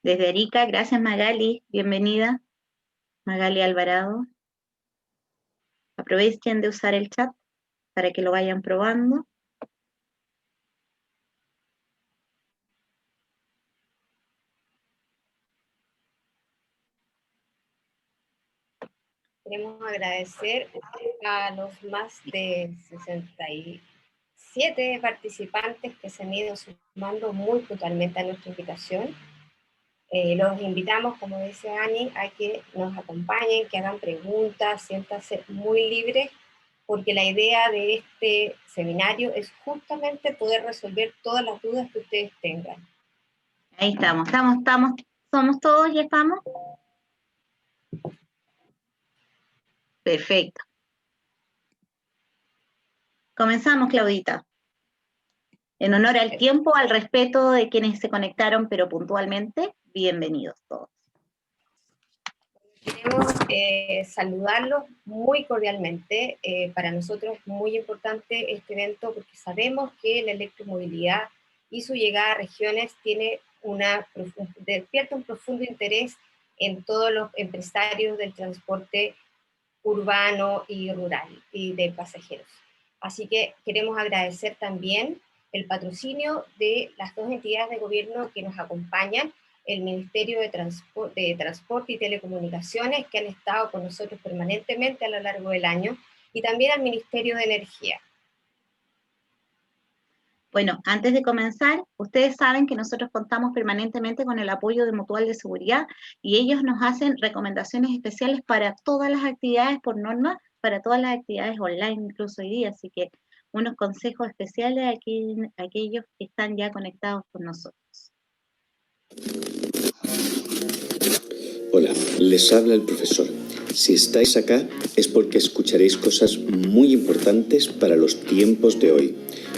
Desde Arica, gracias Magali, bienvenida, Magali Alvarado. Aprovechen de usar el chat para que lo vayan probando. Queremos agradecer a los más de 67 participantes que se han ido sumando muy puntualmente a nuestra invitación. Los invitamos, como dice Ani, a que nos acompañen, que hagan preguntas, siéntanse muy libres, porque la idea de este seminario es justamente poder resolver todas las dudas que ustedes tengan. Ahí estamos, somos todos, ¿ya estamos? Perfecto. Comenzamos, Claudita. En honor al tiempo, al respeto de quienes se conectaron, pero puntualmente, bienvenidos todos. Queremos saludarlos muy cordialmente. Para nosotros es muy importante este evento porque sabemos que la electromovilidad y su llegada a regiones despierta un profundo interés en todos los empresarios del transporte urbano y rural y de pasajeros. Así que queremos agradecer también el patrocinio de las dos entidades de gobierno que nos acompañan, el Ministerio de Transporte y Telecomunicaciones, que han estado con nosotros permanentemente a lo largo del año, y también al Ministerio de Energía. Bueno, antes de comenzar, ustedes saben que nosotros contamos permanentemente con el apoyo de Mutual de Seguridad y ellos nos hacen recomendaciones especiales para todas las actividades por norma, para todas las actividades online incluso hoy día, así que unos consejos especiales a aquellos que están ya conectados con nosotros. Hola, les habla el profesor. Si estáis acá es porque escucharéis cosas muy importantes para los tiempos de hoy.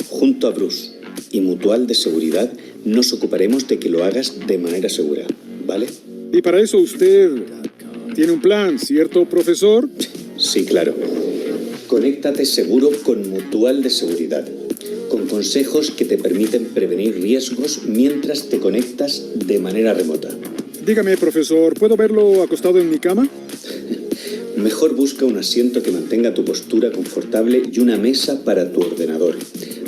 Junto a Bruce y Mutual de Seguridad nos ocuparemos de que lo hagas de manera segura, ¿vale? Y para eso usted tiene un plan, ¿cierto, profesor? Sí, claro. Conéctate seguro con Mutual de Seguridad, con consejos que te permiten prevenir riesgos mientras te conectas de manera remota. Dígame, profesor, ¿puedo verlo acostado en mi cama? Mejor busca un asiento que mantenga tu postura confortable y una mesa para tu ordenador.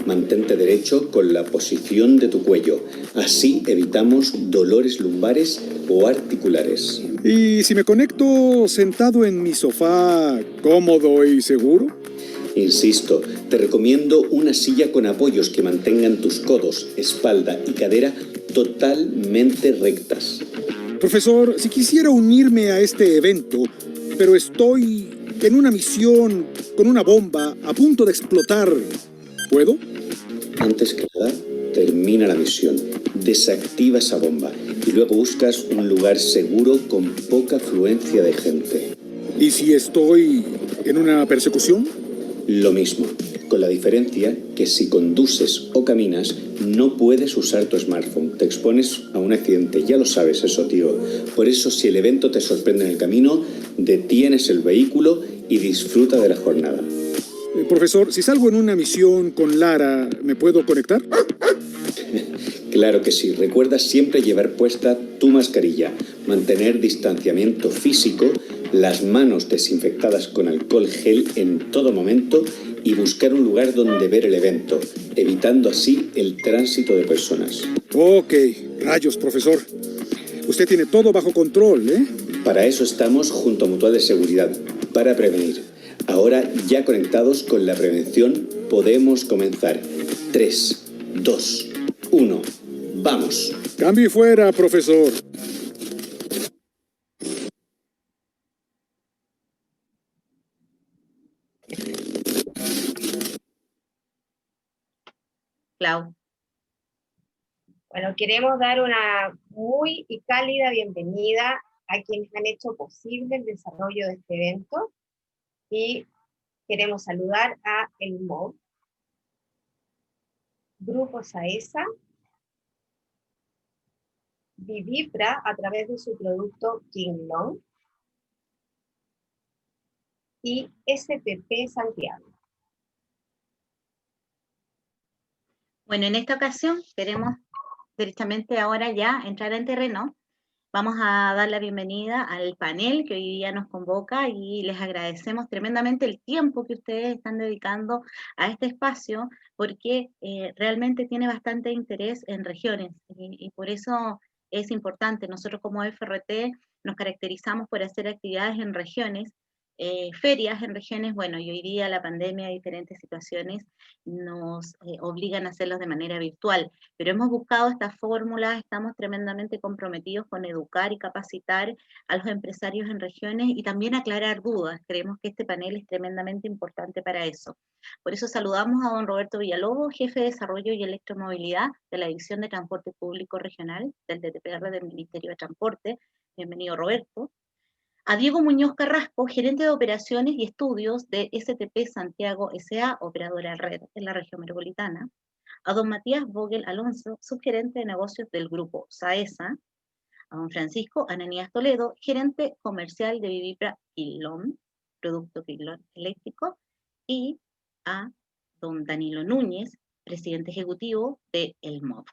Mantente derecho con la posición de tu cuello. Así evitamos dolores lumbares o articulares. ¿Y si me conecto sentado en mi sofá, cómodo y seguro? Insisto, te recomiendo una silla con apoyos que mantengan tus codos, espalda y cadera totalmente rectas. Profesor, si quisiera unirme a este evento, pero estoy en una misión con una bomba a punto de explotar, ¿puedo? Antes que nada, termina la misión, desactiva esa bomba y luego buscas un lugar seguro con poca afluencia de gente. ¿Y si estoy en una persecución? Lo mismo, con la diferencia que si conduces o caminas no puedes usar tu smartphone, te expones a un accidente, ya lo sabes eso, tío. Por eso, si el evento te sorprende en el camino, detienes el vehículo y disfruta de la jornada. Profesor, si salgo en una misión con Lara, ¿me puedo conectar? Claro que sí. Recuerda siempre llevar puesta tu mascarilla, mantener distanciamiento físico, las manos desinfectadas con alcohol gel en todo momento y buscar un lugar donde ver el evento, evitando así el tránsito de personas. Ok, rayos, profesor. Usted tiene todo bajo control, ¿eh? Para eso estamos junto a Mutual de Seguridad, para prevenir. Ahora, ya conectados con la prevención, podemos comenzar. 3, 2, 1, ¡vamos! Cambio y fuera, profesor. Clau. Bueno, queremos dar una muy y cálida bienvenida a quienes han hecho posible el desarrollo de este evento y queremos saludar a El MOB, Grupo Saesa, Vivibra a través de su producto King Long y STP Santiago. Bueno, en esta ocasión queremos directamente ahora ya entrar en terreno Vamos a dar la bienvenida al panel que hoy día nos convoca y les agradecemos tremendamente el tiempo que ustedes están dedicando a este espacio porque realmente tiene bastante interés en regiones y por eso es importante. Nosotros como FRT nos caracterizamos por hacer actividades en regiones, ferias en regiones, bueno, y hoy día la pandemia y diferentes situaciones nos obligan a hacerlos de manera virtual, pero hemos buscado esta fórmula, estamos tremendamente comprometidos con educar y capacitar a los empresarios en regiones y también aclarar dudas. Creemos que este panel es tremendamente importante para eso. Por eso saludamos a don Roberto Villalobos, jefe de Desarrollo y Electromovilidad de la División de Transporte Público Regional del DTPR del Ministerio de Transporte. Bienvenido, Roberto. A Diego Muñoz Carrasco, gerente de operaciones y estudios de STP Santiago S.A., operadora red en la región metropolitana. A don Matías Vogel Alonso, subgerente de negocios del grupo SAESA. A don Francisco Ananías Toledo, gerente comercial de Vivipra Quilón, producto Quilón eléctrico. Y a don Danilo Núñez, presidente ejecutivo de El MOV.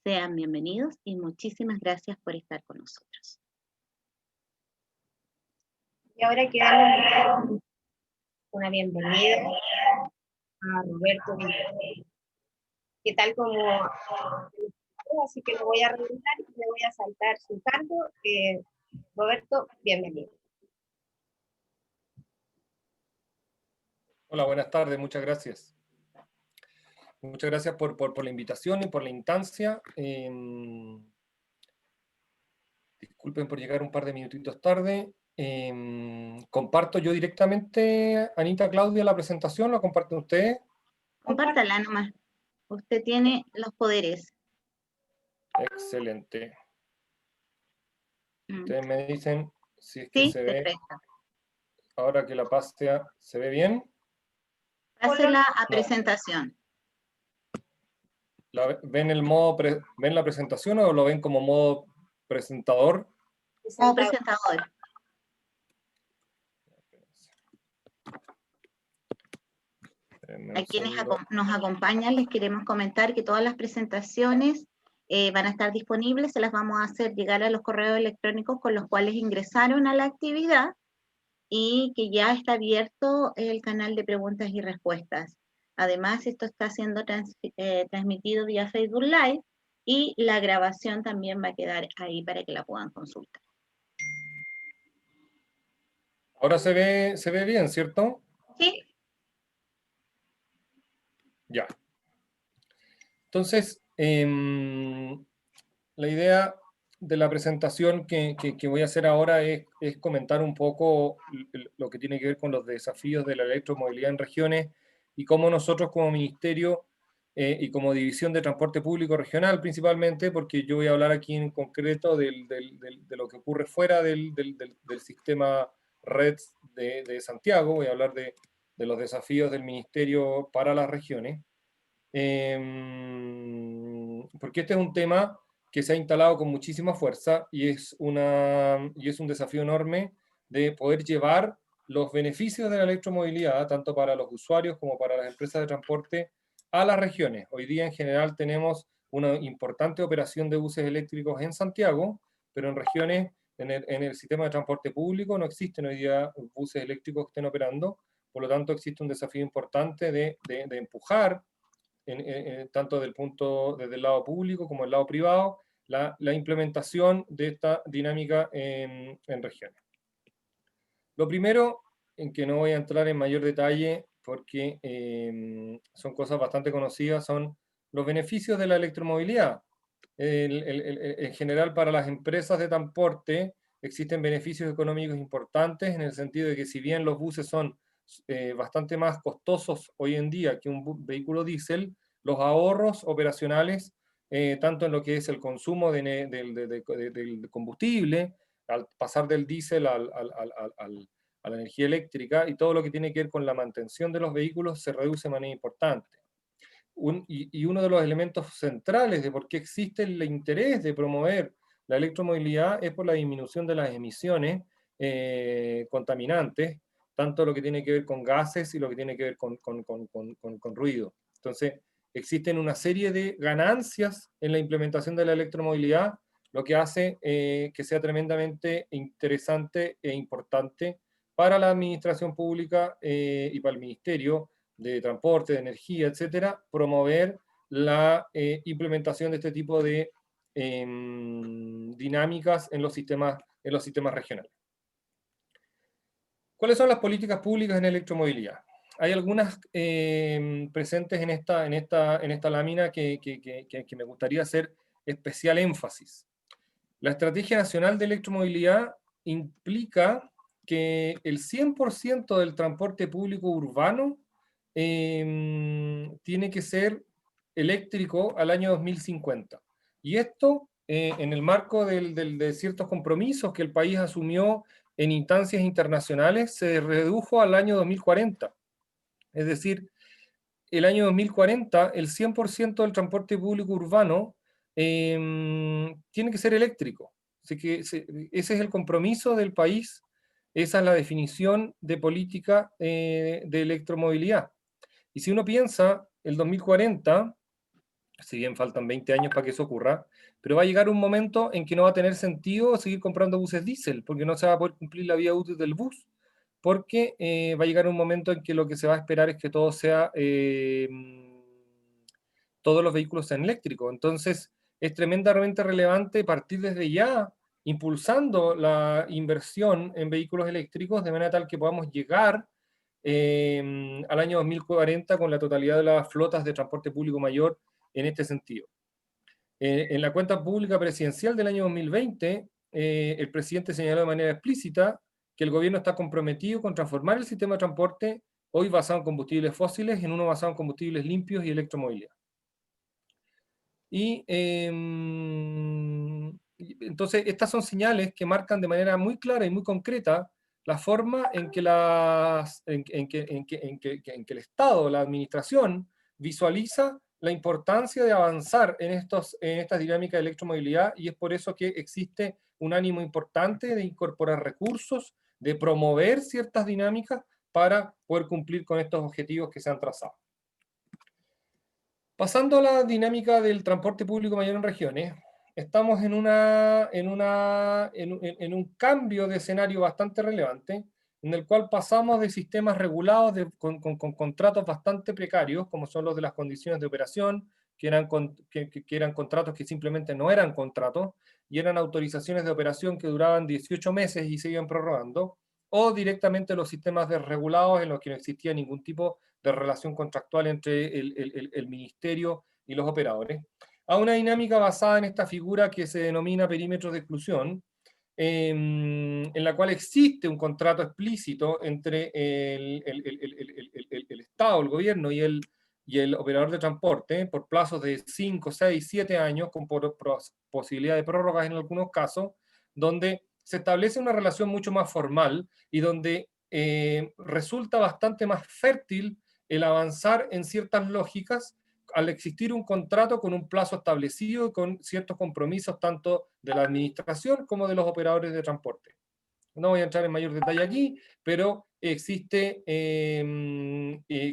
Sean bienvenidos y muchísimas gracias por estar con nosotros. Y ahora quedamos una bienvenida a Roberto Villalobos, que tal como así que lo voy a revisar y le voy a saltar su cargo. Roberto, bienvenido. Hola, buenas tardes, muchas gracias. Muchas gracias por la invitación y por la instancia. Disculpen por llegar un par de minutitos tarde. Comparto yo directamente, Anita, Claudia, la presentación, ¿la comparten ustedes? Compártala nomás. Usted tiene los poderes. Excelente. Ustedes me dicen si es que sí, se ve. Perfecto. Ahora que la pase, ¿se ve bien? Pásela a presentación. ¿Ven el modo ven la presentación o lo ven como modo presentador? Como presentador. A quienes nos acompañan les queremos comentar que todas las presentaciones van a estar disponibles, se las vamos a hacer llegar a los correos electrónicos con los cuales ingresaron a la actividad y que ya está abierto el canal de preguntas y respuestas. Además, esto está siendo transmitido vía Facebook Live y la grabación también va a quedar ahí para que la puedan consultar. Ahora se ve bien, ¿cierto? Sí. Ya. Entonces, la idea de la presentación que voy a hacer ahora es comentar un poco lo que tiene que ver con los desafíos de la electromovilidad en regiones y cómo nosotros como ministerio y como división de transporte público regional principalmente, porque yo voy a hablar aquí en concreto de lo que ocurre fuera del sistema red de Santiago, voy a hablar de los desafíos del ministerio para las regiones. Porque este es un tema que se ha instalado con muchísima fuerza y es un desafío enorme de poder llevar los beneficios de la electromovilidad, tanto para los usuarios como para las empresas de transporte, a las regiones. Hoy día en general tenemos una importante operación de buses eléctricos en Santiago, pero en regiones, en el sistema de transporte público no existen hoy día buses eléctricos que estén operando, por lo tanto existe un desafío importante de empujar tanto desde el lado público como el lado privado, la implementación de esta dinámica en regiones. Lo primero, en que no voy a entrar en mayor detalle, porque son cosas bastante conocidas, son los beneficios de la electromovilidad. En general, para las empresas de transporte existen beneficios económicos importantes, en el sentido de que si bien los buses son bastante más costosos hoy en día que un vehículo diésel, los ahorros operacionales, tanto en lo que es el consumo del combustible, al pasar del diésel a la energía eléctrica, y todo lo que tiene que ver con la mantención de los vehículos se reduce de manera importante. Y uno de los elementos centrales de por qué existe el interés de promover la electromovilidad es por la disminución de las emisiones contaminantes, tanto lo que tiene que ver con gases y lo que tiene que ver con ruido. Entonces, existen una serie de ganancias en la implementación de la electromovilidad, lo que hace que sea tremendamente interesante e importante para la administración pública y para el Ministerio de Transporte, de Energía, etcétera, promover la implementación de este tipo de dinámicas en los sistemas regionales. ¿Cuáles son las políticas públicas en electromovilidad? Hay algunas presentes en esta lámina que me gustaría hacer especial énfasis. La Estrategia Nacional de Electromovilidad implica que el 100% del transporte público urbano tiene que ser eléctrico al año 2050. Y esto en el marco de ciertos compromisos que el país asumió en instancias internacionales, se redujo al año 2040. Es decir, el año 2040, el 100% del transporte público urbano tiene que ser eléctrico. Así que ese es el compromiso del país, esa es la definición de política de electromovilidad. Y si uno piensa, el 2040, si bien faltan 20 años para que eso ocurra, pero va a llegar un momento en que no va a tener sentido seguir comprando buses diésel, porque no se va a poder cumplir la vida útil del bus, porque va a llegar un momento en que lo que se va a esperar es que todo sea, todos los vehículos sean eléctricos. Entonces, es tremendamente relevante partir desde ya, impulsando la inversión en vehículos eléctricos, de manera tal que podamos llegar al año 2040 con la totalidad de las flotas de transporte público mayor en este sentido. En la cuenta pública presidencial del año 2020, el presidente señaló de manera explícita que el gobierno está comprometido con transformar el sistema de transporte hoy basado en combustibles fósiles en uno basado en combustibles limpios y electromovilidad. Y entonces estas son señales que marcan de manera muy clara y muy concreta la forma en que el Estado, la administración, visualiza la importancia de avanzar en estas dinámicas de electromovilidad, y es por eso que existe un ánimo importante de incorporar recursos, de promover ciertas dinámicas para poder cumplir con estos objetivos que se han trazado. Pasando a la dinámica del transporte público mayor en regiones, estamos en un cambio de escenario bastante relevante, en el cual pasamos de sistemas regulados con contratos bastante precarios, como son los de las condiciones de operación, que eran contratos que simplemente no eran contratos, y eran autorizaciones de operación que duraban 18 meses y se iban prorrogando, o directamente los sistemas desregulados en los que no existía ningún tipo de relación contractual entre el ministerio y los operadores, a una dinámica basada en esta figura que se denomina perímetros de exclusión, en la cual existe un contrato explícito entre el Estado, el gobierno y el operador de transporte por plazos de 5, 6, 7 años, con posibilidad de prórrogas en algunos casos, donde se establece una relación mucho más formal y donde resulta bastante más fértil el avanzar en ciertas lógicas al existir un contrato con un plazo establecido y con ciertos compromisos tanto de la administración como de los operadores de transporte. No voy a entrar en mayor detalle aquí, pero existe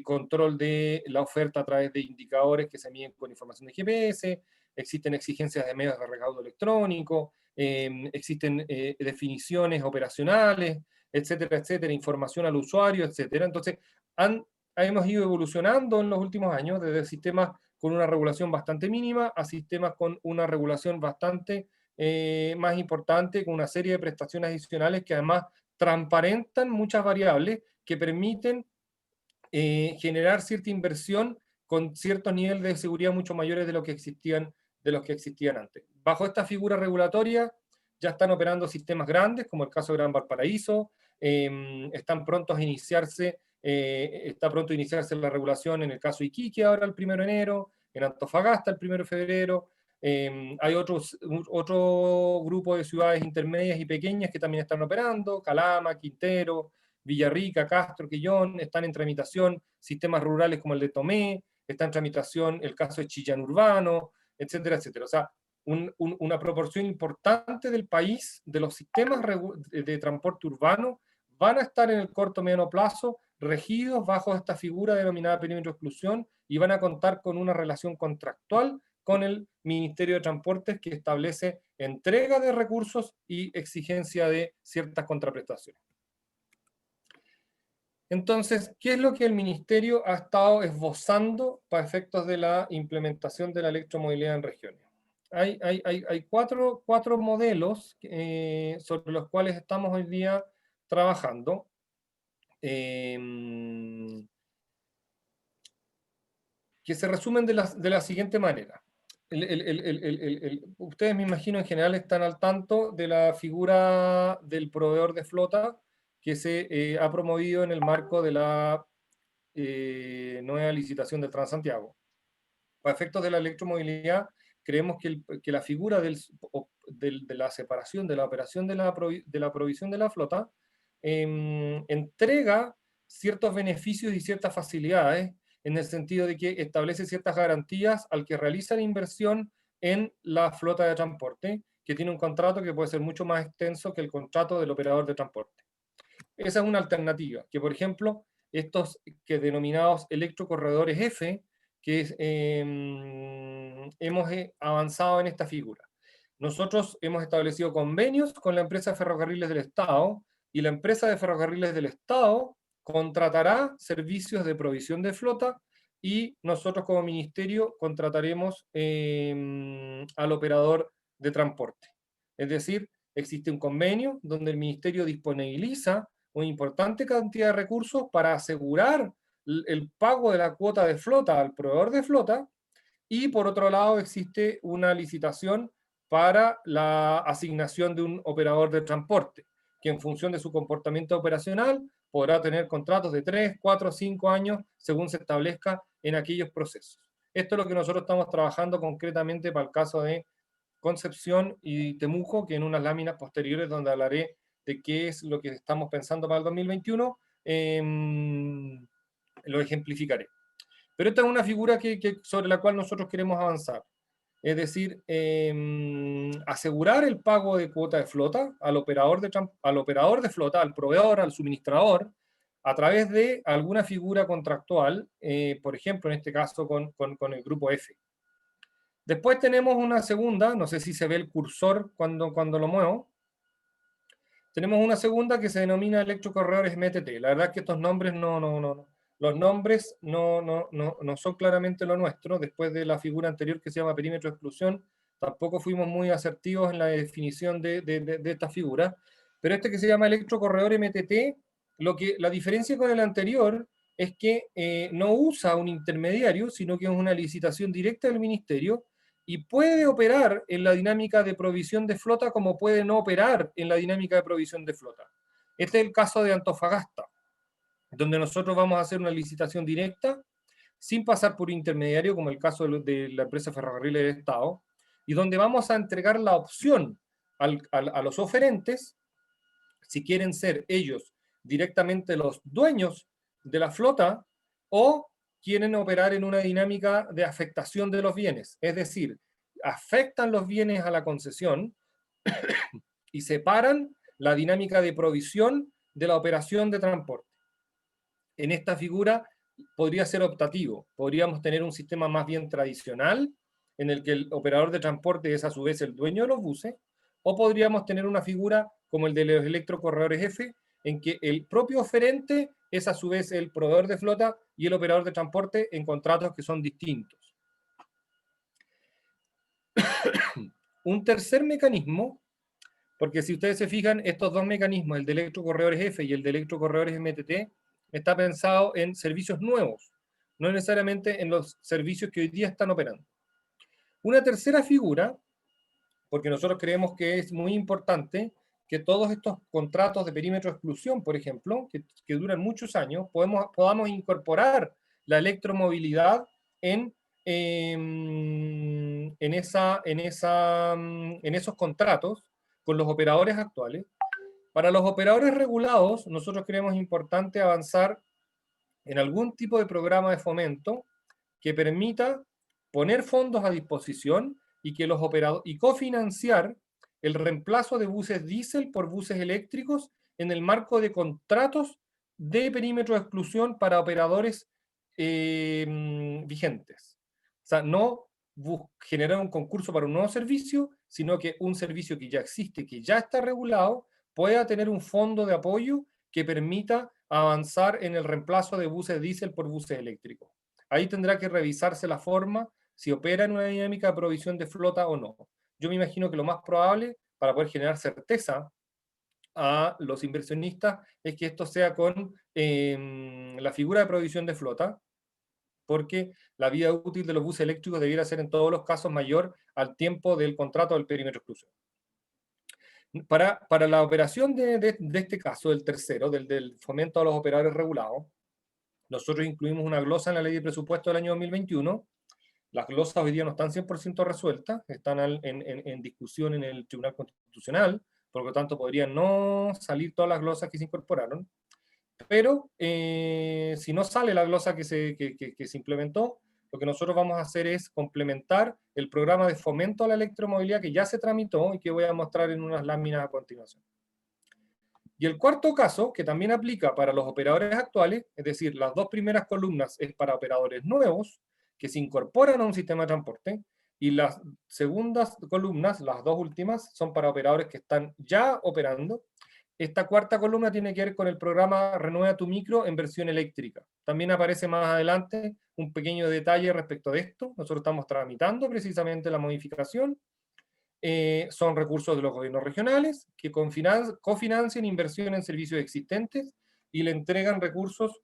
control de la oferta a través de indicadores que se miden con información de GPS, existen exigencias de medios de recaudo electrónico, existen definiciones operacionales, etcétera, etcétera, información al usuario, etcétera. Entonces, hemos ido evolucionando en los últimos años desde sistemas con una regulación bastante mínima a sistemas con una regulación bastante más importante, con una serie de prestaciones adicionales que además transparentan muchas variables que permiten generar cierta inversión con ciertos niveles de seguridad mucho mayores de los que existían antes. Bajo esta figura regulatoria ya están operando sistemas grandes, como el caso de Gran Valparaíso, está pronto a iniciarse la regulación en el caso de Iquique ahora el 1 de enero, en Antofagasta el 1 de febrero, hay otro grupo de ciudades intermedias y pequeñas que también están operando, Calama, Quintero, Villarrica, Castro, Quillón, están en tramitación sistemas rurales como el de Tomé, está en tramitación el caso de Chillán Urbano, etcétera, etcétera. O sea, una proporción importante del país, de los sistemas de transporte urbano, van a estar en el corto mediano plazo regidos bajo esta figura denominada perímetro de exclusión y van a contar con una relación contractual con el Ministerio de Transportes, que establece entrega de recursos y exigencia de ciertas contraprestaciones. Entonces, ¿qué es lo que el Ministerio ha estado esbozando para efectos de la implementación de la electromovilidad en regiones? Hay cuatro modelos sobre los cuales estamos hoy día trabajando. Que se resumen de la siguiente manera. Ustedes, me imagino, en general están al tanto de la figura del proveedor de flota que se ha promovido en el marco de la nueva licitación de Transantiago. Para efectos de la electromovilidad, creemos que la figura de la separación de la operación de la provisión de la flota entrega ciertos beneficios y ciertas facilidades, en el sentido de que establece ciertas garantías al que realiza la inversión en la flota de transporte, que tiene un contrato que puede ser mucho más extenso que el contrato del operador de transporte. Esa es una alternativa, que por ejemplo, estos que denominados electrocorredores F, que hemos avanzado en esta figura. Nosotros hemos establecido convenios con la empresa de ferrocarriles del Estado, y la empresa de ferrocarriles del Estado contratará servicios de provisión de flota, y nosotros como ministerio contrataremos al operador de transporte. Es decir, existe un convenio donde el ministerio disponibiliza una importante cantidad de recursos para asegurar el pago de la cuota de flota al proveedor de flota, y por otro lado existe una licitación para la asignación de un operador de transporte, que en función de su comportamiento operacional podrá tener contratos de 3, 4, 5 años, según se establezca en aquellos procesos. Esto es lo que nosotros estamos trabajando concretamente para el caso de Concepción y Temuco, que en unas láminas posteriores donde hablaré de qué es lo que estamos pensando para el 2021, lo ejemplificaré. Pero esta es una figura sobre la cual nosotros queremos avanzar. Es decir, asegurar el pago de cuota de flota al operador de flota, al proveedor, al suministrador, a través de alguna figura contractual, por ejemplo, en este caso con el grupo F. Después tenemos una segunda, no sé si se ve el cursor cuando lo muevo. Tenemos una segunda que se denomina electrocorredores MTT. La verdad es que estos nombres los nombres no son claramente lo nuestro. Después de la figura anterior que se llama perímetro de exclusión, tampoco fuimos muy asertivos en la definición de esta figura. Pero este que se llama electrocorredor MTT, la diferencia con el anterior es que no usa un intermediario, sino que es una licitación directa del ministerio, y puede operar en la dinámica de provisión de flota como puede no operar en la dinámica de provisión de flota. Este es el caso de Antofagasta, donde nosotros vamos a hacer una licitación directa, sin pasar por intermediario, como el caso de la empresa Ferrocarriles del Estado, y donde vamos a entregar la opción a los oferentes, si quieren ser ellos directamente los dueños de la flota, o quieren operar en una dinámica de afectación de los bienes, es decir, afectan los bienes a la concesión y separan la dinámica de provisión de la operación de transporte. En esta figura podría ser optativo, podríamos tener un sistema más bien tradicional, en el que el operador de transporte es a su vez el dueño de los buses, o podríamos tener una figura como el de los electrocorredores F, en que el propio oferente es a su vez el proveedor de flota y el operador de transporte en contratos que son distintos. Un tercer mecanismo, porque si ustedes se fijan, estos dos mecanismos, el de electrocorredores F y el de electrocorredores MTT, está pensado en servicios nuevos, no necesariamente en los servicios que hoy día están operando. Una tercera figura, porque nosotros creemos que es muy importante que todos estos contratos de perímetro de exclusión, por ejemplo, que duran muchos años, podamos incorporar la electromovilidad en esos contratos con los operadores actuales. Para los operadores regulados, nosotros creemos importante avanzar en algún tipo de programa de fomento que permita poner fondos a disposición y que los operadores, y cofinanciar el reemplazo de buses diésel por buses eléctricos en el marco de contratos de perímetro de exclusión para operadores vigentes. O sea, no generar un concurso para un nuevo servicio, sino que un servicio que ya existe, que ya está regulado, pueda tener un fondo de apoyo que permita avanzar en el reemplazo de buses diésel por buses eléctricos. Ahí tendrá que revisarse la forma, si opera en una dinámica de provisión de flota o no. Yo me imagino que lo más probable, para poder generar certeza a los inversionistas, es que esto sea con la figura de provisión de flota, porque la vida útil de los buses eléctricos debiera ser en todos los casos mayor al tiempo del contrato del perímetro exclusivo. Para la operación de este caso, el tercero, del fomento a los operadores regulados, nosotros incluimos una glosa en la ley de presupuesto del año 2021. Las glosas hoy día no están 100% resueltas, están en discusión en el Tribunal Constitucional, por lo tanto podrían no salir todas las glosas que se incorporaron, pero si no sale la glosa que se implementó, lo que nosotros vamos a hacer es complementar el programa de fomento a la electromovilidad que ya se tramitó y que voy a mostrar en unas láminas a continuación. Y el cuarto caso, que también aplica para los operadores actuales, es decir, las dos primeras columnas es para operadores nuevos que se incorporan a un sistema de transporte, y las segundas columnas, las dos últimas, son para operadores que están ya operando. Esta cuarta columna tiene que ver con el programa Renueva tu Micro en versión eléctrica. También aparece más adelante un pequeño detalle respecto de esto. Nosotros estamos tramitando precisamente la modificación. Son recursos de los gobiernos regionales que cofinancian inversión en servicios existentes y le entregan recursos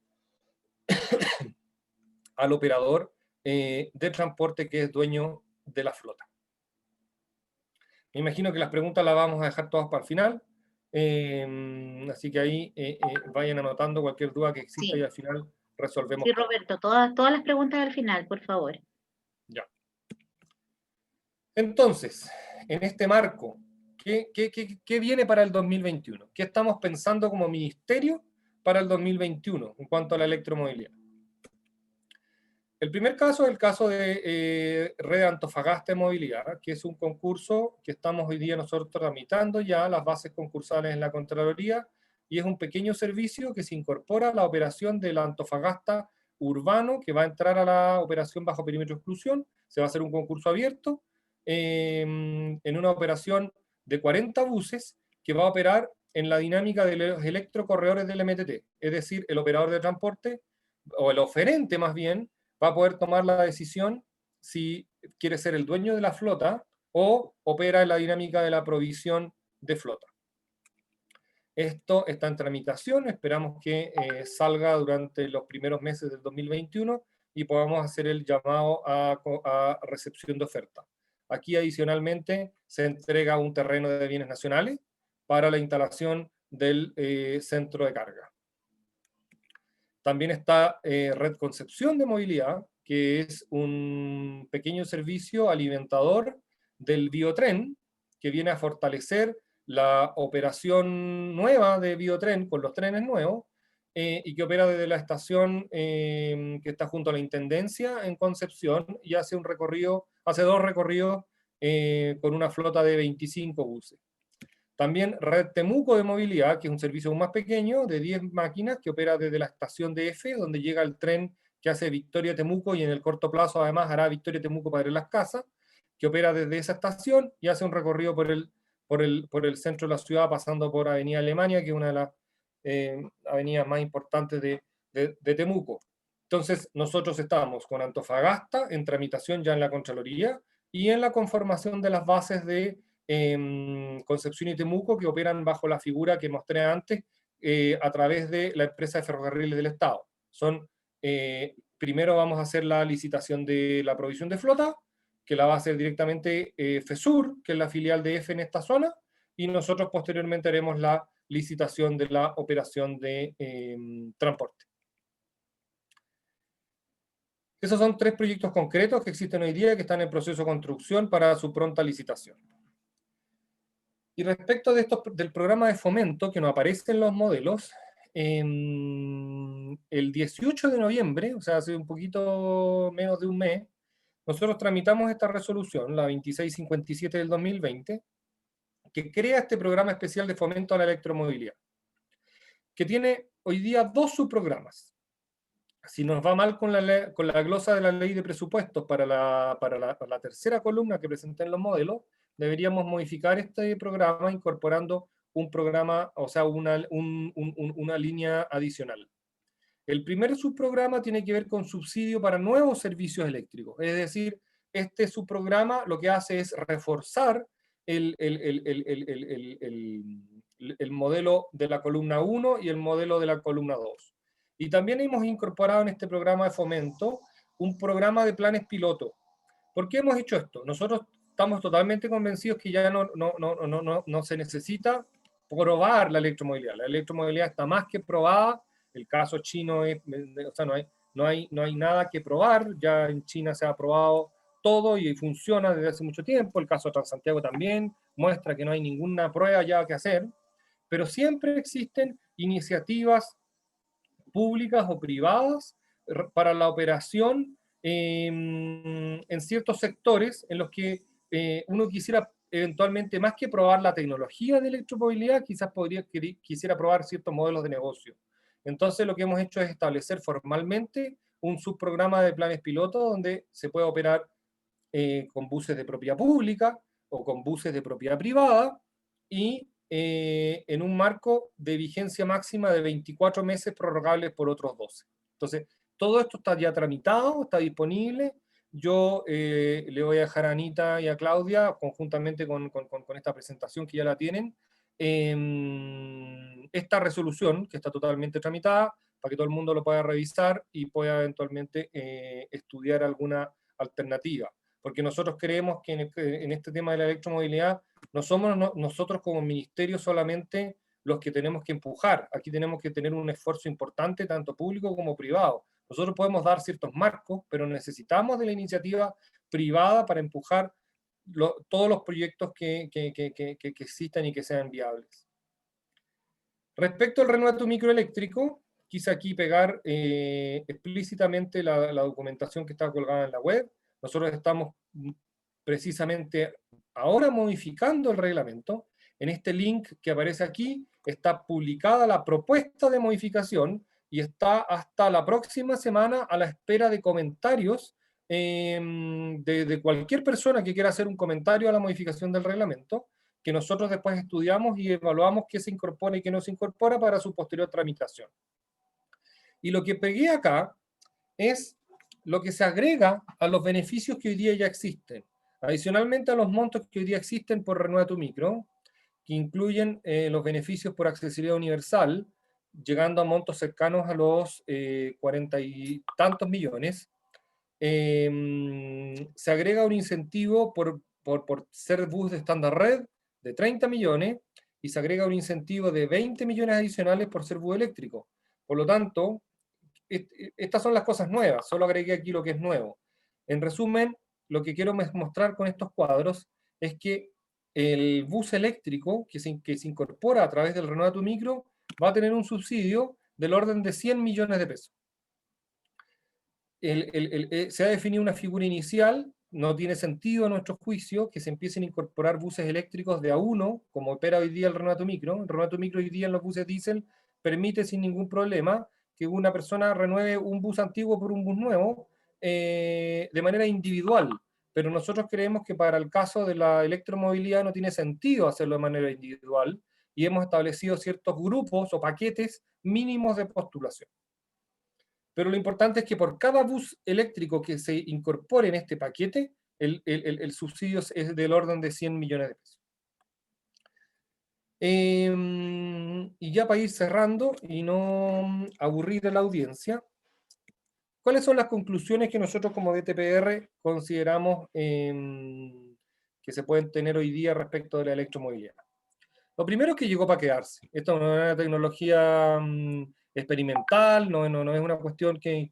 al operador de transporte que es dueño de la flota. Me imagino que las preguntas las vamos a dejar todas para el final. Así que ahí vayan anotando cualquier duda que exista, Sí. y al final resolvemos. Sí, Roberto, todas las preguntas al final, por favor. Ya. Entonces, en este marco, ¿qué viene para el 2021? ¿Qué estamos pensando como ministerio para el 2021 en cuanto a la electromovilidad? El primer caso es el caso de Red Antofagasta de Movilidad, que es un concurso que estamos hoy día nosotros tramitando ya las bases concursales en la Contraloría, y es un pequeño servicio que se incorpora a la operación del Antofagasta urbano, que va a entrar a la operación bajo perímetro de exclusión. Se va a hacer un concurso abierto en una operación de 40 buses que va a operar en la dinámica de los electrocorredores del MTT, es decir, el operador de transporte, o el oferente más bien, va a poder tomar la decisión si quiere ser el dueño de la flota o opera en la dinámica de la provisión de flota. Esto está en tramitación, esperamos que salga durante los primeros meses del 2021 y podamos hacer el llamado a recepción de oferta. Aquí adicionalmente se entrega un terreno de bienes nacionales para la instalación del centro de carga. También está Red Concepción de Movilidad, que es un pequeño servicio alimentador del biotren, que viene a fortalecer la operación nueva de biotren con los trenes nuevos, y que opera desde la estación que está junto a la Intendencia en Concepción, y hace dos recorridos con una flota de 25 buses. También Red Temuco de Movilidad, que es un servicio aún más pequeño, de 10 máquinas, que opera desde la estación de F, donde llega el tren que hace Victoria-Temuco, y en el corto plazo además hará Victoria-Temuco para Las Casas, que opera desde esa estación y hace un recorrido por el centro de la ciudad, pasando por Avenida Alemania, que es una de las avenidas más importantes de Temuco. Entonces, nosotros estamos con Antofagasta en tramitación ya en la Contraloría y en la conformación de las bases de Concepción y Temuco, que operan bajo la figura que mostré antes a través de la empresa de ferrocarriles del Estado. Primero vamos a hacer la licitación de la provisión de flota, que la va a hacer directamente FESUR, que es la filial de EFE en esta zona, y nosotros posteriormente haremos la licitación de la operación de transporte. Esos son 3 proyectos concretos que existen hoy día, que están en proceso de construcción para su pronta licitación. Y respecto de del programa de fomento, que no aparece en los modelos, el 18 de noviembre, o sea, hace un poquito menos de un mes, nosotros tramitamos esta resolución, la 2657 del 2020, que crea este programa especial de fomento a la electromovilidad, que tiene hoy día 2 subprogramas. si nos va mal con la glosa de la ley de presupuestos para la tercera columna que presenté en los modelos, deberíamos modificar este programa incorporando un programa, o sea, una línea adicional. El primer subprograma tiene que ver con subsidio para nuevos servicios eléctricos, es decir, este subprograma lo que hace es reforzar el modelo de la columna 1 y el modelo de la columna 2. Y también hemos incorporado en este programa de fomento un programa de planes piloto. ¿Por qué hemos hecho esto? Nosotros estamos totalmente convencidos que ya no se necesita probar la electromovilidad. La electromovilidad está más que probada. El caso chino es, o sea, no hay nada que probar. Ya en China se ha probado todo y funciona desde hace mucho tiempo. El caso de Transantiago también muestra que no hay ninguna prueba ya que hacer. Pero siempre existen iniciativas públicas o privadas para la operación en ciertos sectores en los que uno quisiera eventualmente, más que probar la tecnología de electromovilidad, quizás quisiera probar ciertos modelos de negocio. Entonces lo que hemos hecho es establecer formalmente un subprograma de planes piloto donde se puede operar con buses de propiedad pública o con buses de propiedad privada y en un marco de vigencia máxima de 24 meses prorrogables por otros 12. Entonces, todo esto está ya tramitado, está disponible. Yo le voy a dejar a Anita y a Claudia, conjuntamente con esta presentación que ya la tienen, esta resolución, que está totalmente tramitada, para que todo el mundo lo pueda revisar y pueda eventualmente estudiar alguna alternativa. Porque nosotros creemos que en este tema de la electromovilidad no somos nosotros como ministerio solamente los que tenemos que empujar. Aquí tenemos que tener un esfuerzo importante, tanto público como privado. Nosotros podemos dar ciertos marcos, pero necesitamos de la iniciativa privada para empujar todos los proyectos que existan y que sean viables. Respecto al renuevo microeléctrico, quise aquí pegar explícitamente la documentación que está colgada en la web. Nosotros estamos precisamente ahora modificando el reglamento. En este link que aparece aquí está publicada la propuesta de modificación y está hasta la próxima semana a la espera de comentarios de cualquier persona que quiera hacer un comentario a la modificación del reglamento, que nosotros después estudiamos y evaluamos qué se incorpora y qué no se incorpora para su posterior tramitación. Y lo que pegué acá es lo que se agrega a los beneficios que hoy día ya existen. Adicionalmente a los montos que hoy día existen por Renueva tu Micro, que incluyen los beneficios por accesibilidad universal, llegando a montos cercanos a los 40 y tantos millones, se agrega un incentivo por ser bus de estándar red de 30 millones y se agrega un incentivo de 20 millones adicionales por ser bus eléctrico. Por lo tanto, estas son las cosas nuevas, solo agregué aquí lo que es nuevo. En resumen, lo que quiero mostrar con estos cuadros es que el bus eléctrico que se incorpora a través del Renueva tu Micro va a tener un subsidio del orden de 100 millones de pesos. Se ha definido una figura inicial, no tiene sentido a nuestro juicio que se empiecen a incorporar buses eléctricos de A1, como opera hoy día el Renueva tu Micro. El Renueva tu Micro hoy día en los buses diésel permite sin ningún problema que una persona renueve un bus antiguo por un bus nuevo de manera individual. Pero nosotros creemos que para el caso de la electromovilidad no tiene sentido hacerlo de manera individual y hemos establecido ciertos grupos o paquetes mínimos de postulación. Pero lo importante es que por cada bus eléctrico que se incorpore en este paquete, el subsidio es del orden de 100 millones de pesos. Y ya para ir cerrando y no aburrir a la audiencia, ¿cuáles son las conclusiones que nosotros como DTPR consideramos que se pueden tener hoy día respecto de la electromovilidad? Lo primero es que llegó para quedarse. Esto no es una tecnología experimental, no es una cuestión que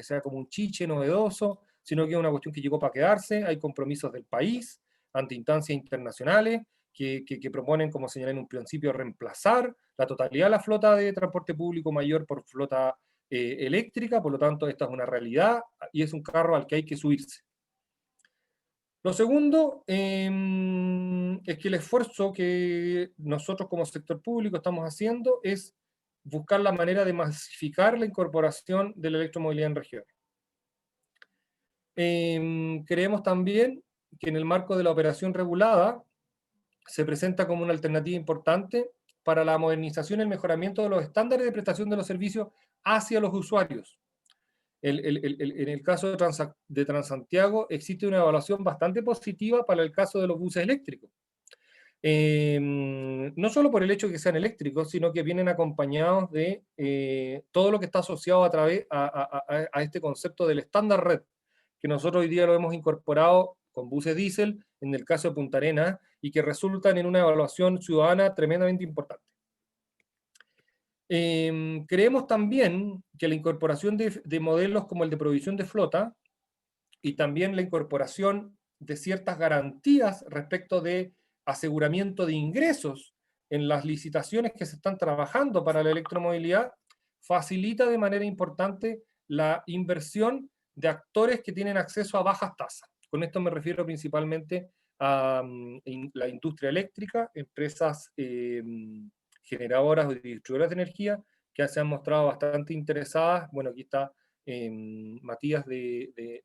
sea como un chiche novedoso, sino que es una cuestión que llegó para quedarse. Hay compromisos del país ante instancias internacionales que proponen, como señalé en un principio, reemplazar la totalidad de la flota de transporte público mayor por flota eléctrica. Por lo tanto, esta es una realidad y es un carro al que hay que subirse. Lo segundo es que el esfuerzo que nosotros como sector público estamos haciendo es buscar la manera de masificar la incorporación de la electromovilidad en regiones. Creemos también que en el marco de la operación regulada se presenta como una alternativa importante para la modernización y el mejoramiento de los estándares de prestación de los servicios hacia los usuarios. En el caso de Transantiago existe una evaluación bastante positiva para el caso de los buses eléctricos. No solo por el hecho de que sean eléctricos, sino que vienen acompañados de todo lo que está asociado a este concepto del estándar red, que nosotros hoy día lo hemos incorporado con buses diésel, en el caso de Punta Arenas, y que resultan en una evaluación ciudadana tremendamente importante. Creemos también que la incorporación de modelos como el de provisión de flota, y también la incorporación de ciertas garantías respecto de aseguramiento de ingresos en las licitaciones que se están trabajando para la electromovilidad, facilita de manera importante la inversión de actores que tienen acceso a bajas tasas. Con esto me refiero principalmente a la industria eléctrica, empresas generadoras o distribuidoras de energía, que se han mostrado bastante interesadas. Bueno, aquí está Matías de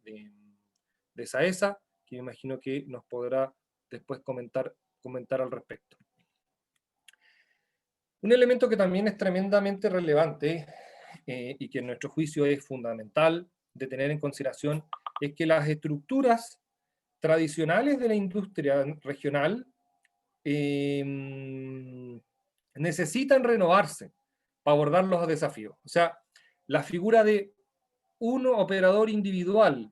SAESA, que me imagino que nos podrá después comentar al respecto. Un elemento que también es tremendamente relevante y que en nuestro juicio es fundamental de tener en consideración es que las estructuras tradicionales de la industria regional necesitan renovarse para abordar los desafíos. O sea, la figura de un operador individual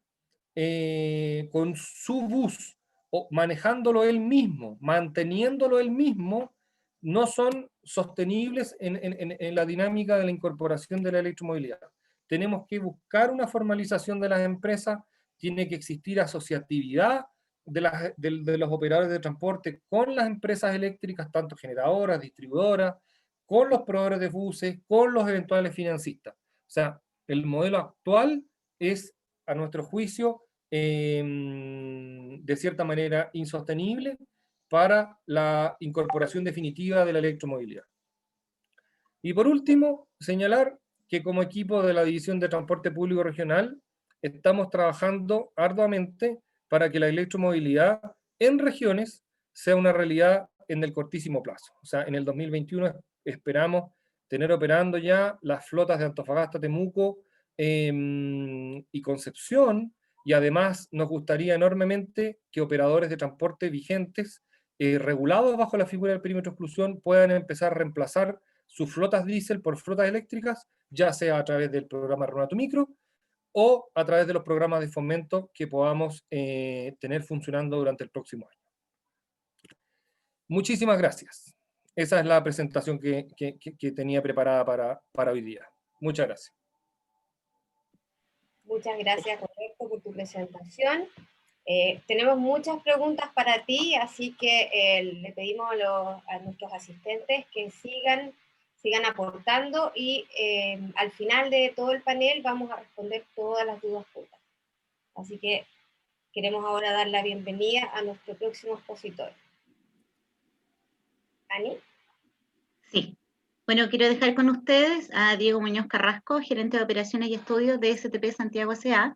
con su bus, o manejándolo él mismo, manteniéndolo él mismo, no son sostenibles en la dinámica de la incorporación de la electromovilidad. Tenemos que buscar una formalización de las empresas, tiene que existir asociatividad de los operadores de transporte con las empresas eléctricas, tanto generadoras, distribuidoras, con los proveedores de buses, con los eventuales financistas. O sea, el modelo actual es, a nuestro juicio, de cierta manera insostenible para la incorporación definitiva de la electromovilidad. Y por último, señalar que como equipo de la División de Transporte Público Regional estamos trabajando arduamente para que la electromovilidad en regiones sea una realidad en el cortísimo plazo. O sea, en el 2021 esperamos tener operando ya las flotas de Antofagasta, Temuco y Concepción, y además nos gustaría enormemente que operadores de transporte vigentes, regulados bajo la figura del perímetro de exclusión, puedan empezar a reemplazar sus flotas diésel por flotas eléctricas, ya sea a través del programa Renato Micro o a través de los programas de fomento que podamos tener funcionando durante el próximo año. Muchísimas gracias. Esa es la presentación que tenía preparada para hoy día. Muchas gracias. Muchas gracias, Roberto, por tu presentación. Tenemos muchas preguntas para ti, así que le pedimos a nuestros asistentes que sigan aportando y al final de todo el panel vamos a responder todas las dudas puestas. Así que queremos ahora dar la bienvenida a nuestro próximo expositor. ¿Ani? Sí. Bueno, quiero dejar con ustedes a Diego Muñoz Carrasco, gerente de operaciones y estudios de STP Santiago S.A.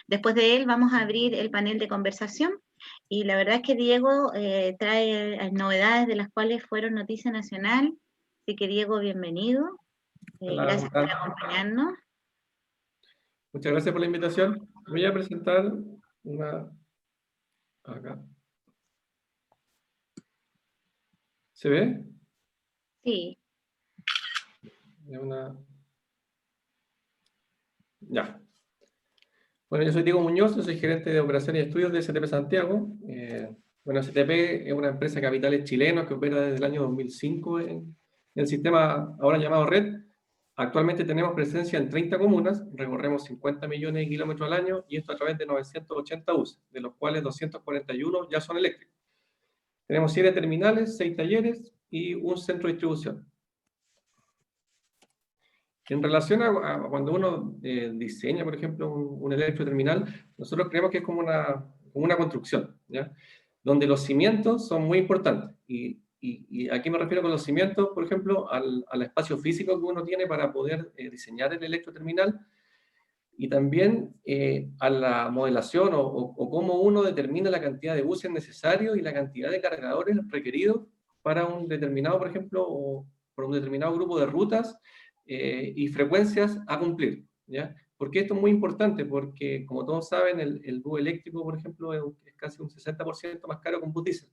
Después de él vamos a abrir el panel de conversación y la verdad es que Diego trae novedades de las cuales fueron noticia nacional. Así que Diego, bienvenido. Hola, gracias por acompañarnos. Muchas gracias por la invitación. Voy a presentar una... Acá. ¿Se ve? Sí. Ya. Bueno, yo soy Diego Muñoz, yo soy gerente de operaciones y estudios de STP Santiago. Bueno, STP es una empresa de capitales chilenos que opera desde el año 2005 en el sistema ahora llamado Red. Actualmente tenemos presencia en 30 comunas, recorremos 50 millones de kilómetros al año y esto a través de 980 buses, de los cuales 241 ya son eléctricos. Tenemos 7 terminales, 6 talleres y un centro de distribución. En relación a cuando uno diseña, por ejemplo, un electroterminal, nosotros creemos que es como una construcción, ¿ya? Donde los cimientos son muy importantes. Y y aquí me refiero con los cimientos, por ejemplo, al espacio físico que uno tiene para poder diseñar el electroterminal, y también a la modelación o cómo uno determina la cantidad de buses necesarios y la cantidad de cargadores requeridos para un determinado, por ejemplo, o por un determinado grupo de rutas y frecuencias a cumplir, ¿ya? Porque esto es muy importante, porque como todos saben, el bus eléctrico, por ejemplo, es casi un 60% más caro que un bus diésel.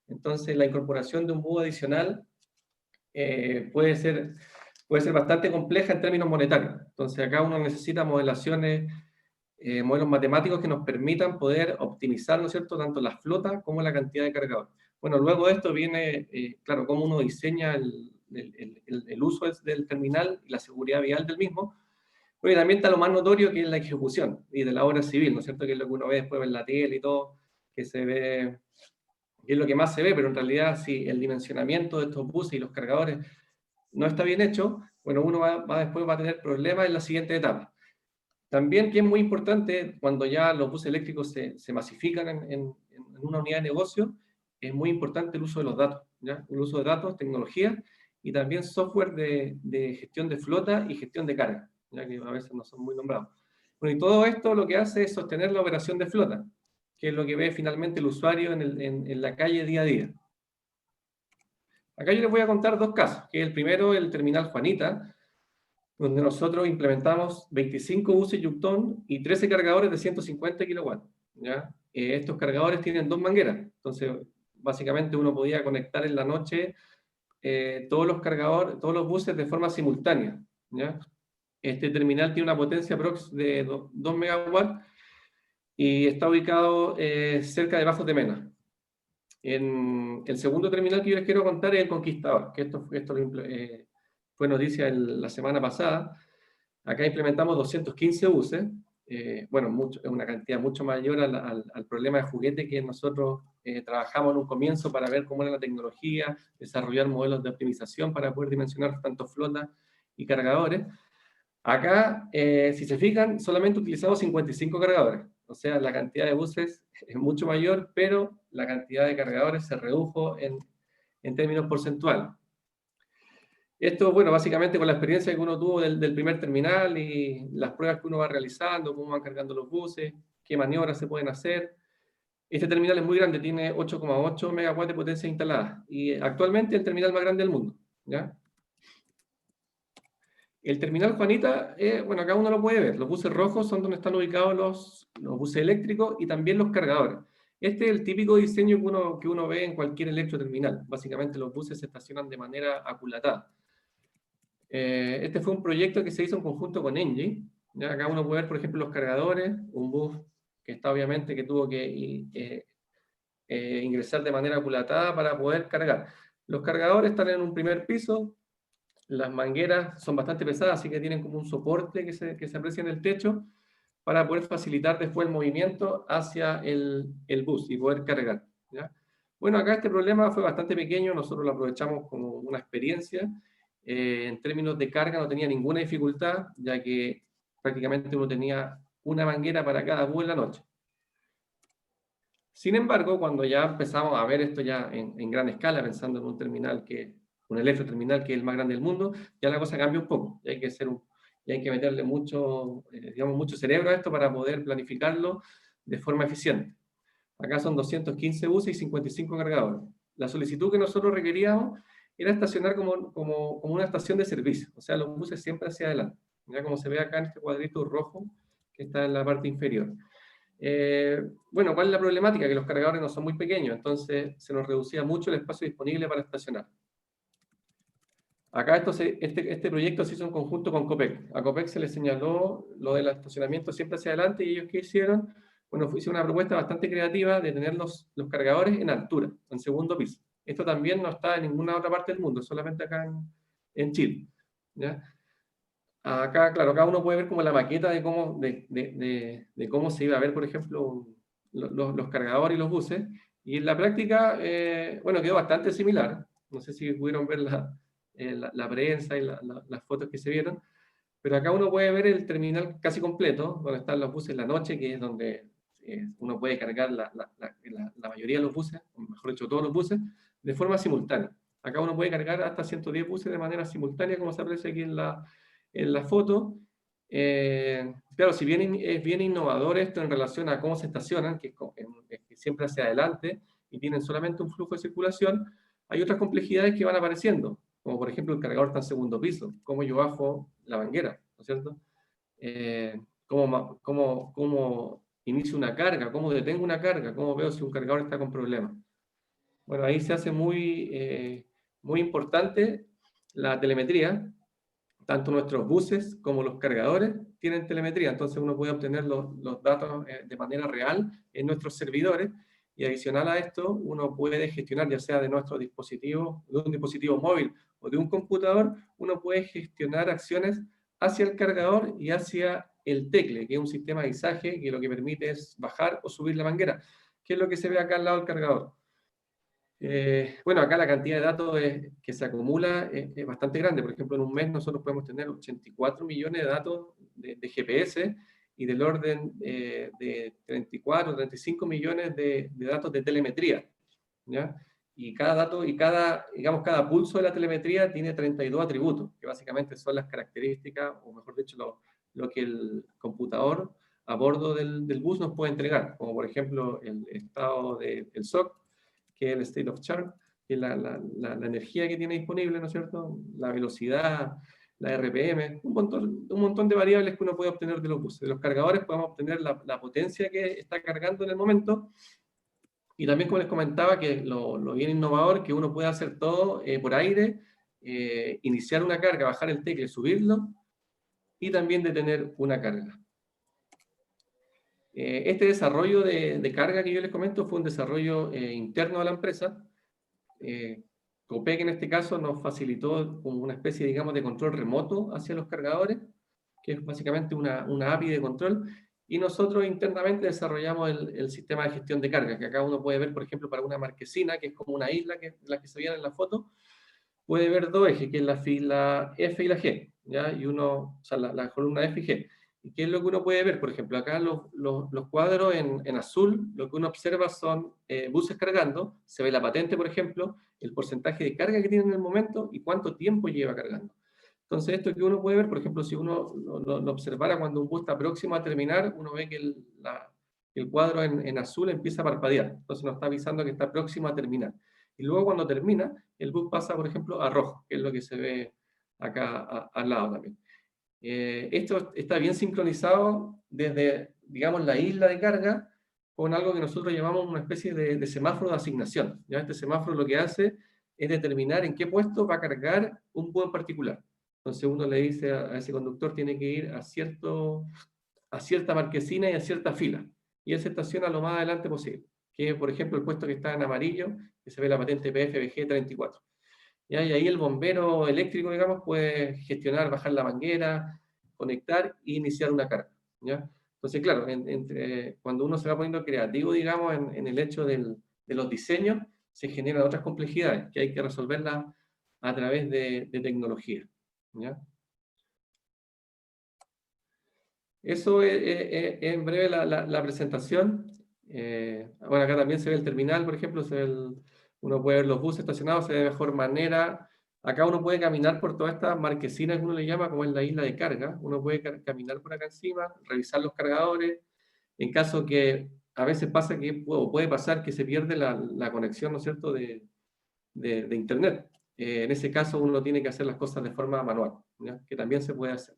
Entonces, la incorporación de un bus adicional puede ser bastante compleja en términos monetarios. Entonces, acá uno necesita modelaciones, modelos matemáticos que nos permitan poder optimizar, ¿no es cierto?, tanto la flota como la cantidad de cargadores. Bueno, luego de esto viene, claro, cómo uno diseña el uso del terminal y la seguridad vial del mismo. Pero también está lo más notorio, que es la ejecución y de la obra civil, ¿no es cierto?, que es lo que uno ve después en la tele y todo, que se ve, que es lo que más se ve, pero en realidad si el dimensionamiento de estos buses y los cargadores no está bien hecho, bueno, uno después va a tener problemas en la siguiente etapa. También, que es muy importante, cuando ya los buses eléctricos se masifican en una unidad de negocio, es muy importante el uso de los datos, ¿ya? El uso de datos, tecnología, y también software de gestión de flota y gestión de carga, ya que a veces no son muy nombrados. Bueno, y todo esto lo que hace es sostener la operación de flota, que es lo que ve finalmente el usuario en la calle día a día. Acá yo les voy a contar dos casos, que el primero, el terminal Juanita, donde nosotros implementamos 25 buses Yukton y 13 cargadores de 150 kilowatts, ¿ya? Estos cargadores tienen dos mangueras, entonces básicamente uno podía conectar en la noche todos los cargadores, todos los buses de forma simultánea, ¿ya? Este terminal tiene una potencia prox de 2 megawatts y está ubicado cerca de Bajos de Mena. En el segundo terminal que yo les quiero contar es el Conquistador, que esto fue noticia la semana pasada. Acá implementamos 215 buses, bueno, es una cantidad mucho mayor al problema de juguete que nosotros trabajamos en un comienzo para ver cómo era la tecnología, desarrollar modelos de optimización para poder dimensionar tanto flota y cargadores. Acá, si se fijan, solamente utilizamos 55 cargadores, o sea, la cantidad de buses es mucho mayor, pero la cantidad de cargadores se redujo en términos porcentuales. Esto, bueno, básicamente con la experiencia que uno tuvo del primer terminal y las pruebas que uno va realizando, cómo van cargando los buses, qué maniobras se pueden hacer. Este terminal es muy grande, tiene 8,8 megawatts de potencia instalada y actualmente es el terminal más grande del mundo, ¿ya? El terminal Juanita, bueno, acá uno lo puede ver. Los buses rojos son donde están ubicados los buses eléctricos y también los cargadores. Este es el típico diseño que uno ve en cualquier electroterminal. Básicamente los buses se estacionan de manera aculatada. Este fue un proyecto que se hizo en conjunto con Engie. ¿Ya? Acá uno puede ver, por ejemplo, los cargadores, un bus que está obviamente que tuvo que ingresar de manera aculatada para poder cargar. Los cargadores están en un primer piso. Las mangueras son bastante pesadas, así que tienen como un soporte que se aprecia en el techo para poder facilitar después el movimiento hacia el bus y poder cargar, ¿ya? Bueno, acá este problema fue bastante pequeño, nosotros lo aprovechamos como una experiencia. En términos de carga no tenía ninguna dificultad, ya que prácticamente uno tenía una manguera para cada bus en la noche. Sin embargo, cuando ya empezamos a ver esto ya en gran escala, pensando en un electroterminal que es el más grande del mundo, ya la cosa cambia un poco. Y hay que meterle mucho cerebro a esto para poder planificarlo de forma eficiente. Acá son 215 buses y 55 cargadores. La solicitud que nosotros requeríamos era estacionar como una estación de servicio, o sea, los buses siempre hacia adelante, ya como se ve acá en este cuadrito rojo que está en la parte inferior. Bueno, ¿cuál es la problemática? Que los cargadores no son muy pequeños, entonces se nos reducía mucho el espacio disponible para estacionar. Acá este proyecto se hizo en conjunto con Copec. A Copec se le señaló lo del estacionamiento siempre hacia adelante, y ellos ¿qué hicieron? Bueno, hicieron una propuesta bastante creativa de tener los cargadores en altura, en segundo piso. Esto también no está en ninguna otra parte del mundo, solamente acá en Chile, ¿ya? Acá, claro, acá uno puede ver como la maqueta de cómo se iba a ver, por ejemplo, los cargadores y los buses, y en la práctica, bueno, quedó bastante similar. No sé si pudieron ver la prensa y las fotos que se vieron, pero acá uno puede ver el terminal casi completo, donde están los buses en la noche, que es donde uno puede cargar la mayoría de los buses, o mejor dicho, todos los buses, de forma simultánea. Acá uno puede cargar hasta 110 buses de manera simultánea, como se aprecia aquí en la foto. Claro, si bien es bien innovador esto en relación a cómo se estacionan, que siempre hacia adelante y tienen solamente un flujo de circulación, hay otras complejidades que van apareciendo, como por ejemplo el cargador está en segundo piso, cómo yo bajo la manguera, ¿no es cierto? Cómo inicio una carga, cómo detengo una carga, cómo veo si un cargador está con problemas. Bueno, ahí se hace muy importante la telemetría. Tanto nuestros buses como los cargadores tienen telemetría, entonces uno puede obtener los datos de manera real en nuestros servidores, y adicional a esto, uno puede gestionar, ya sea de nuestro dispositivo, de un dispositivo móvil o de un computador, uno puede gestionar acciones hacia el cargador y hacia el tecle, que es un sistema de izaje que lo que permite es bajar o subir la manguera, que es lo que se ve acá al lado del cargador. Bueno, acá la cantidad de datos que se acumula es bastante grande. Por ejemplo, en un mes nosotros podemos tener 84 millones de datos de GPS y del orden de 34, 35 millones de datos de telemetría, ¿ya? Y cada dato, digamos, cada pulso de la telemetría tiene 32 atributos, que básicamente son las características, o mejor dicho, lo que el computador a bordo del bus nos puede entregar, como por ejemplo el estado del SOC, que es el state of charge, que es la energía que tiene disponible, ¿no es cierto? La velocidad, la RPM, un montón de variables que uno puede obtener de los buses. De los cargadores podemos obtener la potencia que está cargando en el momento, y también, como les comentaba, que lo bien innovador, que uno puede hacer todo por aire, iniciar una carga, bajar el tecle, subirlo, y también detener una carga. Este desarrollo de carga que yo les comento fue un desarrollo interno de la empresa. Copec en este caso nos facilitó como una especie, digamos, de control remoto hacia los cargadores, que es básicamente una API de control, y nosotros internamente desarrollamos el sistema de gestión de carga, que acá uno puede ver, por ejemplo, para una marquesina, que es como una isla, la que se veía en la foto, puede ver dos ejes, que es la fila F y la G, ¿ya? Y o sea, la columna F y G. ¿Y qué es lo que uno puede ver? Por ejemplo, acá los cuadros en azul, lo que uno observa son buses cargando, se ve la patente, por ejemplo, el porcentaje de carga que tiene en el momento y cuánto tiempo lleva cargando. Entonces, esto que uno puede ver, por ejemplo, si uno lo observara cuando un bus está próximo a terminar, uno ve que el cuadro en azul empieza a parpadear, entonces nos está avisando que está próximo a terminar. Y luego cuando termina, el bus pasa, por ejemplo, a rojo, que es lo que se ve acá al lado también. Esto está bien sincronizado desde, digamos, la isla de carga con algo que nosotros llamamos una especie de semáforo de asignación. ¿Ya? Este semáforo lo que hace es determinar en qué puesto va a cargar un bus en particular. Entonces uno le dice a ese conductor tiene que ir a cierta marquesina y a cierta fila. Y él se estaciona lo más adelante posible, que es, por ejemplo, el puesto que está en amarillo, que se ve la patente PFBG 34. ¿Ya? Y ahí el bombero eléctrico, digamos, puede gestionar, bajar la manguera, conectar e iniciar una carga. ¿Ya? Entonces, claro, cuando uno se va poniendo creativo, digamos, en el hecho de los diseños, se generan otras complejidades que hay que resolverlas a través de tecnología. ¿Ya? Eso es en breve la presentación. Bueno, acá también se ve el terminal, por ejemplo, uno puede ver los buses estacionados, se ve de mejor manera. Acá uno puede caminar por todas estas marquesinas que uno le llama, como es la isla de carga. Uno puede caminar por acá encima, revisar los cargadores. En caso que a veces pasa puede pasar que se pierde la conexión, ¿no es cierto?, de internet. En ese caso uno tiene que hacer las cosas de forma manual, ¿ya? Que también se puede hacer.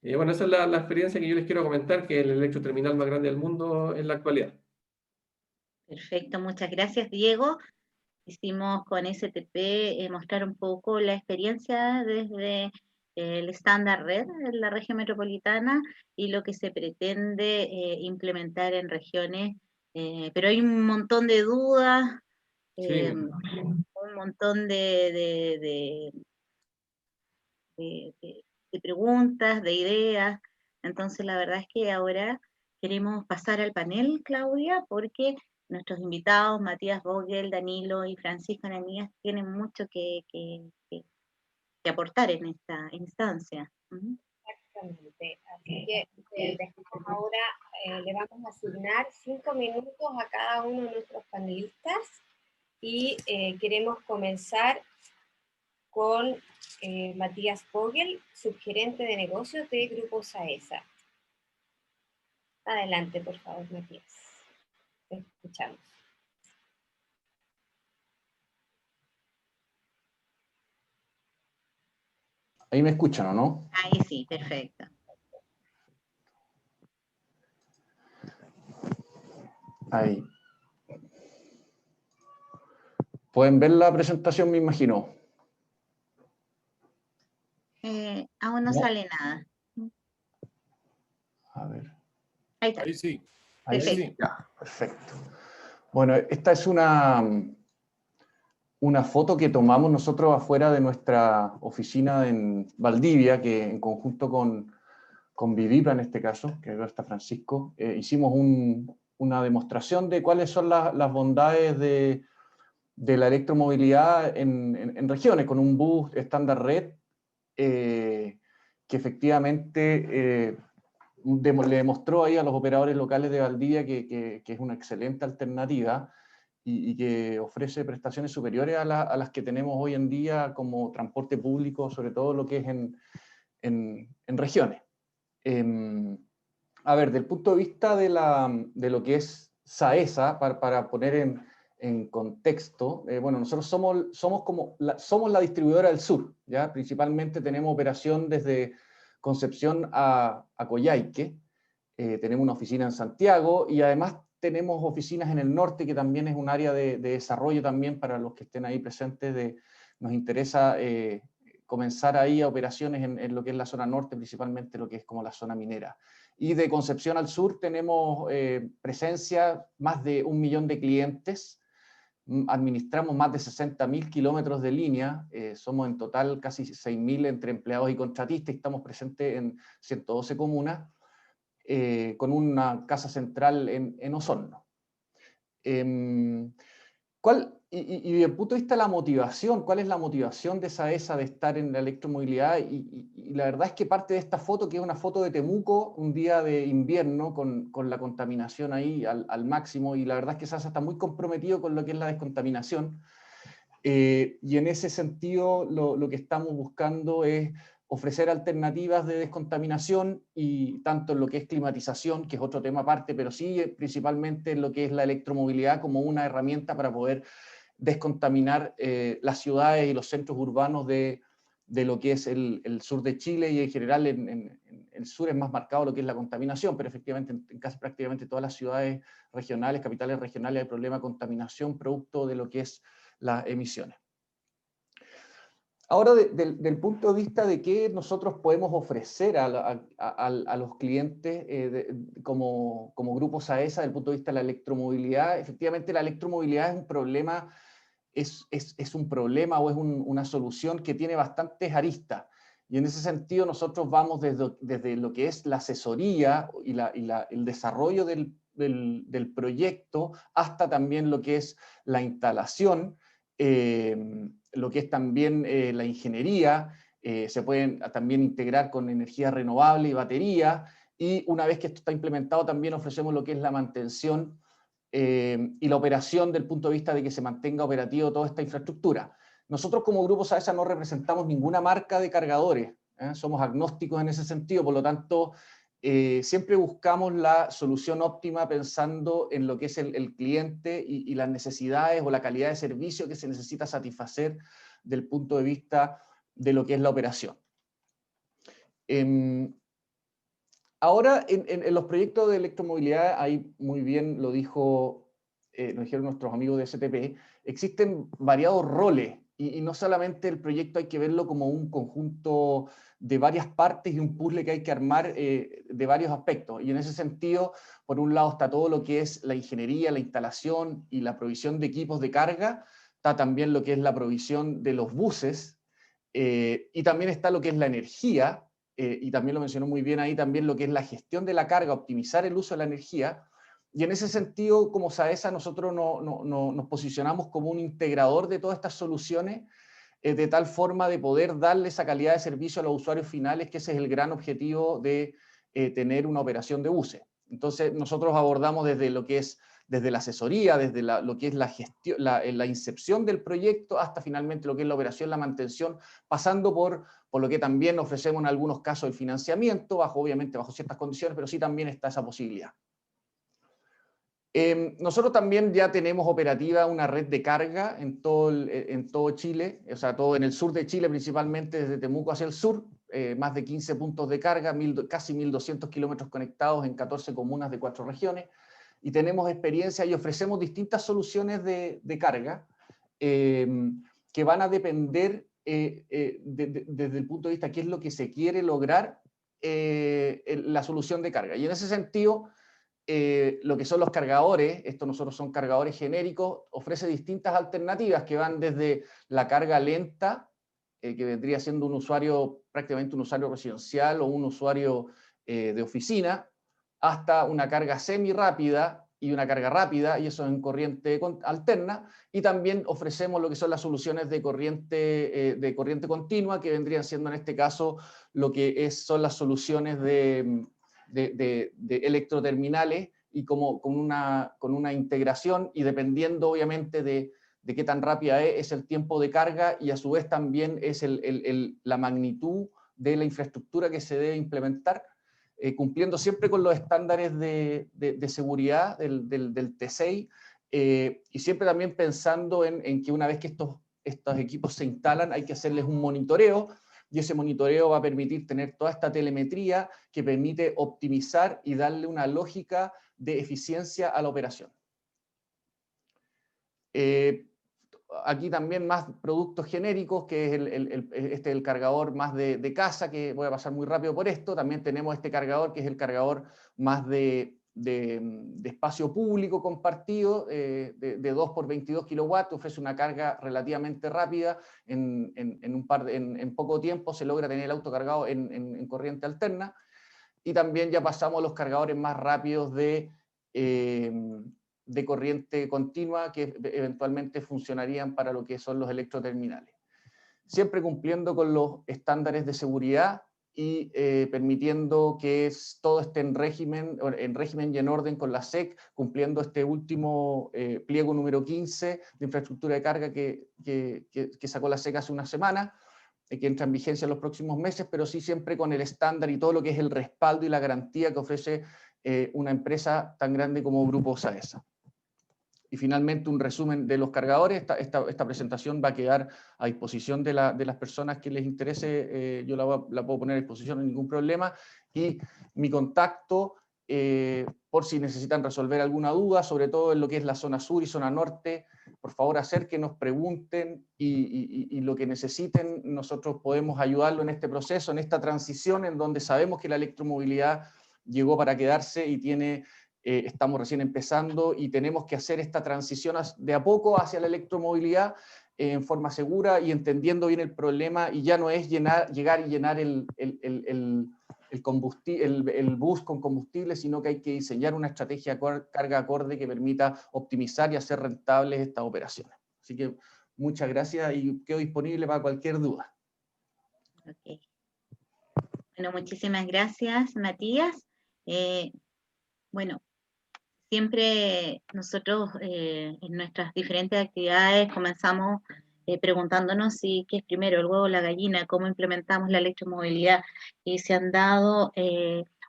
Bueno, esa es la experiencia que yo les quiero comentar, que es el electroterminal más grande del mundo en la actualidad. Perfecto, muchas gracias, Diego. Hicimos con STP mostrar un poco la experiencia desde el estándar red en la región metropolitana y lo que se pretende implementar en regiones, pero hay un montón de dudas, Sí. un montón de preguntas, de ideas. Entonces, la verdad es que ahora queremos pasar al panel, Claudia, porque nuestros invitados, Matías Vogel, Danilo y Francisco Ananías, tienen mucho que aportar en esta instancia. Exactamente. Así que dejamos ahora, le vamos a asignar 5 minutos a cada uno de nuestros panelistas y queremos comenzar con Matías Vogel, subgerente de negocios de Grupo Saesa. Adelante, por favor, Matías. Te escuchamos. Ahí me escuchan, ¿o no? Ahí sí, perfecto. Ahí. ¿Pueden ver la presentación, me imagino? Aún no No. sale nada. A ver. Ahí está. Ahí sí. Ahí Perfecto. sí. Ya, perfecto. Bueno, esta es una foto que tomamos nosotros afuera de nuestra oficina en Valdivia, que en conjunto con Vivipa en este caso, que acá está Francisco, hicimos una demostración de cuáles son las bondades de la electromovilidad en regiones, con un bus estándar red, que efectivamente le demostró ahí a los operadores locales de Valdivia que es una excelente alternativa y que ofrece prestaciones superiores a las que tenemos hoy en día como transporte público, sobre todo lo que es en regiones. A ver, del punto de vista de lo que es Saesa, para poner en contexto, bueno, nosotros somos la distribuidora del sur, ¿ya? Principalmente tenemos operación desde Concepción a Coyhaique, tenemos una oficina en Santiago y además tenemos oficinas en el norte, que también es un área de desarrollo también para los que estén ahí presentes. Nos interesa comenzar ahí a operaciones en lo que es la zona norte, principalmente lo que es como la zona minera. Y de Concepción al sur tenemos presencia, más de 1 millón de clientes, administramos más de 60.000 kilómetros de línea, somos en total casi 6.000 entre empleados y contratistas, y estamos presentes en 112 comunas, con una casa central en Osorno. Y desde el punto de vista de la motivación, ¿cuál es la motivación de Saesa de estar en la electromovilidad? Y la verdad es que parte de esta foto, que es una foto de Temuco, un día de invierno, con la contaminación ahí al máximo, y la verdad es que Saesa está muy comprometido con lo que es la descontaminación, y en ese sentido lo que estamos buscando es ofrecer alternativas de descontaminación, y tanto en lo que es climatización, que es otro tema aparte, pero sí principalmente en lo que es la electromovilidad como una herramienta para poder descontaminar las ciudades y los centros urbanos de lo que es el sur de Chile, y en general en el sur es más marcado lo que es la contaminación, pero efectivamente en casi prácticamente todas las ciudades regionales, capitales regionales, hay problema de contaminación producto de lo que es las emisiones. Ahora, del punto de vista de qué nosotros podemos ofrecer a los clientes como Grupo Saesa, desde el punto de vista de la electromovilidad, efectivamente la electromovilidad es un problema, es un problema o es una solución que tiene bastantes aristas. Y en ese sentido nosotros vamos desde lo que es la asesoría y el desarrollo del proyecto, hasta también lo que es la instalación, lo que es también la ingeniería, se pueden también integrar con energía renovable y batería, y una vez que esto está implementado también ofrecemos lo que es la mantención y la operación del punto de vista de que se mantenga operativo toda esta infraestructura. Nosotros como Grupo Saesa no representamos ninguna marca de cargadores, somos agnósticos en ese sentido, por lo tanto siempre buscamos la solución óptima pensando en lo que es el cliente y las necesidades o la calidad de servicio que se necesita satisfacer del punto de vista de lo que es la operación. Ahora, en los proyectos de electromovilidad, ahí muy bien lo nos dijeron nuestros amigos de STP, existen variados roles, y no solamente el proyecto hay que verlo como un conjunto de varias partes y un puzzle que hay que armar de varios aspectos. Y en ese sentido, por un lado está todo lo que es la ingeniería, la instalación y la provisión de equipos de carga, está también lo que es la provisión de los buses, y también está lo que es la energía, y también lo mencionó muy bien ahí, también lo que es la gestión de la carga, optimizar el uso de la energía. Y en ese sentido, como Saesa, nosotros nos posicionamos como un integrador de todas estas soluciones, de tal forma de poder darle esa calidad de servicio a los usuarios finales, que ese es el gran objetivo de tener una operación de buses. Entonces, nosotros abordamos desde lo que es desde la asesoría, desde lo que es la gestión, la incepción del proyecto, hasta finalmente lo que es la operación, la mantención, pasando por lo que también ofrecemos en algunos casos el financiamiento, obviamente bajo ciertas condiciones, pero sí también está esa posibilidad. Nosotros también ya tenemos operativa una red de carga en todo Chile, o sea, todo en el sur de Chile, principalmente desde Temuco hacia el sur, más de 15 puntos de carga, casi 1.200 kilómetros conectados en 14 comunas de 4 regiones, y tenemos experiencia y ofrecemos distintas soluciones de carga que van a depender desde el punto de vista de qué es lo que se quiere lograr la solución de carga. Y en ese sentido, lo que son los cargadores, nosotros son cargadores genéricos, ofrece distintas alternativas que van desde la carga lenta, que vendría siendo un usuario, prácticamente un usuario residencial o un usuario de oficina, hasta una carga semi rápida y una carga rápida, y eso en corriente alterna, y también ofrecemos lo que son las soluciones de corriente continua, que vendrían siendo en este caso lo que son las soluciones de electroterminales, y con una integración, y dependiendo obviamente de qué tan rápida es el tiempo de carga, y a su vez también es la magnitud de la infraestructura que se debe implementar, cumpliendo siempre con los estándares de seguridad del T6, y siempre también pensando en que una vez que estos equipos se instalan hay que hacerles un monitoreo, y ese monitoreo va a permitir tener toda esta telemetría que permite optimizar y darle una lógica de eficiencia a la operación. Aquí también más productos genéricos, que es este es el cargador más de casa, que voy a pasar muy rápido por esto. También tenemos este cargador, que es el cargador más de espacio público compartido, de 2 por 22 kilowatts, ofrece una carga relativamente rápida, en poco tiempo se logra tener el auto cargado en corriente alterna. Y también ya pasamos a los cargadores más rápidos de corriente continua, que eventualmente funcionarían para lo que son los electroterminales. Siempre cumpliendo con los estándares de seguridad y permitiendo que todo esté en régimen y en orden con la SEC, cumpliendo este último pliego número 15 de infraestructura de carga que sacó la SEC hace una semana, que entra en vigencia en los próximos meses, pero sí siempre con el estándar y todo lo que es el respaldo y la garantía que ofrece una empresa tan grande como Grupo SAESA. Y finalmente un resumen de los cargadores. Esta presentación va a quedar a disposición de las personas que les interese, yo la puedo poner a disposición sin ningún problema, y mi contacto, por si necesitan resolver alguna duda, sobre todo en lo que es la zona sur y zona norte, por favor acérquenos, pregunten, y lo que necesiten, nosotros podemos ayudarlo en este proceso, en esta transición en donde sabemos que la electromovilidad llegó para quedarse y estamos recién empezando, y tenemos que hacer esta transición de a poco hacia la electromovilidad en forma segura y entendiendo bien el problema, y ya no es llegar y llenar el bus con combustible, sino que hay que diseñar una estrategia carga acorde que permita optimizar y hacer rentables estas operaciones. Así que muchas gracias y quedo disponible para cualquier duda. Okay. Bueno, muchísimas gracias, Matías. Bueno, siempre nosotros en nuestras diferentes actividades comenzamos preguntándonos qué es primero, el huevo o la gallina, cómo implementamos la electromovilidad, y se han dado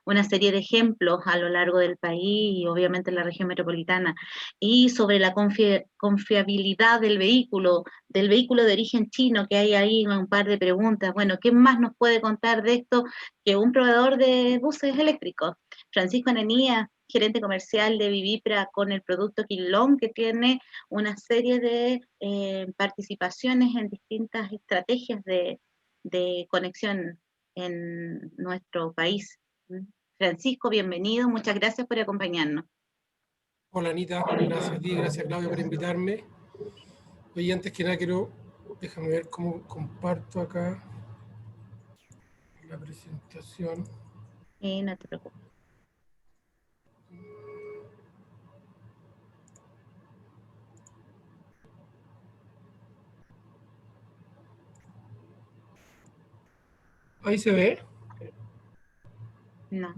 una serie de ejemplos a lo largo del país y obviamente en la región metropolitana, y sobre la confiabilidad del vehículo de origen chino, que hay ahí un par de preguntas. Bueno, ¿qué más nos puede contar de esto que un proveedor de buses eléctricos? Francisco Ananía, gerente comercial de Vivipra, con el producto Quilón, que tiene una serie de participaciones en distintas estrategias de conexión en nuestro país. Francisco, bienvenido, muchas gracias por acompañarnos. Hola Anita, gracias a ti, gracias Claudio por invitarme. Oye, antes que nada déjame ver cómo comparto acá la presentación. No te preocupes. ¿Ahí se ve? No.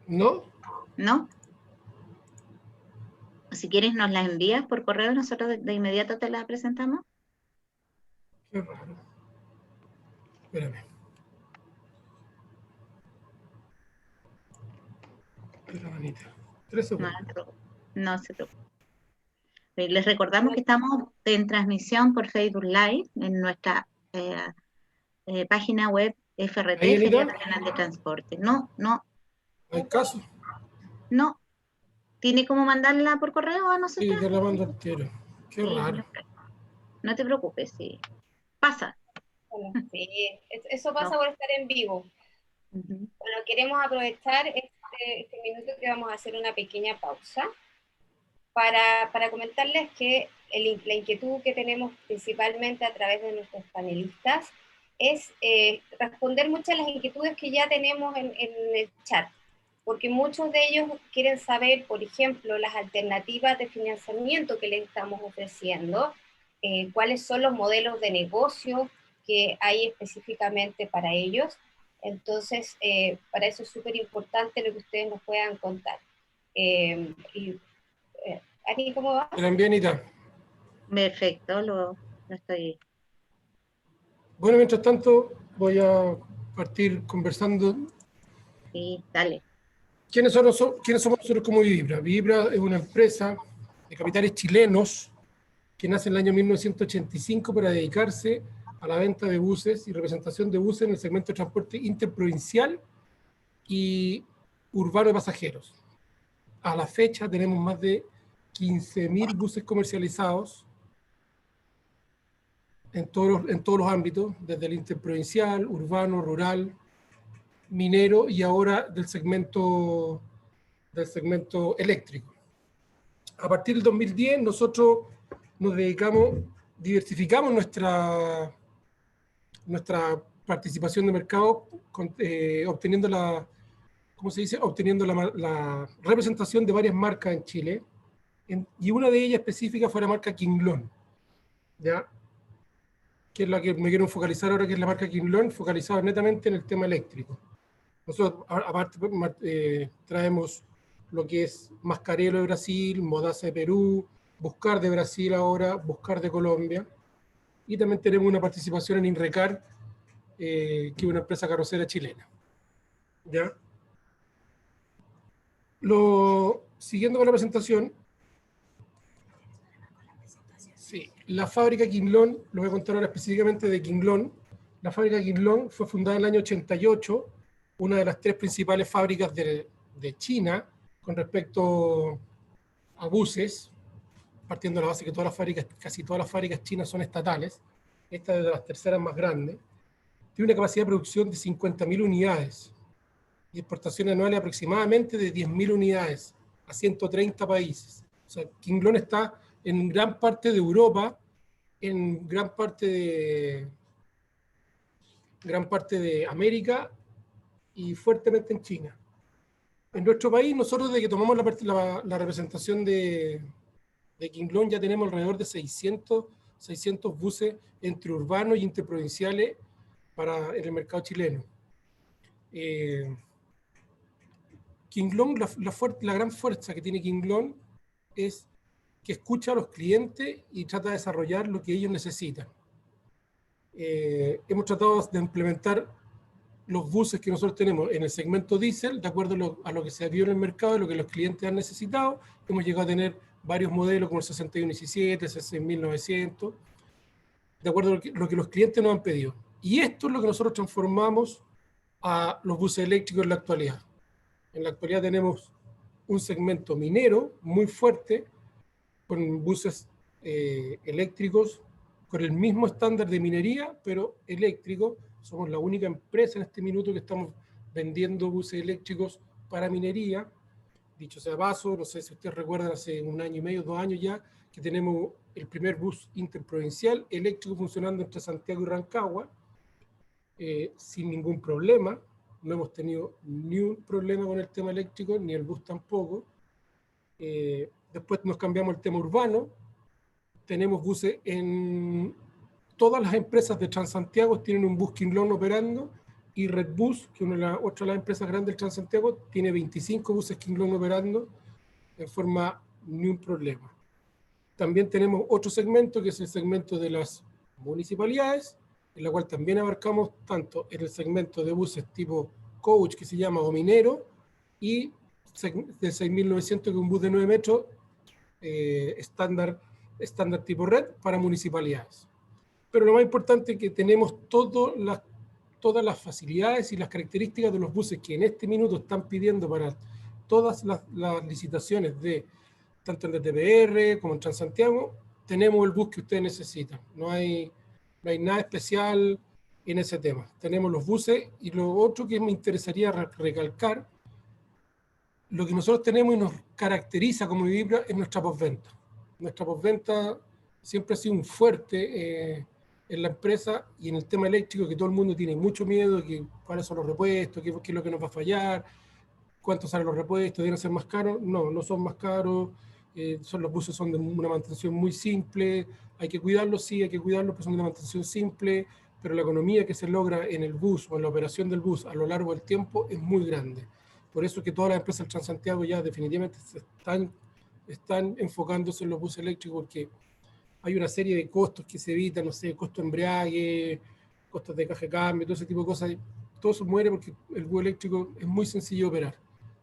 ¿No? ¿No? si quieres nos las envías por correo, nosotros de inmediato te las presentamos. Qué raro. Espérame. Espera, manita. 3 segundos. No se preocupe. Les recordamos que estamos en transmisión por Facebook Live en nuestra página web FRT, ¿Ahí, Feria Anita? Regional de Transporte. No, no, ¿Hay caso? no. ¿Tiene cómo mandarla por correo a Sí, nosotros? te la mando entero. Qué Sí, raro. no te preocupes, sí. Pasa. Bueno, sí, eso pasa No. por estar en vivo. Ujú. Bueno, queremos aprovechar este minuto que vamos a hacer una pequeña pausa para comentarles que la inquietud que tenemos principalmente a través de nuestros panelistas es responder muchas de las inquietudes que ya tenemos en el chat, porque muchos de ellos quieren saber, por ejemplo, las alternativas de financiamiento que les estamos ofreciendo, cuáles son los modelos de negocio que hay específicamente para ellos. Entonces, para eso es súper importante lo que ustedes nos puedan contar. Ari, ¿cómo va? Te la envié, Anita. Perfecto, lo estoy. Bueno, mientras tanto, voy a partir conversando. Sí, dale. ¿Quiénes somos nosotros como Vibra? Vibra es una empresa de capitales chilenos que nace en el año 1985 para dedicarse a la venta de buses y representación de buses en el segmento de transporte interprovincial y urbano de pasajeros. A la fecha tenemos más de 15.000 buses comercializados en todos los ámbitos, desde el interprovincial, urbano, rural, minero y ahora del segmento eléctrico. A partir del 2010 nosotros nos diversificamos nuestra participación de mercado obteniendo la representación de varias marcas en Chile, y una de ellas específica fue la marca Kinglon, ¿ya? Que es la que me quiero focalizar ahora, que es la marca Kinglon, focalizada netamente en el tema eléctrico. Nosotros, aparte, traemos lo que es Mascarelo de Brasil, Modasa de Perú, Buscar de Brasil ahora, Buscar de Colombia, y también tenemos una participación en Inrecar, que es una empresa carrocera chilena. ¿Ya? Siguiendo con la presentación, sí, la fábrica Kinglon, lo voy a contar ahora específicamente de Kinglon. La fábrica Kinglon fue fundada en el año 88, una de las 3 principales fábricas de China con respecto a buses, partiendo de la base que casi todas las fábricas chinas son estatales. Esta es de las terceras más grandes. Tiene una capacidad de producción de 50.000 unidades y exportaciones anuales aproximadamente de 10.000 unidades a 130 países. O sea, Kinglon está en gran parte de Europa, en gran parte de América y fuertemente en China. En nuestro país, nosotros desde que tomamos la representación de Kinglon ya tenemos alrededor de 600 buses entre urbanos y interprovinciales en el mercado chileno. Kinglon, la gran fuerza que tiene Kinglon es que escucha a los clientes y trata de desarrollar lo que ellos necesitan. Hemos tratado de implementar los buses que nosotros tenemos en el segmento diésel, de acuerdo a lo que se vio en el mercado, de lo que los clientes han necesitado. Hemos llegado a tener varios modelos como el 6117, el 6900, de acuerdo a lo que los clientes nos han pedido. Y esto es lo que nosotros transformamos a los buses eléctricos en la actualidad. En la actualidad tenemos un segmento minero muy fuerte, con buses eléctricos, con el mismo estándar de minería, pero eléctrico. Somos la única empresa en este minuto que estamos vendiendo buses eléctricos para minería. Dicho sea paso, no sé si ustedes recuerdan, hace 1 año y medio, 2 años ya, que tenemos el primer bus interprovincial eléctrico funcionando entre Santiago y Rancagua, sin ningún problema. No hemos tenido ni un problema con el tema eléctrico, ni el bus tampoco. Después nos cambiamos el tema urbano. Tenemos buses en todas las empresas de Transantiago, tienen un bus Kinglon operando, y Redbus, que otra de las empresas grandes del Transantiago, tiene 25 buses Kinglon operando en forma ni un problema. También tenemos otro segmento, que es el segmento de las municipalidades, en la cual también abarcamos tanto en el segmento de buses tipo coach, que se llama, o minero, y del 6900, que es un bus de 9 metros, estándar tipo red para municipalidades. Pero lo más importante es que tenemos todas las facilidades y las características de los buses que en este minuto están pidiendo para todas las licitaciones de tanto en DTPR como en Transantiago. Tenemos el bus que ustedes necesitan. No hay nada especial en ese tema. Tenemos los buses, y lo otro que me interesaría recalcar, lo que nosotros tenemos y nos caracteriza como Vibra es nuestra postventa. Nuestra postventa siempre ha sido un fuerte en la empresa, y en el tema eléctrico, que todo el mundo tiene mucho miedo, que cuáles son los repuestos, qué es lo que nos va a fallar, cuánto salen los repuestos, deben ser más caros. No, no son más caros. Los buses son de una mantención muy simple. Hay que cuidarlos, sí, hay que cuidarlos, pero son de una mantención simple, pero la economía que se logra en el bus o en la operación del bus a lo largo del tiempo es muy grande. Por eso que todas las empresas del Transantiago ya definitivamente están enfocándose en los buses eléctricos, porque hay una serie de costos que se evitan, no sé, costo de embrague, costos de caja de cambio, todo ese tipo de cosas. Todo eso muere porque el bus eléctrico es muy sencillo de operar.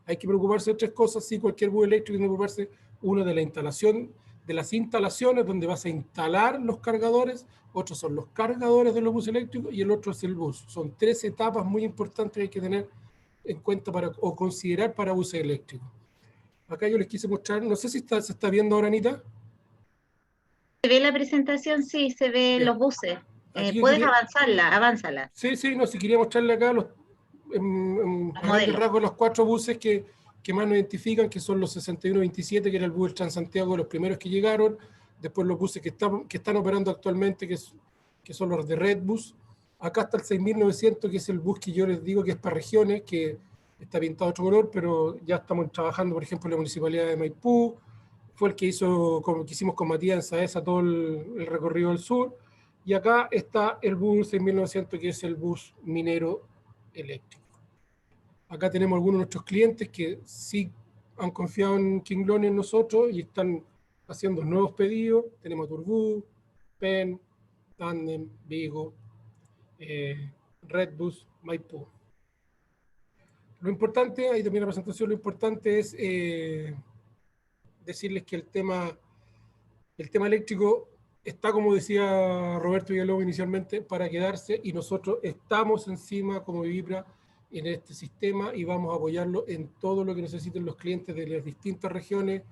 Hay que preocuparse de tres cosas, sí, cualquier bus eléctrico tiene que preocuparse: uno, de la instalación, de las instalaciones donde vas a instalar los cargadores; otros son los cargadores de los buses eléctricos, y el otro es el bus. Son tres etapas muy importantes que hay que tener en cuenta o considerar para buses eléctricos. Acá yo les quise mostrar, no sé si se está viendo ahora, Anita. ¿Se ve la presentación? Sí, se ve. Bien. Los buses. Puedes avánzala. Sí, no, si quería mostrarle acá en grandes rasgos los 4 buses que más nos identifican, que son los 6127, que era el bus del Transantiago, los primeros que llegaron. Después los buses que están operando actualmente, que son los de Redbus. Acá está el 6900, que es el bus que yo les digo que es para regiones, que está pintado otro color, pero ya estamos trabajando, por ejemplo, en la Municipalidad de Maipú. Fue el que hicimos con Matías en Saesa todo el recorrido del sur. Y acá está el bus 6900, que es el bus minero eléctrico. Acá tenemos algunos de nuestros clientes que sí han confiado en Kinglon y en nosotros, y están haciendo nuevos pedidos. Tenemos Turbú, PEN, Tandem, Vigo, Redbus, Maipú. Lo importante, ahí también la presentación, lo importante es decirles que el tema eléctrico está, como decía Roberto Villalobos inicialmente, para quedarse, y nosotros estamos encima como Vibra en este sistema, y vamos a apoyarlo en todo lo que necesiten los clientes de las distintas regiones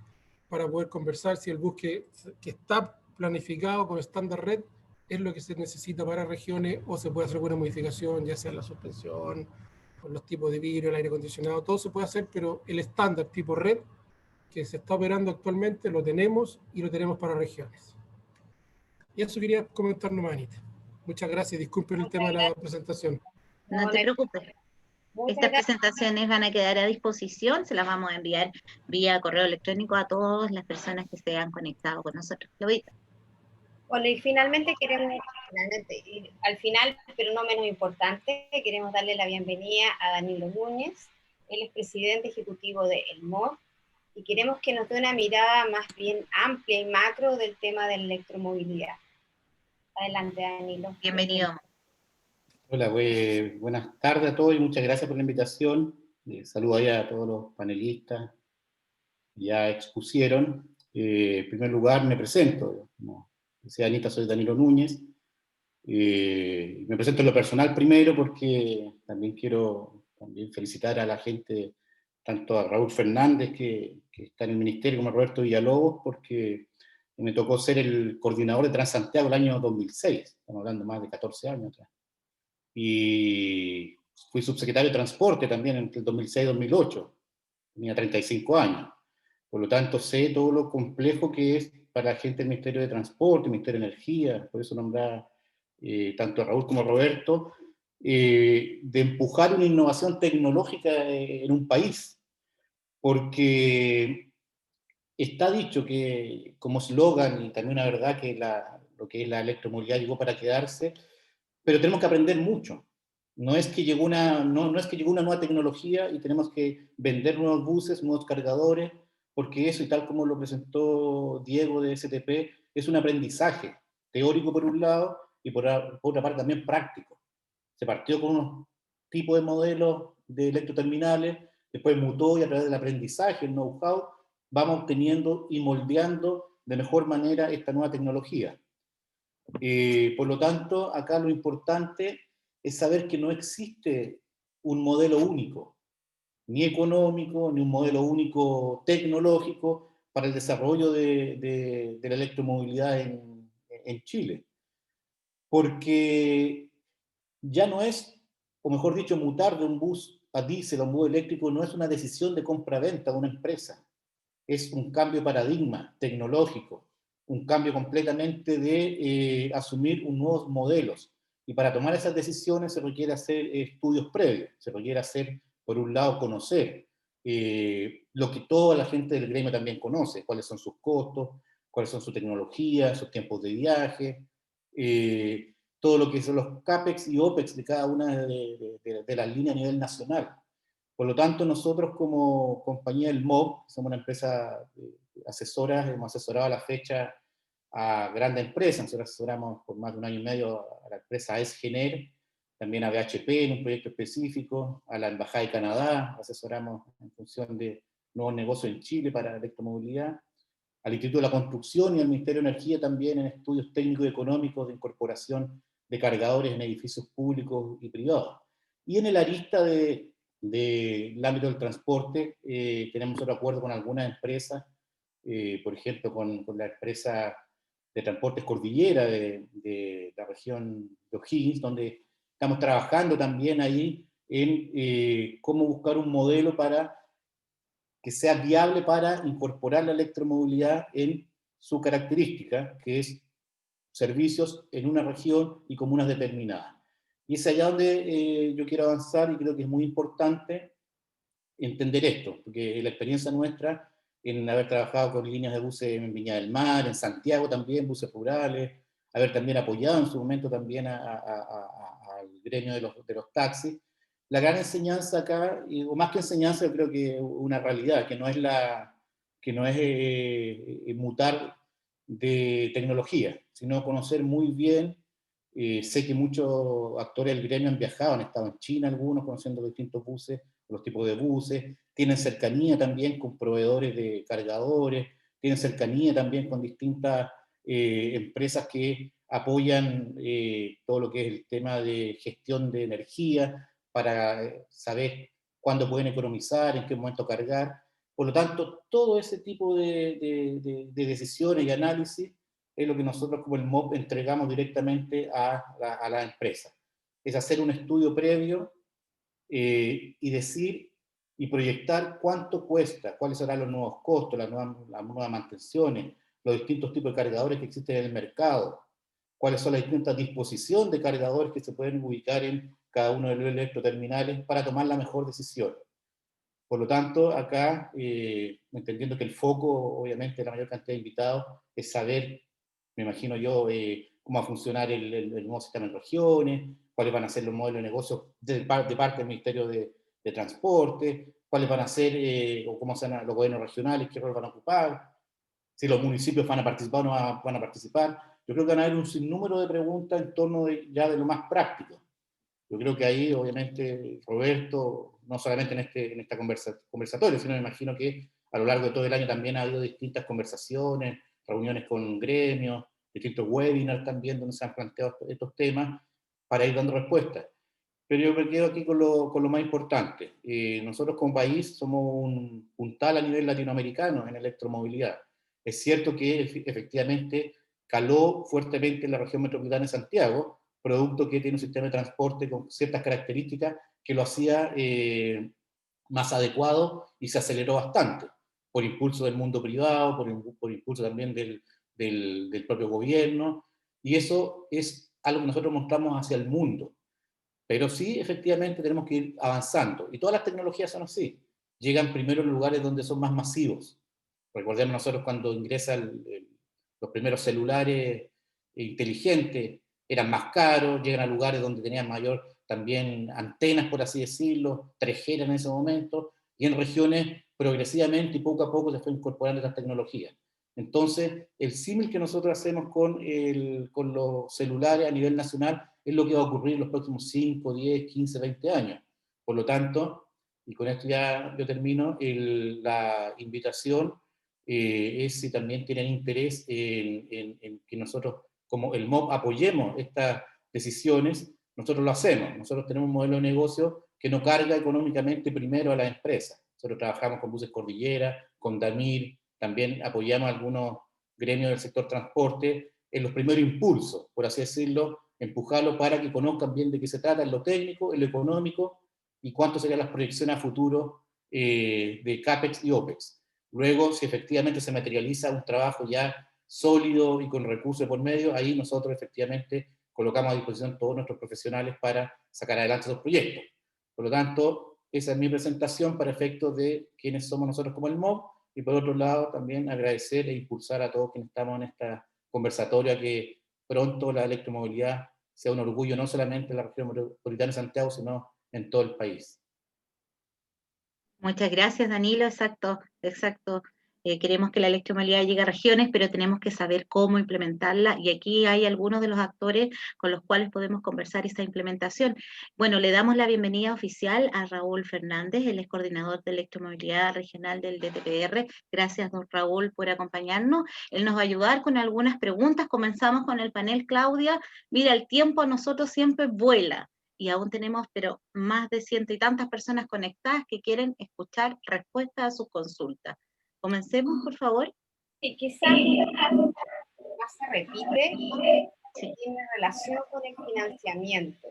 para poder conversar si el bus que está planificado con estándar red es lo que se necesita para regiones, o se puede hacer alguna modificación, ya sea la suspensión, con los tipos de vidrio, el aire acondicionado, todo se puede hacer, pero el estándar tipo red que se está operando actualmente lo tenemos, y lo tenemos para regiones. Y eso quería comentar nomás, Anita. Muchas gracias, disculpen el tema de la presentación. No te preocupes. Estas presentaciones van a quedar a disposición, se las vamos a enviar vía correo electrónico a todas las personas que se han conectado con nosotros. Bueno, y finalmente al final, pero no menos importante, queremos darle la bienvenida a Danilo Núñez. Él es presidente ejecutivo de Elmod, y queremos que nos dé una mirada más bien amplia y macro del tema de la electromovilidad. Adelante, Danilo. Bienvenido. Hola, buenas tardes a todos y muchas gracias por la invitación. Saludo ahí a todos los panelistas que ya expusieron. En primer lugar, me presento. Como decía Anita, soy Danilo Núñez. Me presento en lo personal primero, porque también quiero felicitar a la gente, tanto a Raúl Fernández, que está en el ministerio, como a Roberto Villalobos, porque me tocó ser el coordinador de Transantiago el año 2006, estamos hablando más de 14 años atrás. Y fui subsecretario de Transporte también entre el 2006 y 2008, tenía 35 años. Por lo tanto, sé todo lo complejo que es para la gente del Ministerio de Transporte, Ministerio de Energía, por eso nombraba tanto a Raúl como a Roberto, de empujar una innovación tecnológica en un país. Porque está dicho que, como eslogan, y también una verdad, que lo que es la electromovilidad llegó para quedarse, pero tenemos que aprender mucho. No es que llegó una nueva tecnología y tenemos que vender nuevos buses, nuevos cargadores, porque eso, y tal como lo presentó Diego de STP, es un aprendizaje teórico por un lado, y por otra parte también práctico. Se partió con unos tipos de modelos de electroterminales, después mutó y a través del aprendizaje, el know-how, vamos obteniendo y moldeando de mejor manera esta nueva tecnología. Por lo tanto, acá lo importante es saber que no existe un modelo único, ni económico, ni un modelo único tecnológico para el desarrollo de la electromovilidad en Chile. Porque ya no es, o mejor dicho, mutar de un bus a diésel a un bus eléctrico no es una decisión de compra-venta de una empresa, es un cambio de paradigma tecnológico, un cambio completamente de asumir nuevos modelos. Y para tomar esas decisiones se requiere hacer estudios previos, se requiere hacer, por un lado, conocer lo que toda la gente del gremio también conoce, cuáles son sus costos, cuáles son su tecnología, sus tiempos de viaje, todo lo que son los CAPEX y OPEX de cada una de las líneas a nivel nacional. Por lo tanto, nosotros como compañía del MOB, somos una empresa asesora, hemos asesorado a la fecha a grandes empresas. Nosotros asesoramos por más de 1 año y medio a la empresa Esgener, también a BHP en un proyecto específico, a la Embajada de Canadá, asesoramos en función de nuevos negocios en Chile para electromovilidad, al Instituto de la Construcción y al Ministerio de Energía también en estudios técnicos y económicos de incorporación de cargadores en edificios públicos y privados. Y en el arista del ámbito del transporte, tenemos otro acuerdo con algunas empresas, por ejemplo con la empresa de transportes Cordillera de la región de O'Higgins, donde estamos trabajando también ahí en cómo buscar un modelo para que sea viable para incorporar la electromovilidad en su característica, que es servicios en una región y comunas determinadas. Y es allá donde yo quiero avanzar, y creo que es muy importante entender esto, porque la experiencia nuestra en haber trabajado con líneas de buses en Viña del Mar, en Santiago también, buses rurales, haber también apoyado en su momento también al gremio de los taxis, la gran enseñanza acá, o más que enseñanza, yo creo que una realidad, que no es mutar de tecnología, sino conocer muy bien. Sé que muchos actores del gremio han viajado, han estado en China algunos, conociendo distintos buses, los tipos de buses, tienen cercanía también con proveedores de cargadores, tienen cercanía también con distintas empresas que apoyan todo lo que es el tema de gestión de energía, para saber cuándo pueden economizar, en qué momento cargar. Por lo tanto, todo ese tipo de decisiones y análisis es lo que nosotros como el MOB entregamos directamente a la empresa. Es hacer un estudio previo y decir y proyectar cuánto cuesta, cuáles serán los nuevos costos, las nuevas mantenciones, los distintos tipos de cargadores que existen en el mercado, cuáles son las distintas disposiciones de cargadores que se pueden ubicar en cada uno de los electroterminales para tomar la mejor decisión. Por lo tanto, acá, entendiendo que el foco, obviamente, de la mayor cantidad de invitados, es saber, me imagino yo, cómo va a funcionar el nuevo sistema en regiones, cuáles van a ser los modelos de negocio de parte del Ministerio de Transporte, cuáles van a ser, o cómo serán los gobiernos regionales, qué rol van a ocupar, si los municipios van a participar o no van a participar. Yo creo que van a haber un sinnúmero de preguntas en torno ya de lo más práctico. Yo creo que ahí, obviamente, Roberto, no solamente en esta conversatorio, sino me imagino que a lo largo de todo el año también ha habido distintas conversaciones, reuniones con gremios, distintos webinars también donde se han planteado estos temas para ir dando respuestas. Pero yo me quedo aquí con lo más importante. Nosotros como país somos un puntal a nivel latinoamericano en electromovilidad. Es cierto que efectivamente caló fuertemente en la región metropolitana de Santiago, producto que tiene un sistema de transporte con ciertas características que lo hacía más adecuado y se aceleró bastante, por impulso del mundo privado, por impulso también del propio gobierno, y eso es algo que nosotros mostramos hacia el mundo. Pero sí, efectivamente, tenemos que ir avanzando, y todas las tecnologías son así, llegan primero en lugares donde son más masivos. Recordemos nosotros cuando ingresan los primeros celulares inteligentes, eran más caros, llegan a lugares donde tenían mayor también antenas, por así decirlo, 3G en ese momento, y en regiones progresivamente y poco a poco se fue incorporando estas tecnologías. Entonces, el símil que nosotros hacemos con los celulares a nivel nacional es lo que va a ocurrir en los próximos 5, 10, 15, 20 años. Por lo tanto, y con esto ya yo termino, la invitación es si también tienen interés en que nosotros, como el MOB, apoyemos estas decisiones. Nosotros lo hacemos. Nosotros tenemos un modelo de negocio que no carga económicamente primero a las empresas. Nosotros trabajamos con Buses Cordillera, con Damir, también apoyamos a algunos gremios del sector transporte en los primeros impulsos, por así decirlo, empujarlos para que conozcan bien de qué se trata en lo técnico, en lo económico, y cuánto serían las proyecciones a futuro de CAPEX y OPEX. Luego, si efectivamente se materializa un trabajo ya sólido y con recursos por medio, ahí nosotros efectivamente colocamos a disposición todos nuestros profesionales para sacar adelante esos proyectos. Por lo tanto, esa es mi presentación para efectos de quiénes somos nosotros como el MOB, y por otro lado también agradecer e impulsar a todos quienes estamos en esta conversatoria, que pronto la electromovilidad sea un orgullo no solamente en la región metropolitana de Santiago, sino en todo el país. Muchas gracias, Danilo. Exacto, exacto. Queremos que la electromovilidad llegue a regiones, pero tenemos que saber cómo implementarla, y aquí hay algunos de los actores con los cuales podemos conversar esta implementación. Bueno, le damos la bienvenida oficial a Raúl Fernández, él es coordinador de electromovilidad regional del DTPR. Gracias, don Raúl, por acompañarnos. Él nos va a ayudar con algunas preguntas. Comenzamos con el panel, Claudia. Mira, el tiempo a nosotros siempre vuela, y aún tenemos, pero más de 100 y tantas personas conectadas que quieren escuchar respuestas a sus consultas. Comencemos, por favor. Y quizás más se repite, tiene relación con el financiamiento.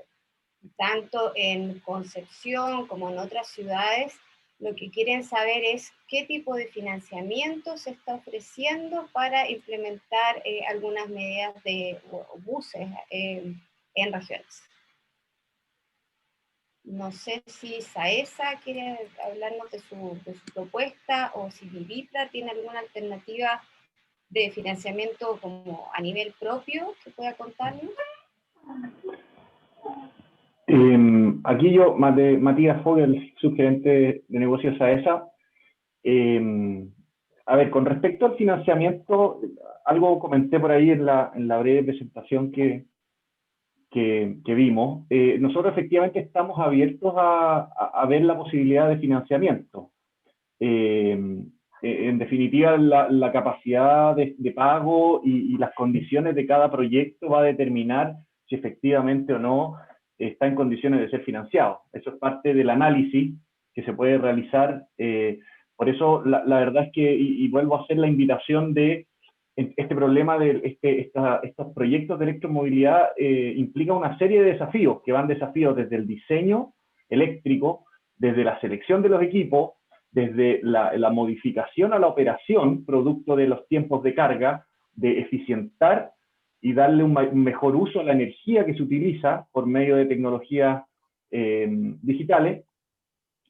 Tanto en Concepción como en otras ciudades, lo que quieren saber es qué tipo de financiamiento se está ofreciendo para implementar algunas medidas de buses en regiones. No sé si SAESA quiere hablarnos de su propuesta, o si Vivipla tiene alguna alternativa de financiamiento como a nivel propio que pueda contarnos. Aquí yo, Matías Fogel, subgerente de negocios SAESA. A ver, con respecto al financiamiento, algo comenté por ahí en la breve presentación que vimos. Nosotros efectivamente estamos abiertos a ver la posibilidad de financiamiento. En definitiva, la capacidad de pago y las condiciones de cada proyecto va a determinar si efectivamente o no está en condiciones de ser financiado. Eso es parte del análisis que se puede realizar. Por eso, la verdad es que, y vuelvo a hacer la invitación de este problema de estos proyectos de electromovilidad implica una serie de desafíos, que van desafíos desde el diseño eléctrico, desde la selección de los equipos, desde la modificación a la operación, producto de los tiempos de carga, de eficientar y darle un mejor uso a la energía que se utiliza por medio de tecnologías digitales.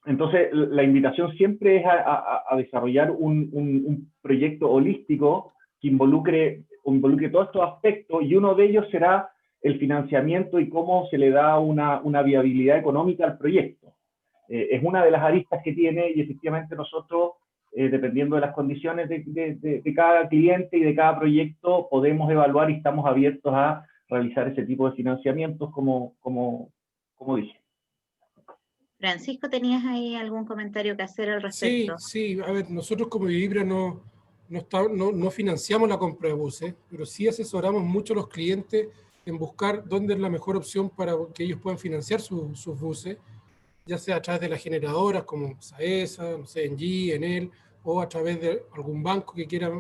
Entonces, la invitación siempre es a desarrollar un proyecto holístico que involucre todos estos aspectos, y uno de ellos será el financiamiento y cómo se le da una viabilidad económica al proyecto. Es una de las aristas que tiene, y efectivamente nosotros, dependiendo de las condiciones de cada cliente y de cada proyecto, podemos evaluar y estamos abiertos a realizar ese tipo de financiamientos, como dije. Francisco, ¿tenías ahí algún comentario que hacer al respecto? Sí, a ver, nosotros como Vivibra no financiamos la compra de buses, pero sí asesoramos mucho a los clientes en buscar dónde es la mejor opción para que ellos puedan financiar sus buses, ya sea a través de las generadoras como SAESA, no sé, Engie, Enel, o a través de algún banco que quiera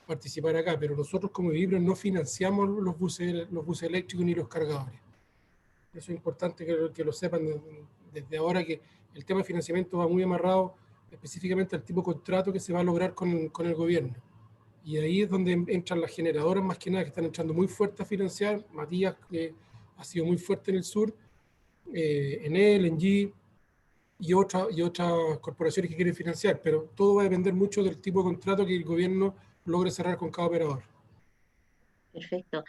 participar acá. Pero nosotros como Vivibra no financiamos los buses eléctricos ni los cargadores. Eso es importante que lo sepan desde ahora, que el tema de financiamiento va muy amarrado específicamente al tipo de contrato que se va a lograr con el gobierno. Y ahí es donde entran las generadoras, más que nada, que están entrando muy fuerte a financiar. Matías, que ha sido muy fuerte en el sur, Enel, Engie y otras corporaciones que quieren financiar, pero todo va a depender mucho del tipo de contrato que el gobierno logre cerrar con cada operador. Perfecto.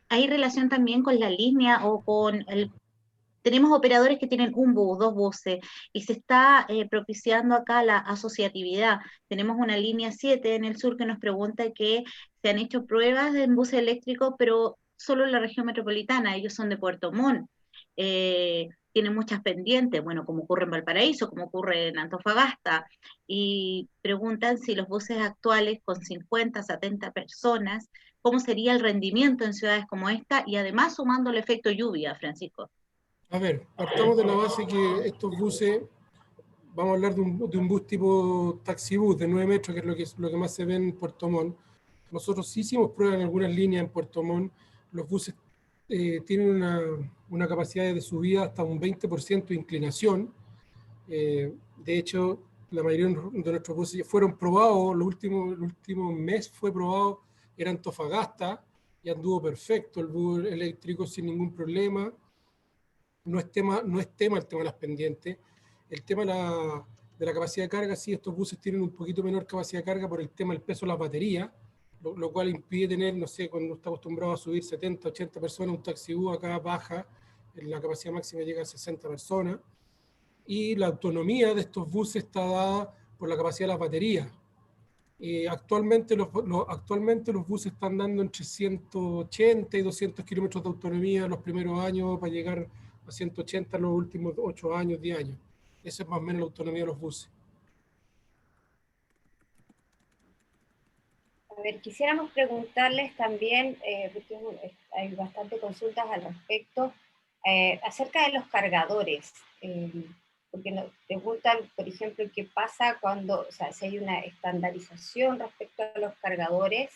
¿Hay relación también con la línea o con tenemos operadores que tienen un bus, 2 buses, y se está propiciando acá la asociatividad. Tenemos una línea 7 en el sur que nos pregunta que se han hecho pruebas en buses eléctricos, pero solo en la región metropolitana, ellos son de Puerto Montt. Tienen muchas pendientes, bueno, como ocurre en Valparaíso, como ocurre en Antofagasta, y preguntan si los buses actuales con 50, 70 personas, ¿cómo sería el rendimiento en ciudades como esta? Y además sumando el efecto lluvia, Francisco. A ver, partamos de la base que estos buses, vamos a hablar de un bus tipo taxibús de 9 metros, que es lo que más se ve en Puerto Montt. Nosotros sí hicimos pruebas en algunas líneas en Puerto Montt. Los buses tienen una capacidad de subida hasta un 20% de inclinación. De hecho, la mayoría de nuestros buses fueron probados, el último mes fue probado, era Antofagasta, y anduvo perfecto el bus eléctrico sin ningún problema. No es tema el tema de las pendientes. El tema de la capacidad de carga, sí, estos buses tienen un poquito menor capacidad de carga por el tema del peso de las baterías, lo cual impide tener, no sé, cuando está acostumbrado a subir 70, 80 personas, un taxibús acá baja, la capacidad máxima llega a 60 personas, y la autonomía de estos buses está dada por la capacidad de las baterías. Actualmente los buses están dando entre 180 y 200 kilómetros de autonomía los primeros años para llegar a 180 en los últimos 8 años, 10 años. Esa es más o menos la autonomía de los buses. A ver, quisiéramos preguntarles también, porque hay bastante consultas al respecto, acerca de los cargadores. Porque nos preguntan, por ejemplo, qué pasa cuando, o sea, si hay una estandarización respecto a los cargadores.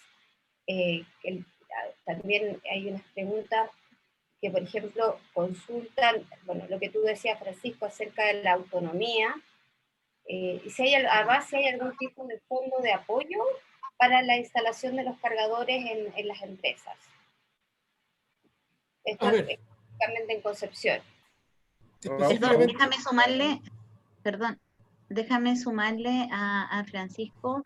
También hay unas preguntas que, por ejemplo, consultan, bueno, lo que tú decías, Francisco, acerca de la autonomía, y si hay, además, si hay algún tipo de fondo de apoyo para la instalación de los cargadores en las empresas. Esto es específicamente en Concepción. Perdón, déjame sumarle a Francisco,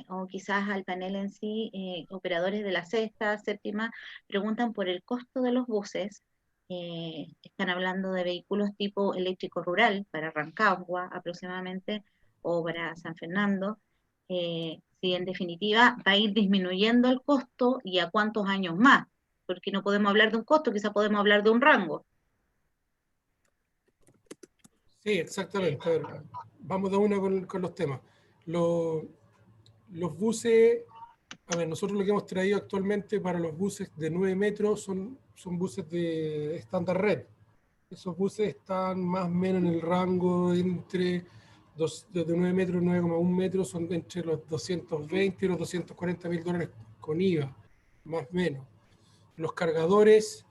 o quizás al panel en sí, operadores de la sexta, séptima, preguntan por el costo de los buses. Están hablando de vehículos tipo eléctrico rural para Rancagua aproximadamente, o para San Fernando. Si en definitiva va a ir disminuyendo el costo y a cuántos años más, porque no podemos hablar de un costo, quizás podemos hablar de un rango. Sí, exactamente. A ver, vamos de una con los temas. Los buses, a ver, nosotros lo que hemos traído actualmente para los buses de 9 metros son buses de estándar red. Esos buses están más o menos en el rango entre desde 9 metros y 9,1 metros, son entre los 220 y los $240.000 con IVA, más o menos. Los cargadores,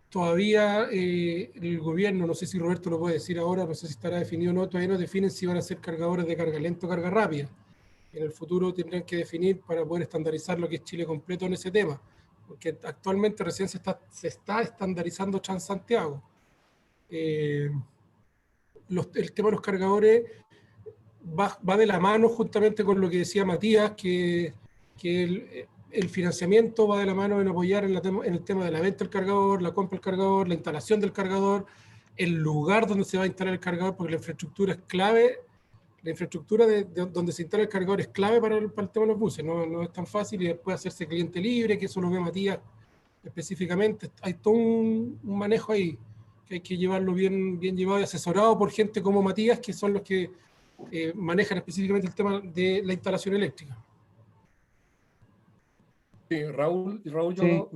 todavía el gobierno, no sé si Roberto lo puede decir ahora, no sé si estará definido o no, todavía no definen si van a ser cargadores de carga lenta o carga rápida. En el futuro tendrán que definir para poder estandarizar lo que es Chile completo en ese tema, porque actualmente recién se está estandarizando Transantiago. El tema de los cargadores va de la mano justamente con lo que decía Matías, que el financiamiento va de la mano en apoyar en el tema de la venta del cargador, la compra del cargador, la instalación del cargador, el lugar donde se va a instalar el cargador, porque la infraestructura es clave. La infraestructura de donde se instala el cargador es clave para el tema de los buses, no es tan fácil, y después hacerse cliente libre, que eso lo ve Matías específicamente. Hay todo un manejo ahí, que hay que llevarlo bien llevado y asesorado por gente como Matías, que son los que manejan específicamente el tema de la instalación eléctrica. Sí, Raúl, yo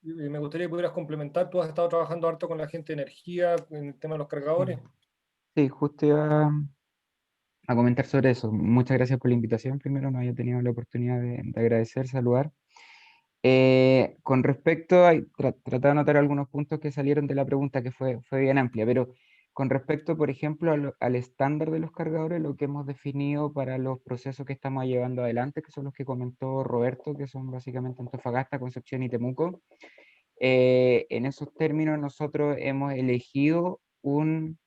me gustaría que pudieras complementar. Tú has estado trabajando harto con la gente de energía en el tema de los cargadores. Sí, justo iba a comentar sobre eso. Muchas gracias por la invitación. Primero, no había tenido la oportunidad de agradecer, saludar. Con respecto a, traté de anotar algunos puntos que salieron de la pregunta, que fue bien amplia, pero con respecto, por ejemplo, al estándar de los cargadores, lo que hemos definido para los procesos que estamos llevando adelante, que son los que comentó Roberto, que son básicamente Antofagasta, Concepción y Temuco, en esos términos nosotros hemos elegido un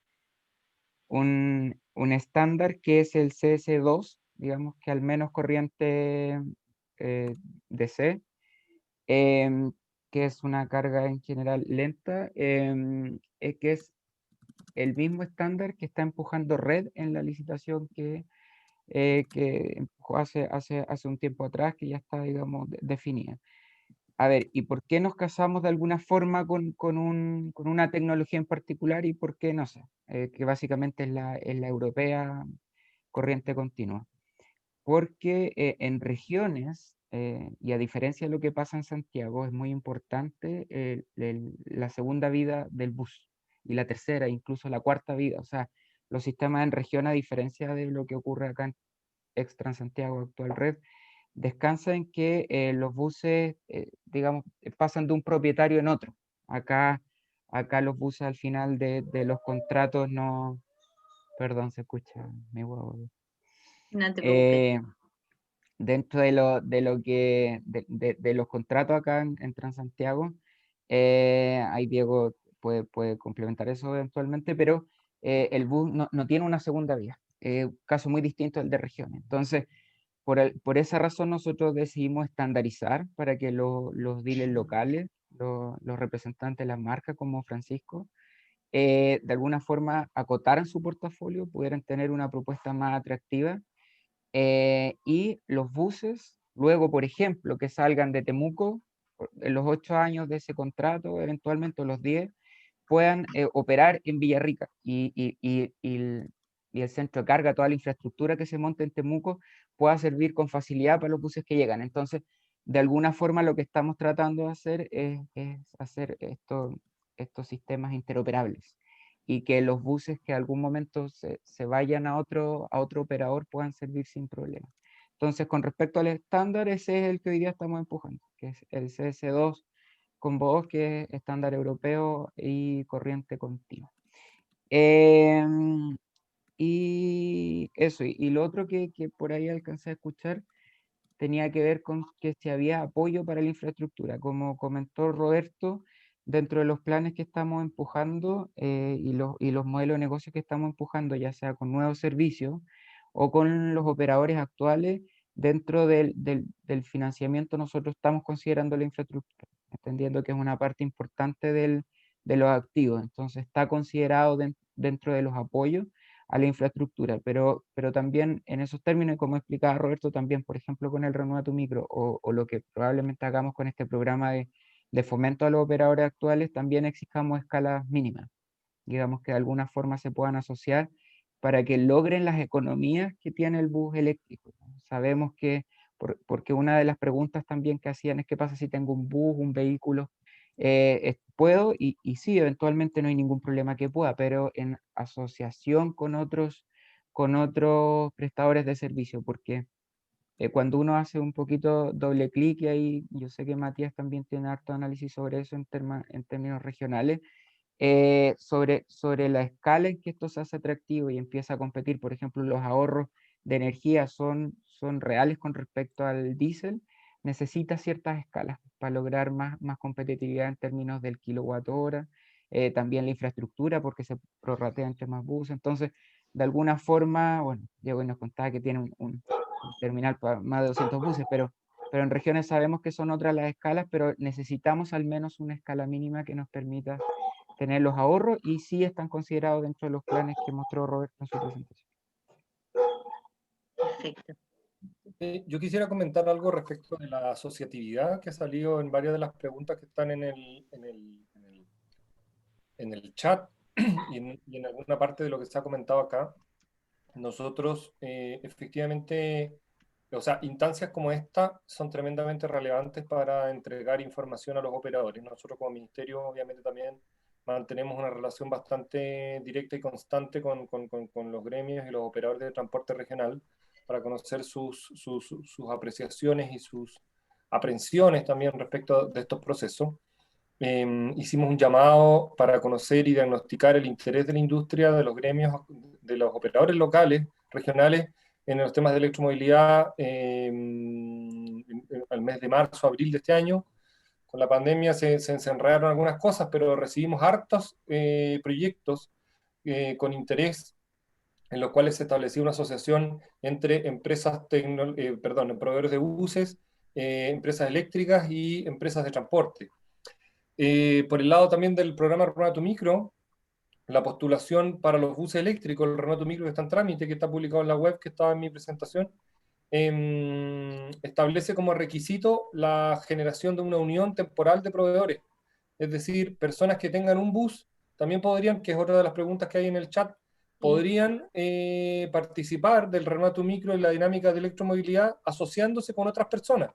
estándar que es el CS2, digamos que al menos corriente DC, que es una carga en general lenta, es que es el mismo estándar que está empujando Red en la licitación que empujó hace un tiempo atrás, que ya está, digamos, definida. A ver, ¿y por qué nos casamos de alguna forma con una tecnología en particular y por qué no sé? Que básicamente es la europea corriente continua. Porque en regiones, y a diferencia de lo que pasa en Santiago, es muy importante la segunda vida del bus y la tercera, incluso la cuarta vida. O sea, los sistemas en región, a diferencia de lo que ocurre acá en Transantiago, actual Red, descansa en que los buses, digamos, pasan de un propietario en otro. Acá los buses al final de los contratos no... Perdón, se escucha mi huevo. No te preocupes. Dentro de los contratos acá en Transantiago, ahí Diego puede complementar eso eventualmente, pero el bus no tiene una segunda vía, un caso muy distinto al de región. Entonces, por esa razón nosotros decidimos estandarizar para que los dealers locales, los representantes de las marcas como Francisco, de alguna forma acotaran su portafolio, pudieran tener una propuesta más atractiva, y los buses, luego, por ejemplo, que salgan de Temuco, en los 8 años de ese contrato, eventualmente los 10, puedan operar en Villarrica y el centro de carga, toda la infraestructura que se monte en Temuco, pueda servir con facilidad para los buses que llegan. Entonces, de alguna forma lo que estamos tratando de hacer es hacer estos sistemas interoperables y que los buses que algún momento se vayan a otro operador puedan servir sin problema. Entonces, con respecto al estándar, ese es el que hoy día estamos empujando, que es el CS2 con voz, que es estándar europeo y corriente continua. Y eso, y lo otro que por ahí alcancé a escuchar tenía que ver con que si había apoyo para la infraestructura. Como comentó Roberto, dentro de los planes que estamos empujando y los modelos de negocio que estamos empujando, ya sea con nuevos servicios o con los operadores actuales, dentro del financiamiento nosotros estamos considerando la infraestructura, entendiendo que es una parte importante de los activos. Entonces está considerado dentro de los apoyos a la infraestructura, pero también en esos términos, como explicaba Roberto, también, por ejemplo, con el Renueva tu Micro o lo que probablemente hagamos con este programa de fomento a los operadores actuales, también exijamos escalas mínimas, digamos que de alguna forma se puedan asociar para que logren las economías que tiene el bus eléctrico. Sabemos que, porque una de las preguntas también que hacían es qué pasa si tengo un bus, un vehículo, puedo, y sí, eventualmente no hay ningún problema que pueda, pero en asociación con otros prestadores de servicio, porque cuando uno hace un poquito doble clic, y ahí yo sé que Matías también tiene harto análisis sobre eso en términos regionales, sobre la escala en que esto se hace atractivo y empieza a competir. Por ejemplo, los ahorros de energía son reales con respecto al diésel, necesita ciertas escalas para lograr más competitividad en términos del kilowatt hora, también la infraestructura porque se prorratea entre más buses. Entonces, de alguna forma, bueno, Diego nos contaba que tiene un terminal para más de 200 buses, pero en regiones sabemos que son otras las escalas, pero necesitamos al menos una escala mínima que nos permita tener los ahorros, y sí están considerados dentro de los planes que mostró Roberto en su presentación. Perfecto. Yo quisiera comentar algo respecto de la asociatividad que salió en varias de las preguntas que están en el chat y en alguna parte de lo que se ha comentado acá. Nosotros efectivamente, o sea, instancias como esta son tremendamente relevantes para entregar información a los operadores. Nosotros como ministerio obviamente también mantenemos una relación bastante directa y constante con los gremios y los operadores de transporte regional para conocer sus apreciaciones y sus aprensiones también respecto de estos procesos. Hicimos un llamado para conocer y diagnosticar el interés de la industria, de los gremios, de los operadores locales, regionales, en los temas de electromovilidad al mes de marzo, abril de este año. Con la pandemia se enredaron algunas cosas, pero recibimos hartos proyectos con interés, en los cuales se establecía una asociación entre proveedores de buses, empresas eléctricas y empresas de transporte. Por el lado también del programa Renato Micro, la postulación para los buses eléctricos, el Renato Micro que está en trámite, que está publicado en la web, que estaba en mi presentación, establece como requisito la generación de una unión temporal de proveedores. Es decir, personas que tengan un bus también podrían, que es otra de las preguntas que hay en el chat, podrían participar del Renato Micro en la dinámica de electromovilidad asociándose con otras personas.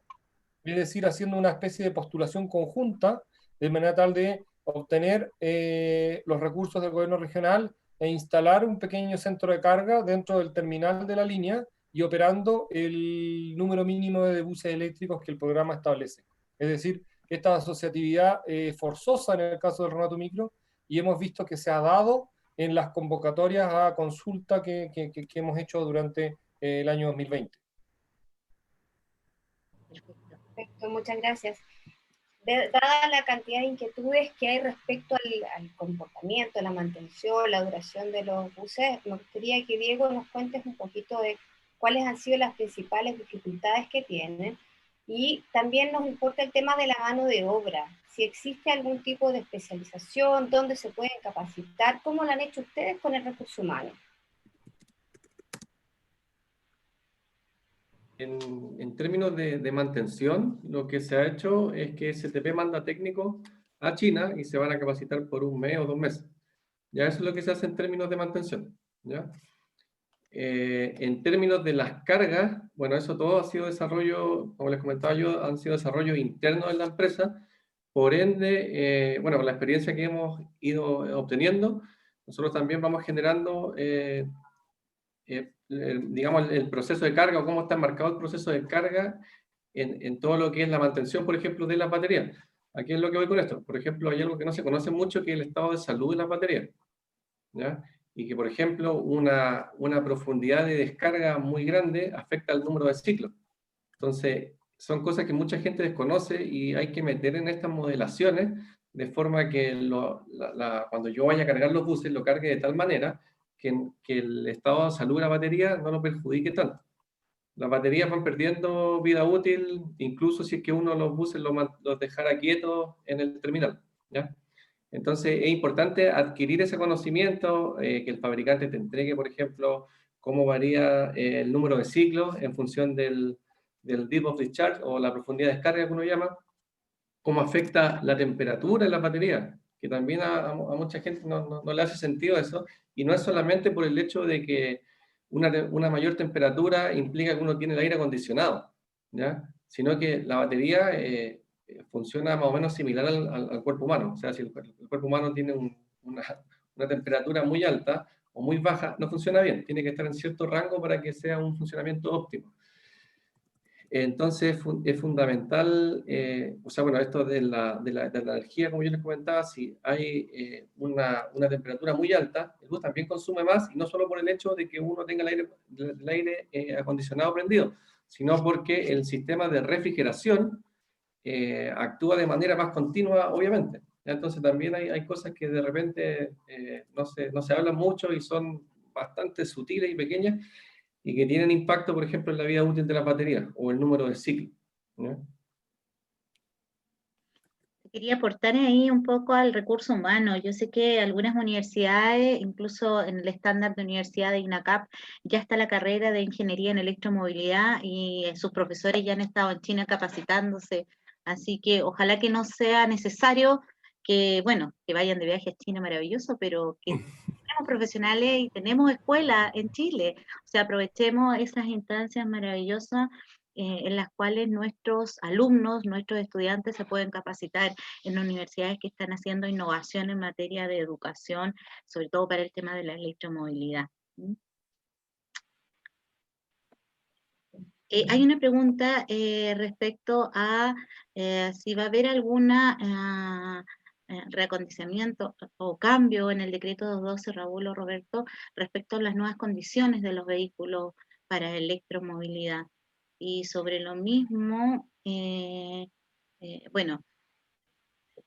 Es decir, haciendo una especie de postulación conjunta, de manera tal de obtener los recursos del gobierno regional e instalar un pequeño centro de carga dentro del terminal de la línea y operando el número mínimo de buses eléctricos que el programa establece. Es decir, esta asociatividad forzosa en el caso del Renato Micro, y hemos visto que se ha dado en las convocatorias a consulta que hemos hecho durante el año 2020. Perfecto, muchas gracias. Dada la cantidad de inquietudes que hay respecto al comportamiento, la mantención, la duración de los buses, me gustaría que Diego nos cuentes un poquito de cuáles han sido las principales dificultades que tienen, y también nos importa el tema de la mano de obra, si existe algún tipo de especialización, dónde se pueden capacitar, cómo lo han hecho ustedes con el recurso humano. En términos de mantención, lo que se ha hecho es que STP manda técnicos a China y se van a capacitar por 1 mes o 2 meses. Ya eso es lo que se hace en términos de mantención. ¿Ya? En términos de las cargas, bueno, eso todo ha sido desarrollo, como les comentaba yo, han sido desarrollo interno en la empresa. Por ende, bueno, con la experiencia que hemos ido obteniendo, nosotros también vamos generando digamos, el proceso de carga o cómo está marcado el proceso de carga en todo lo que es la mantención, por ejemplo, de las baterías. Aquí es lo que voy con esto. Por ejemplo, hay algo que no se conoce mucho, que es el estado de salud de las baterías, ¿ya? Y que, por ejemplo, una profundidad de descarga muy grande afecta al número de ciclos. Entonces, son cosas que mucha gente desconoce y hay que meter en estas modelaciones de forma que cuando yo vaya a cargar los buses, lo cargue de tal manera que el estado de salud de la batería no lo perjudique tanto. Las baterías van perdiendo vida útil, incluso si es que uno los buses los dejara quietos en el terminal, ¿ya? Entonces es importante adquirir ese conocimiento, que el fabricante te entregue, por ejemplo, cómo varía el número de ciclos en función del deep of discharge o la profundidad de descarga que uno llama, cómo afecta la temperatura en la batería, que también a mucha gente no le hace sentido eso, y no es solamente por el hecho de que una mayor temperatura implica que uno tiene el aire acondicionado, ¿ya? Sino que la batería funciona más o menos similar al cuerpo humano. O sea, si el cuerpo humano tiene una temperatura muy alta o muy baja, no funciona bien. Tiene que estar en cierto rango para que sea un funcionamiento óptimo. Entonces es fundamental, o sea, bueno, esto de la energía, como yo les comentaba, si hay una temperatura muy alta, el bus también consume más, y no solo por el hecho de que uno tenga el aire acondicionado prendido, sino porque el sistema de refrigeración actúa de manera más continua, obviamente. Entonces también hay cosas que de repente no se hablan mucho y son bastante sutiles y pequeñas, y que tienen impacto, por ejemplo, en la vida útil de las baterías o el número de ciclos, ¿no? Quería aportar ahí un poco al recurso humano. Yo sé que algunas universidades, incluso en el estándar de universidad de INACAP, ya está la carrera de ingeniería en electromovilidad y sus profesores ya han estado en China capacitándose. Así que ojalá que no sea necesario que, bueno, que vayan de viaje a China, maravilloso, pero que tenemos profesionales y tenemos escuelas en Chile. O sea, aprovechemos esas instancias maravillosas en las cuales nuestros alumnos, nuestros estudiantes se pueden capacitar en universidades que están haciendo innovación en materia de educación, sobre todo para el tema de la electromovilidad. Hay una pregunta respecto a si va a haber alguna reacondicionamiento o cambio en el decreto 212, Raúl o Roberto, respecto a las nuevas condiciones de los vehículos para electromovilidad. Y sobre lo mismo, bueno,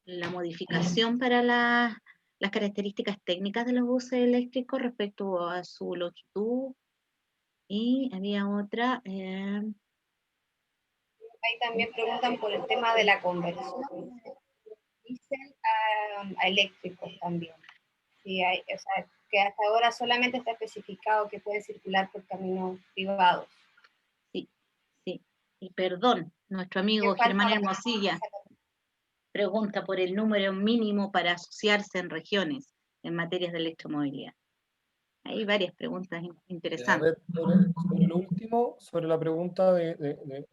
la modificación para las características técnicas de los buses eléctricos respecto a su longitud, y había otra. Ahí también preguntan por el tema de la conversión diésel a eléctricos también. Sí, o sea, que hasta ahora solamente está especificado que pueden circular por caminos privados. Sí, sí. Y perdón, nuestro amigo Germán Hermosilla pregunta por el número mínimo para asociarse en regiones en materias de electromovilidad. Hay varias preguntas interesantes. A ver, sobre lo último, sobre la pregunta de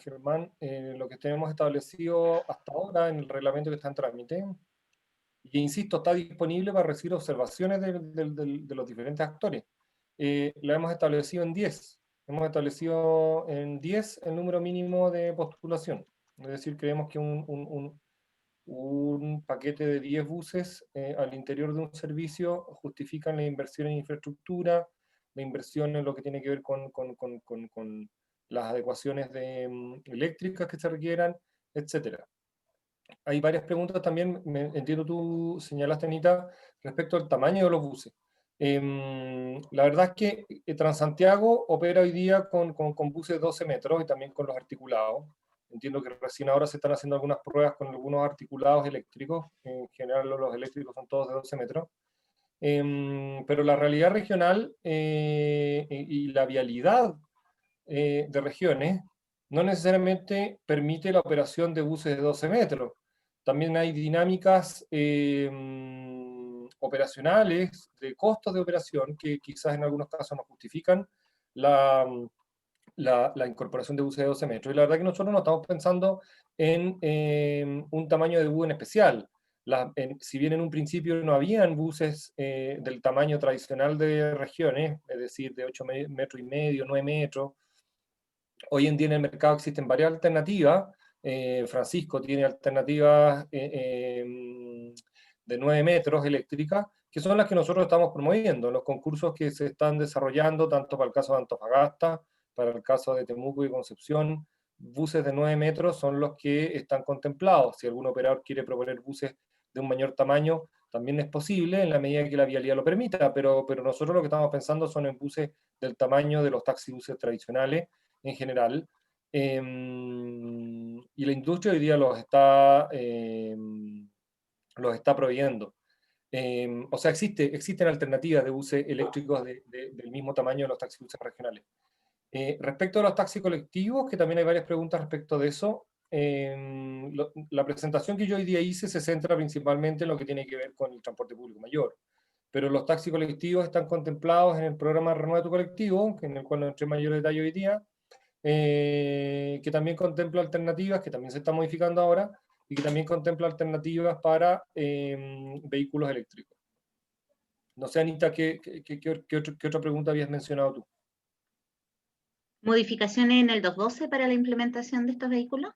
Germán, lo que tenemos establecido hasta ahora en el reglamento que está en trámite, y insisto, está disponible para recibir observaciones de los diferentes actores. La hemos establecido en 10. Hemos establecido en 10 el número mínimo de postulación. Es decir, creemos que un paquete de 10 buses al interior de un servicio justifican la inversión en infraestructura, la inversión en lo que tiene que ver con las adecuaciones eléctricas que se requieran, etc. Hay varias preguntas también, entiendo tú señalaste, Anita, respecto al tamaño de los buses. La verdad es que Transantiago opera hoy día con buses de 12 metros y también con los articulados. Entiendo que recién ahora se están haciendo algunas pruebas con algunos articulados eléctricos. En general los eléctricos son todos de 12 metros. Pero la realidad regional y la vialidad de regiones no necesariamente permite la operación de buses de 12 metros. También hay dinámicas operacionales, de costos de operación, que quizás en algunos casos no justifican la incorporación de buses de 12 metros. Y la verdad que nosotros no estamos pensando en un tamaño de bus en especial. Si bien en un principio no habían buses del tamaño tradicional de regiones, es decir, de 8 metros y medio, 9 metros, hoy en día en el mercado existen varias alternativas. Francisco tiene alternativas de 9 metros eléctricas, que son las que nosotros estamos promoviendo en los concursos que se están desarrollando, tanto para el caso de Antofagasta, para el caso de Temuco y Concepción. Buses de 9 metros son los que están contemplados. Si algún operador quiere proponer buses de un mayor tamaño, también es posible en la medida que la vialidad lo permita, pero nosotros lo que estamos pensando son en buses del tamaño de los taxibuses tradicionales en general, y la industria hoy día los está proveyendo. O sea, existen alternativas de buses eléctricos del mismo tamaño de los taxibuses regionales. Respecto a los taxis colectivos, que también hay varias preguntas respecto de eso, la presentación que yo hoy día hice se centra principalmente en lo que tiene que ver con el transporte público mayor, pero los taxis colectivos están contemplados en el programa Renueva tu Colectivo, en el cual no entré en mayor detalle hoy día, que también contempla alternativas, que también se está modificando ahora, y que también contempla alternativas para vehículos eléctricos. No sé, Anita, ¿qué otra pregunta habías mencionado tú? ¿Modificaciones en el 212 para la implementación de estos vehículos?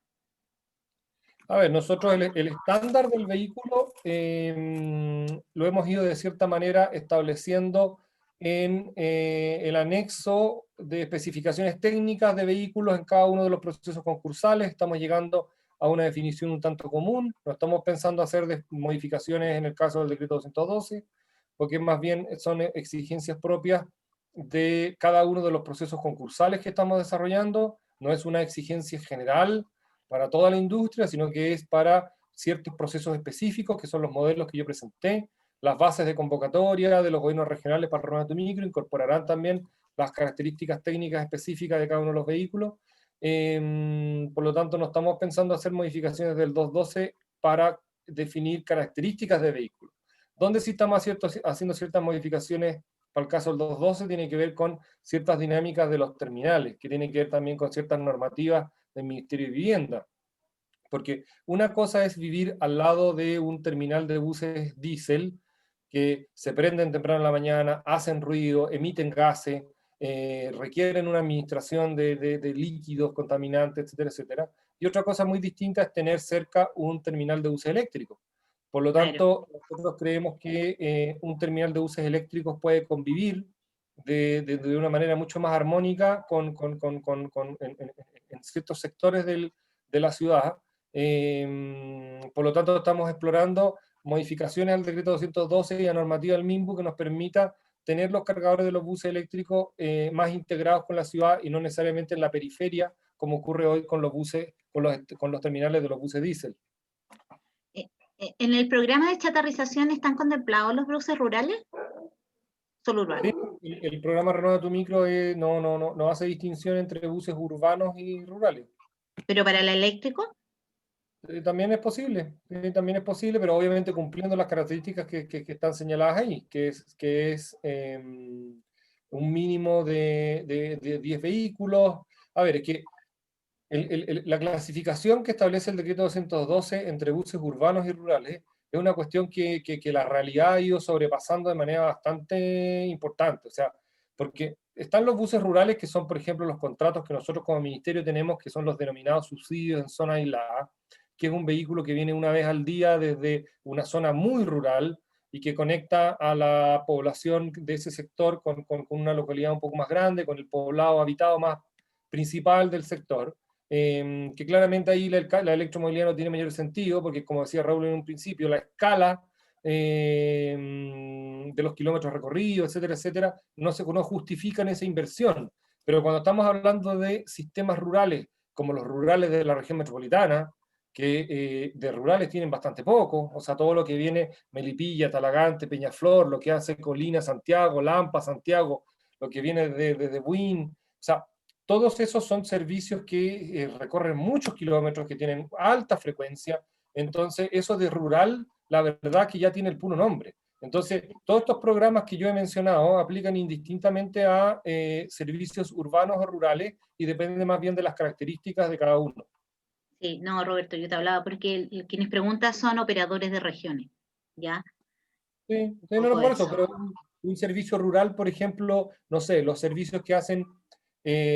A ver, nosotros el estándar del vehículo lo hemos ido de cierta manera estableciendo en el anexo de especificaciones técnicas de vehículos en cada uno de los procesos concursales. Estamos llegando a una definición un tanto común. No estamos pensando hacer modificaciones en el caso del decreto 212, porque más bien son exigencias propias de cada uno de los procesos concursales que estamos desarrollando. No es una exigencia general para toda la industria, sino que es para ciertos procesos específicos, que son los modelos que yo presenté. Las bases de convocatoria de los gobiernos regionales para Renueva tu Micro incorporarán también las características técnicas específicas de cada uno de los vehículos. Por lo tanto, no estamos pensando hacer modificaciones del 212 para definir características de vehículos. Donde sí estamos haciendo ciertas modificaciones para el caso del 212 tiene que ver con ciertas dinámicas de los terminales, que tienen que ver también con ciertas normativas del Ministerio de Vivienda. Porque una cosa es vivir al lado de un terminal de buses diésel que se prenden temprano en la mañana, hacen ruido, emiten gases, requieren una administración de líquidos contaminantes, etcétera, etcétera. Y otra cosa muy distinta es tener cerca un terminal de buses eléctricos. Por lo tanto, nosotros creemos que un terminal de buses eléctricos puede convivir de una manera mucho más armónica en ciertos sectores de la ciudad. Por lo tanto, estamos explorando modificaciones al decreto 212 y a normativa del MIMBU que nos permita tener los cargadores de los buses eléctricos más integrados con la ciudad y no necesariamente en la periferia, como ocurre hoy con los buses, con los terminales de los buses diésel. ¿En el programa de chatarrización están contemplados los buses rurales? Solo urbanos. Sí, el programa Renueva tu Micro no hace distinción entre buses urbanos y rurales. ¿Pero para el eléctrico? También es posible, pero obviamente cumpliendo las características que están señaladas ahí, que es un mínimo de 10 vehículos. A ver, es que la clasificación que establece el decreto 212 entre buses urbanos y rurales es una cuestión que la realidad ha ido sobrepasando de manera bastante importante. O sea, porque están los buses rurales, que son, por ejemplo, los contratos que nosotros como ministerio tenemos, que son los denominados subsidios en zona aislada, que es un vehículo que viene una vez al día desde una zona muy rural y que conecta a la población de ese sector con una localidad un poco más grande, con el poblado habitado más principal del sector. Que claramente ahí la electromovilidad no tiene mayor sentido, porque como decía Raúl en un principio, la escala de los kilómetros recorridos, etcétera, etcétera, no justifican esa inversión. Pero cuando estamos hablando de sistemas rurales, como los rurales de la región metropolitana, que de rurales tienen bastante poco, o sea, todo lo que viene Melipilla, Talagante, Peñaflor, lo que hace Colina, Santiago, Lampa, Santiago, lo que viene de Buin, o sea, todos esos son servicios que recorren muchos kilómetros, que tienen alta frecuencia. Entonces, eso de rural, la verdad que ya tiene el puro nombre. Entonces, todos estos programas que yo he mencionado aplican indistintamente a servicios urbanos o rurales y depende más bien de las características de cada uno. Sí, no, Roberto, yo te hablaba porque quienes preguntan son operadores de regiones, ¿ya? Sí, no por eso, pero un servicio rural, por ejemplo, no sé, los servicios que hacen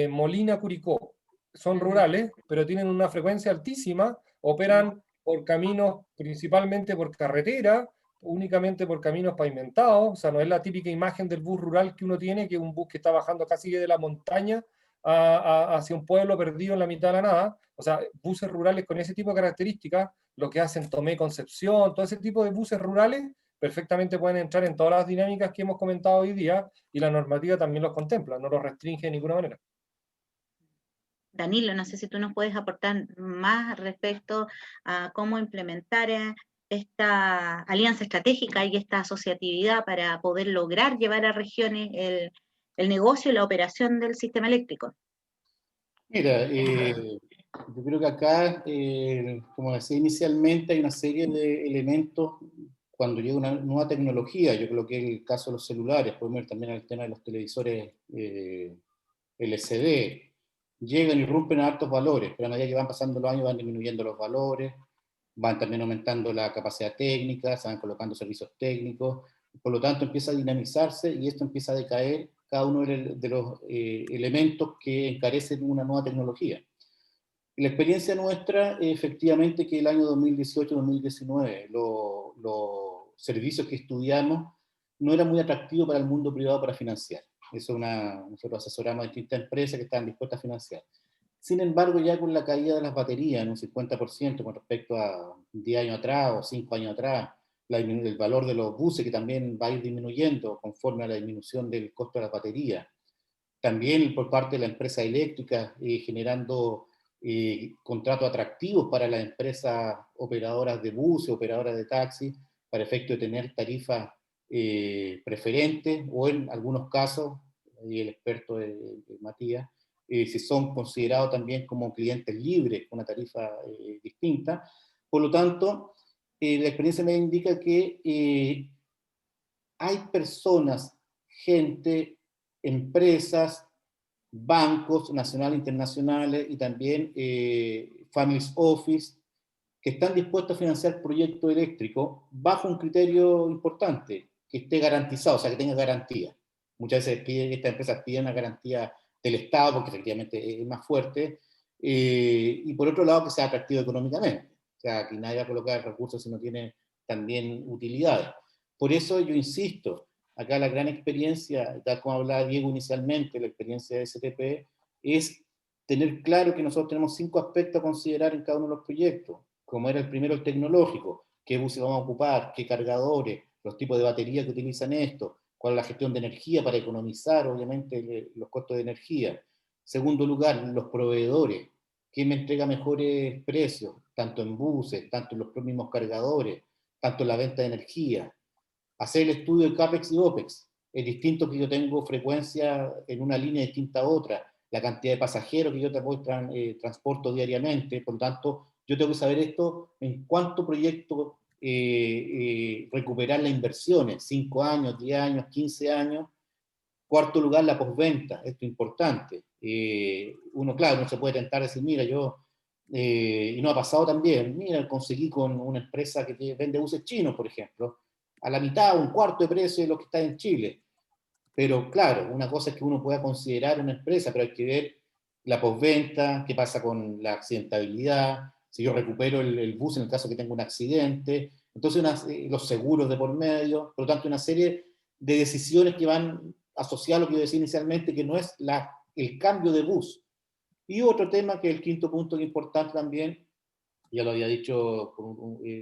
Molina, Curicó, son rurales, pero tienen una frecuencia altísima, operan por caminos, principalmente por carretera, únicamente por caminos pavimentados, o sea, no es la típica imagen del bus rural que uno tiene, que es un bus que está bajando casi de la montaña hacia un pueblo perdido en la mitad de la nada. O sea, buses rurales con ese tipo de características, lo que hacen Tomé, Concepción, todo ese tipo de buses rurales, perfectamente pueden entrar en todas las dinámicas que hemos comentado hoy día, y la normativa también los contempla, no los restringe de ninguna manera. Danilo, no sé si tú nos puedes aportar más respecto a cómo implementar esta alianza estratégica y esta asociatividad para poder lograr llevar a regiones el negocio y la operación del sistema eléctrico. Mira, yo creo que acá, como decía inicialmente, hay una serie de elementos cuando llega una nueva tecnología. Yo creo que es el caso de los celulares, podemos ver también el tema de los televisores LCD. Llegan y rompen a altos valores, pero a medida que van pasando los años van disminuyendo los valores, van también aumentando la capacidad técnica, se van colocando servicios técnicos, por lo tanto empieza a dinamizarse y esto empieza a decaer cada uno de los elementos que encarecen una nueva tecnología. La experiencia nuestra, efectivamente, que el año 2018-2019 los servicios que estudiamos no eran muy atractivos para el mundo privado para financiar. Eso nosotros asesoramos a distintas empresas que estaban dispuestas a financiar. Sin embargo, ya con la caída de las baterías en un 50% con respecto a 10 años atrás o 5 años atrás, el valor de los buses que también va a ir disminuyendo conforme a la disminución del costo de las baterías. También por parte de la empresa eléctrica generando contratos atractivos para las empresas operadoras de buses, operadoras de taxi, para efecto de tener tarifas preferentes o en algunos casos, y el experto de Matías, si son considerados también como clientes libres, con una tarifa distinta. Por lo tanto, la experiencia me indica que hay personas, gente, empresas, bancos nacionales, internacionales y también families office que están dispuestos a financiar proyectos eléctricos bajo un criterio importante, que esté garantizado, o sea, que tenga garantía. Muchas veces estas empresas piden una garantía del Estado, porque efectivamente es más fuerte, y por otro lado que sea atractivo económicamente. O sea, que nadie va a colocar recursos si no tiene también utilidades. Por eso yo insisto, acá la gran experiencia, tal como hablaba Diego inicialmente, la experiencia de STP, es tener claro que nosotros tenemos 5 aspectos a considerar en cada uno de los proyectos, como era el primero, el tecnológico, qué buses vamos a ocupar, qué cargadores, los tipos de baterías que utilizan esto, cuál es la gestión de energía para economizar, obviamente, los costos de energía. Segundo lugar, los proveedores, quién me entrega mejores precios, tanto en buses, tanto en los mismos cargadores, tanto en la venta de energía, hacer el estudio de CAPEX y OPEX. Es distinto que yo tengo frecuencia en una línea distinta a otra, la cantidad de pasajeros que yo transporto diariamente, por lo tanto, yo tengo que saber esto en cuánto proyecto recuperar las inversiones, 5 años, 10 años, 15 años. Cuarto lugar, la postventa, esto es importante. Uno, claro, no se puede tentar decir, mira, y no ha pasado también, mira, conseguí con una empresa que vende buses chinos, por ejemplo, a la mitad, un cuarto de precio de lo que está en Chile. Pero claro, una cosa es que uno pueda considerar una empresa, pero hay que ver la postventa, qué pasa con la accidentabilidad, si yo recupero el bus en el caso que tenga un accidente, entonces los seguros de por medio, por lo tanto una serie de decisiones que van asociadas a lo que yo decía inicialmente, que no es el cambio de bus. Y otro tema que es el quinto punto que es importante también, ya lo había dicho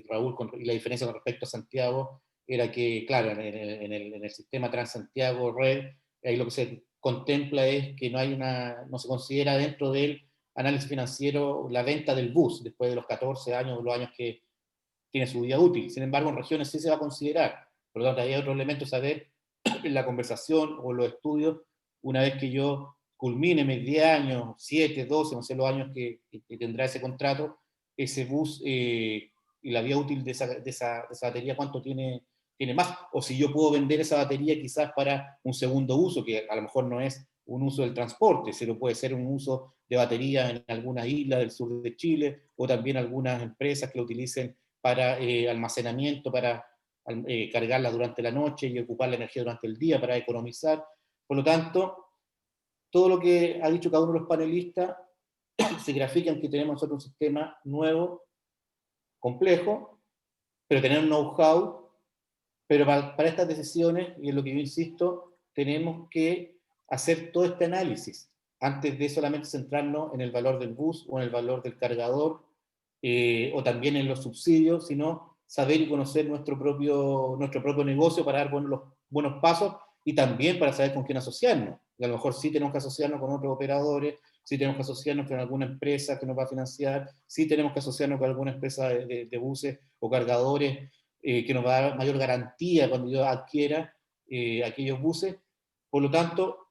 Raúl, y la diferencia con respecto a Santiago, era que, claro, en el sistema Transantiago Red, ahí lo que se contempla es que no se considera dentro del análisis financiero la venta del bus, después de los 14 años o los años que tiene su vida útil. Sin embargo, en regiones sí se va a considerar. Por lo tanto, hay otro elemento saber en la conversación o en los estudios, una vez que yo culmine mis 10 años, 7, 12, no sé los años que tendrá ese contrato, ese bus y la vida útil de esa batería, cuánto tiene más, o si yo puedo vender esa batería quizás para un segundo uso, que a lo mejor no es un uso del transporte, sino puede ser un uso de batería en alguna isla del sur de Chile, o también algunas empresas que lo utilicen para almacenamiento, para cargarla durante la noche y ocupar la energía durante el día para economizar. Por lo tanto, todo lo que ha dicho cada uno de los panelistas se grafica en que tenemos nosotros un sistema nuevo, complejo, pero tener un know-how. Pero para estas decisiones, y en lo que yo insisto, tenemos que hacer todo este análisis antes de solamente centrarnos en el valor del bus o en el valor del cargador o también en los subsidios, sino saber y conocer nuestro propio negocio para dar los buenos pasos y también para saber con quién asociarnos. Y a lo mejor sí tenemos que asociarnos con otros operadores, sí tenemos que asociarnos con alguna empresa que nos va a financiar, sí tenemos que asociarnos con alguna empresa de buses o cargadores que nos va a dar mayor garantía cuando yo adquiera aquellos buses. Por lo tanto,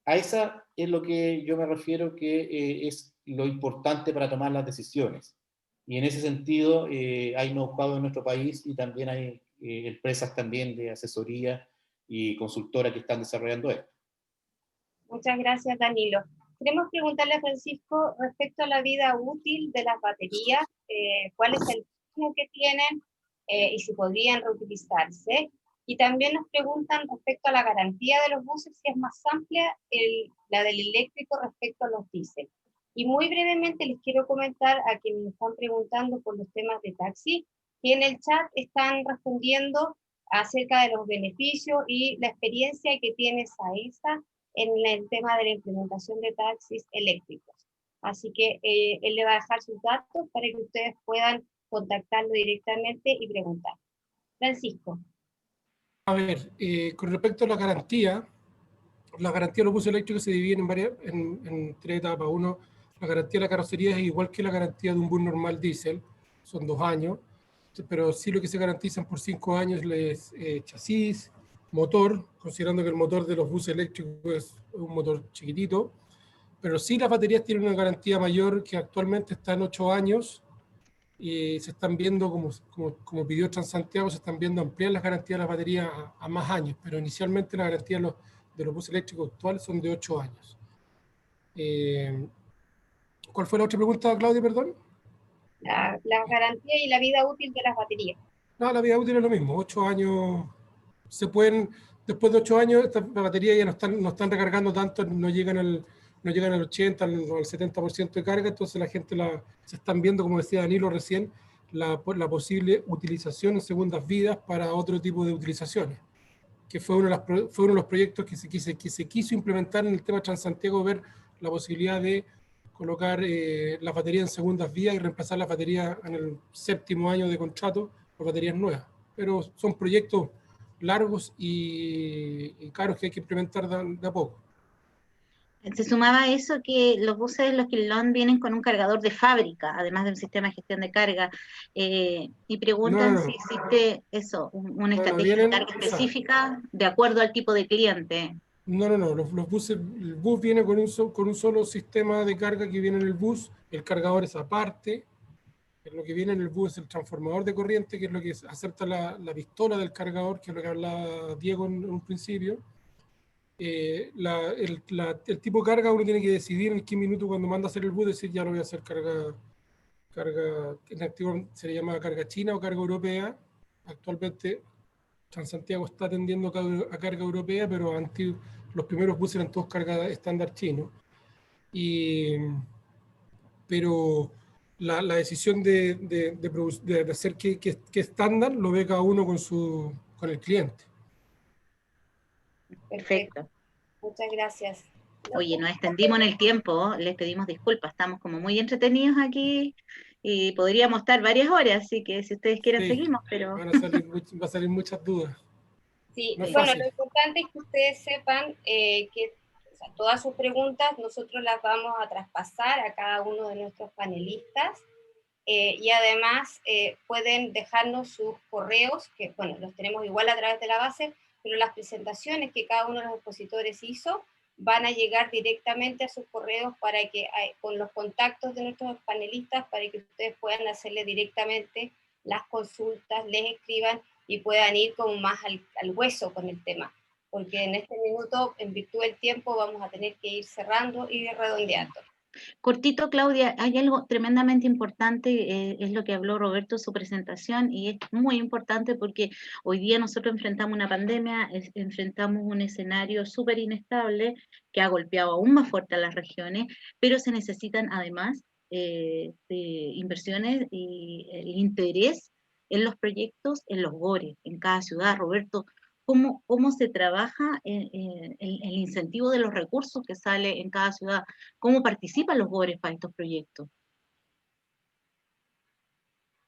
a esa es lo que yo me refiero que es lo importante para tomar las decisiones. Y en ese sentido hay know-how en nuestro país y también hay empresas también de asesoría y consultoras que están desarrollando esto. Muchas gracias, Danilo. Queremos preguntarle a Francisco respecto a la vida útil de las baterías, cuál es el ritmo que tienen y si podrían reutilizarse. Y también nos preguntan respecto a la garantía de los buses, si es más amplia la del eléctrico respecto a los diésel. Y muy brevemente les quiero comentar a quienes me están preguntando por los temas de taxi, que en el chat están respondiendo acerca de los beneficios y la experiencia que tiene SAESA en el tema de la implementación de taxis eléctricos. Así que él le va a dejar sus datos para que ustedes puedan contactarlo directamente y preguntar. Francisco. A ver, con respecto a la garantía de los buses eléctricos se dividen en 3 etapas. Uno, la garantía de la carrocería es igual que la garantía de un bus normal diésel, son 2 años, pero sí lo que se garantizan por 5 años es chasis, motor, considerando que el motor de los buses eléctricos es un motor chiquitito, pero sí las baterías tienen una garantía mayor que actualmente está en 8 años y se están viendo, como pidió Transantiago, se están viendo ampliar las garantías de las baterías a más años, pero inicialmente la garantía de los buses eléctricos actuales son de 8 años. ¿Cuál fue la otra pregunta, Claudia, perdón? La garantía y la vida útil de las baterías. No, la vida útil es lo mismo, 8 años. Se pueden, después de 8 años, estas baterías ya no están recargando tanto, no llegan al 80, al 70% de carga, entonces la gente se están viendo, como decía Danilo recién, la posible utilización en segundas vidas para otro tipo de utilizaciones, que fue uno de los proyectos que se quiso implementar en el tema Transantiago, ver la posibilidad de colocar las baterías en segundas vías y reemplazar las baterías en el 7º año de contrato por baterías nuevas. Pero son proyectos largos y caros que hay que implementar de a poco. Se sumaba a eso que los buses de los Quilón vienen con un cargador de fábrica, además de un sistema de gestión de carga, y preguntan si existe eso, una estrategia de carga específica de acuerdo al tipo de cliente. No, los buses, el bus viene con un solo sistema de carga que viene en el bus, el cargador es aparte, lo que viene en el bus es el transformador de corriente, que es lo que acepta la pistola del cargador, que es lo que hablaba Diego en un principio. El tipo de carga uno tiene que decidir en qué minuto cuando manda a hacer el bus, decir ya lo voy a hacer carga en activo se le llama carga china o carga europea. Actualmente Transantiago está atendiendo a carga europea, pero antes los primeros buses eran todos carga estándar chino. Pero la decisión de hacer qué estándar lo ve cada uno con el cliente. Perfecto. Muchas gracias. Oye, nos extendimos en el tiempo, les pedimos disculpas, estamos como muy entretenidos aquí y podríamos estar varias horas, así que si ustedes quieren seguimos, pero... Va a salir muchas dudas. Sí, no bueno, lo importante es que ustedes sepan que todas sus preguntas nosotros las vamos a traspasar a cada uno de nuestros panelistas y además pueden dejarnos sus correos, que bueno, los tenemos igual a través de la base, pero las presentaciones que cada uno de los expositores hizo van a llegar directamente a sus correos para que, con los contactos de nuestros panelistas, para que ustedes puedan hacerle directamente las consultas, les escriban y puedan ir como más al hueso con el tema. Porque en este minuto, en virtud del tiempo, vamos a tener que ir cerrando y redondeando. Cortito, Claudia, hay algo tremendamente importante, es lo que habló Roberto en su presentación, y es muy importante porque hoy día nosotros enfrentamos una pandemia, enfrentamos un escenario súper inestable que ha golpeado aún más fuerte a las regiones, pero se necesitan además de inversiones y el interés en los proyectos, en los GORE, en cada ciudad. Roberto, ¿cómo se trabaja el incentivo de los recursos que sale en cada ciudad? ¿Cómo participan los GORES para estos proyectos?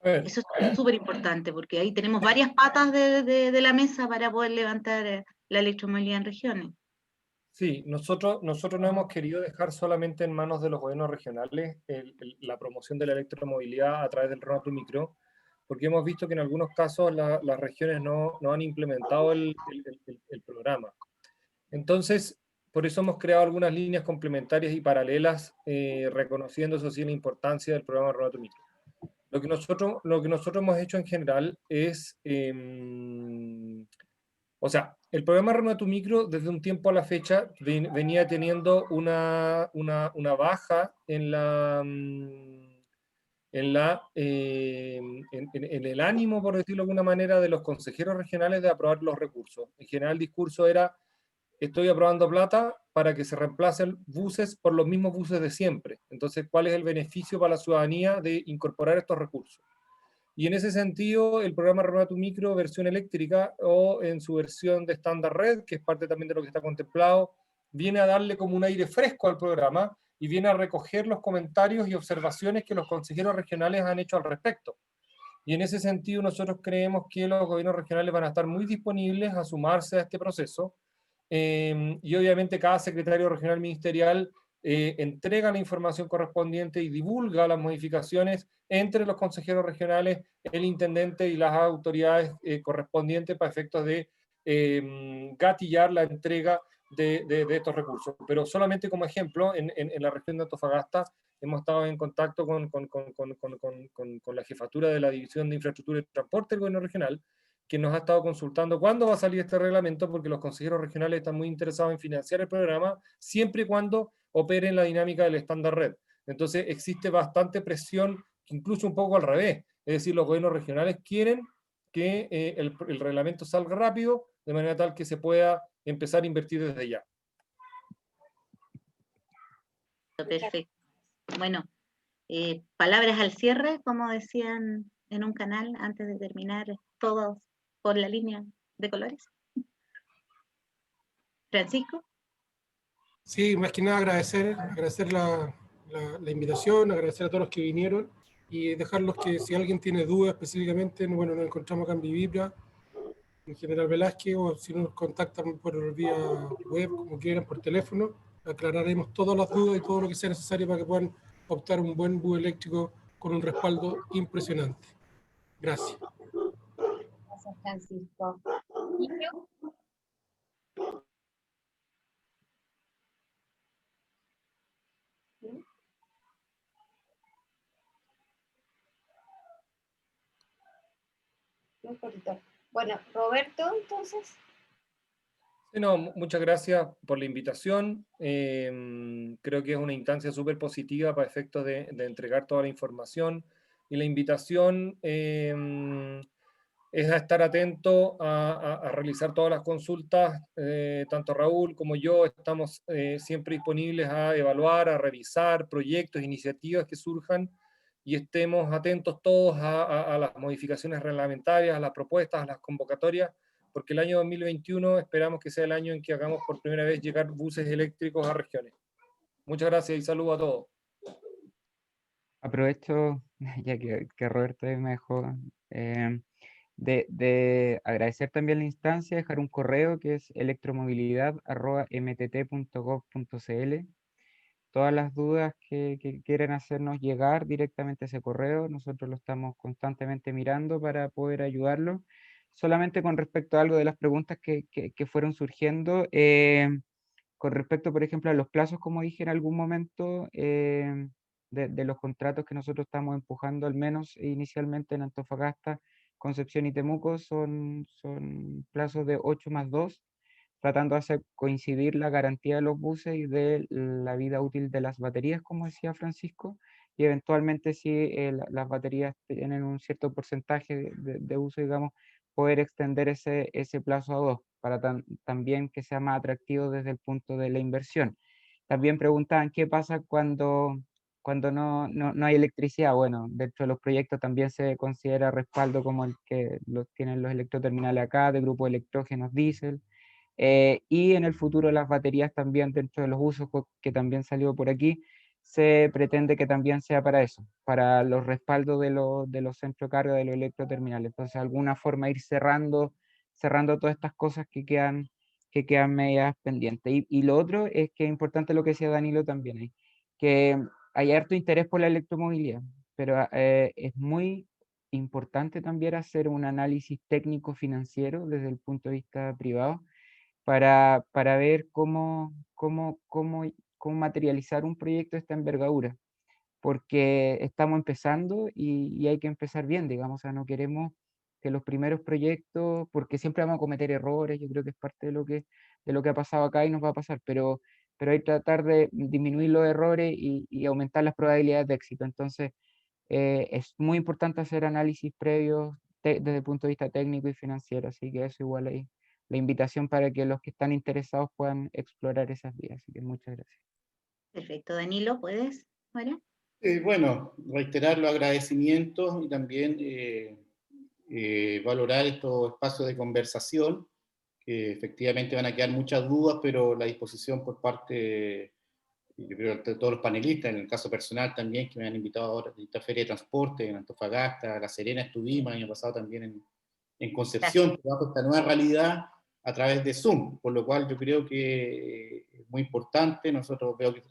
Eso es súper importante, porque ahí tenemos varias patas de la mesa para poder levantar la electromovilidad en regiones. Sí, nosotros no hemos querido dejar solamente en manos de los gobiernos regionales la promoción de la electromovilidad a través del RONATU Micro, porque hemos visto que en algunos casos las regiones no han implementado el programa. Entonces, por eso hemos creado algunas líneas complementarias y paralelas, reconociendo eso sí la importancia del programa RONATU Micro. Lo que nosotros hemos hecho en general es, o sea, el programa RONATU Micro desde un tiempo a la fecha venía teniendo una baja en el ánimo, por decirlo de alguna manera, de los consejeros regionales de aprobar los recursos. En general el discurso era: estoy aprobando plata para que se reemplacen buses por los mismos buses de siempre. Entonces, ¿cuál es el beneficio para la ciudadanía de incorporar estos recursos? Y en ese sentido, el programa RONATU Micro versión eléctrica, o en su versión de estándar red, que es parte también de lo que está contemplado, viene a darle como un aire fresco al programa y viene a recoger los comentarios y observaciones que los consejeros regionales han hecho al respecto. Y en ese sentido nosotros creemos que los gobiernos regionales van a estar muy disponibles a sumarse a este proceso, y obviamente cada secretario regional ministerial entrega la información correspondiente y divulga las modificaciones entre los consejeros regionales, el intendente y las autoridades correspondientes para efectos de gatillar la entrega de estos recursos. Pero solamente como ejemplo, en la región de Antofagasta hemos estado en contacto con la jefatura de la División de Infraestructura y Transporte del Gobierno Regional, que nos ha estado consultando cuándo va a salir este reglamento, porque los consejeros regionales están muy interesados en financiar el programa, siempre y cuando opere en la dinámica del estándar red. Entonces existe bastante presión, incluso un poco al revés, es decir, los gobiernos regionales quieren que el reglamento salga rápido, de manera tal que se pueda empezar a invertir desde ya. Perfecto. Bueno, palabras al cierre, como decían en un canal, antes de terminar todos por la línea de colores. Francisco. Sí, más que nada agradecer la invitación, agradecer a todos los que vinieron y dejarlos que si alguien tiene dudas específicamente, bueno, nos encontramos acá en Vivibra, en General Velázquez, o si nos contactan por vía web, como quieran, por teléfono, aclararemos todas las dudas y todo lo que sea necesario para que puedan optar un buen bus eléctrico con un respaldo impresionante. Gracias. Gracias, Francisco. Niño. Un poquito. Bueno, Roberto, entonces. Sí, no, muchas gracias por la invitación. Creo que es una instancia súper positiva para efectos de entregar toda la información. Y la invitación es a estar atento a realizar todas las consultas. Tanto Raúl como yo estamos siempre disponibles a evaluar, a revisar proyectos, iniciativas que surjan, y estemos atentos todos a las modificaciones reglamentarias, a las propuestas, a las convocatorias, porque el año 2021 esperamos que sea el año en que hagamos por primera vez llegar buses eléctricos a regiones. Muchas gracias y saludos a todos. Aprovecho, ya que Roberto me dejó, de agradecer también la instancia, dejar un correo que es electromovilidad@mtt.gov.cl. Todas las dudas que quieran hacernos llegar directamente a ese correo, nosotros lo estamos constantemente mirando para poder ayudarlo. Solamente con respecto a algo de las preguntas que fueron surgiendo, con respecto, por ejemplo, a los plazos, como dije en algún momento, de los contratos que nosotros estamos empujando, al menos inicialmente en Antofagasta, Concepción y Temuco, son plazos de 8+2, tratando de hacer coincidir la garantía de los buses y de la vida útil de las baterías, como decía Francisco, y eventualmente si las baterías tienen un cierto porcentaje de uso, digamos, poder extender ese plazo a 2, para también que sea más atractivo desde el punto de la inversión. También preguntaban qué pasa cuando no hay electricidad. Bueno, dentro de los proyectos también se considera respaldo como el que tienen los electroterminales acá, de grupo de electrógenos diésel. Y en el futuro las baterías también, dentro de los usos que también salió por aquí, se pretende que también sea para eso, para los respaldos de los centros de carga de los electroterminales. Entonces, de alguna forma ir cerrando todas estas cosas que quedan medias pendientes. Y lo otro es que es importante lo que decía Danilo también ahí, que hay harto interés por la electromovilidad, pero es muy importante también hacer un análisis técnico financiero desde el punto de vista privado, para ver cómo materializar un proyecto de esta envergadura, porque estamos empezando y hay que empezar bien, digamos. O sea, no queremos que los primeros proyectos, porque siempre vamos a cometer errores, yo creo que es parte de lo que ha pasado acá y nos va a pasar, pero hay que tratar de disminuir los errores y aumentar las probabilidades de éxito. Entonces, es muy importante hacer análisis previos desde el punto de vista técnico y financiero, así que eso igual ahí la invitación para que los que están interesados puedan explorar esas vías. Así que muchas gracias. Perfecto. Danilo, ¿puedes, María? Bueno, reiterar los agradecimientos y también valorar estos espacios de conversación, que efectivamente van a quedar muchas dudas, pero la disposición por parte, yo creo, de todos los panelistas, en el caso personal también, que me han invitado ahora a esta feria de transporte en Antofagasta, La Serena estuvimos, el año pasado también en Concepción, bajo esta nueva realidad a través de Zoom, por lo cual yo creo que es muy importante. Nosotros veo que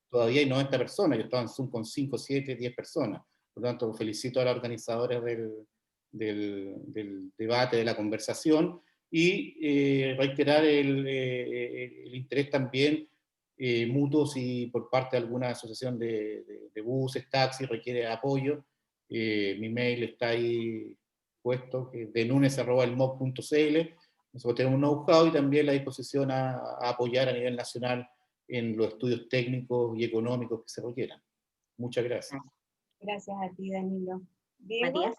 todavía hay 90 personas, yo estaba en Zoom con 5, 7, 10 personas, por lo tanto felicito a los organizadores del debate, de la conversación, y reiterar el interés también mutuo si por parte de alguna asociación de buses, taxis requiere apoyo. Mi mail está ahí puesto, que de nunes@elmob.cl. Nosotros tenemos un know-how y también la disposición a apoyar a nivel nacional en los estudios técnicos y económicos que se requieran. Muchas gracias. Gracias a ti, Danilo. ¿Diego?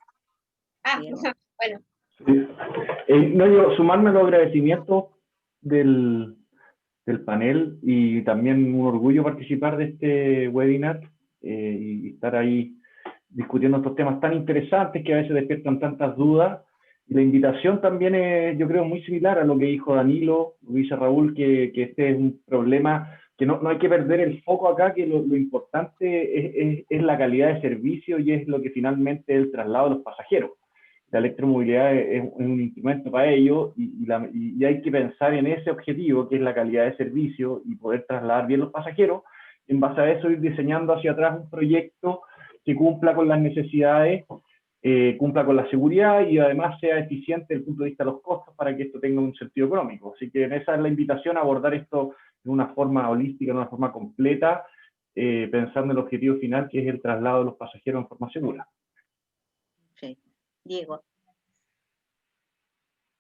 Matías. Diego. Bueno. No, yo sumarme a los agradecimientos del panel, y también un orgullo participar de este webinar y estar ahí discutiendo estos temas tan interesantes que a veces despiertan tantas dudas. Y la invitación también es, yo creo, muy similar a lo que dijo Danilo, lo dice Raúl, que este es un problema que no hay que perder el foco acá, que lo importante es la calidad de servicio y es lo que finalmente es el traslado de los pasajeros. la electromovilidad es un instrumento para ello y hay que pensar en ese objetivo, que es la calidad de servicio y poder trasladar bien los pasajeros. En base a eso, ir diseñando hacia atrás un proyecto que cumpla con las necesidades, cumpla con la seguridad y además sea eficiente desde el punto de vista de los costos para que esto tenga un sentido económico. Así que esa es la invitación a abordar esto de una forma holística, de una forma completa, pensando en el objetivo final, que es el traslado de los pasajeros en forma segura. Sí. Diego.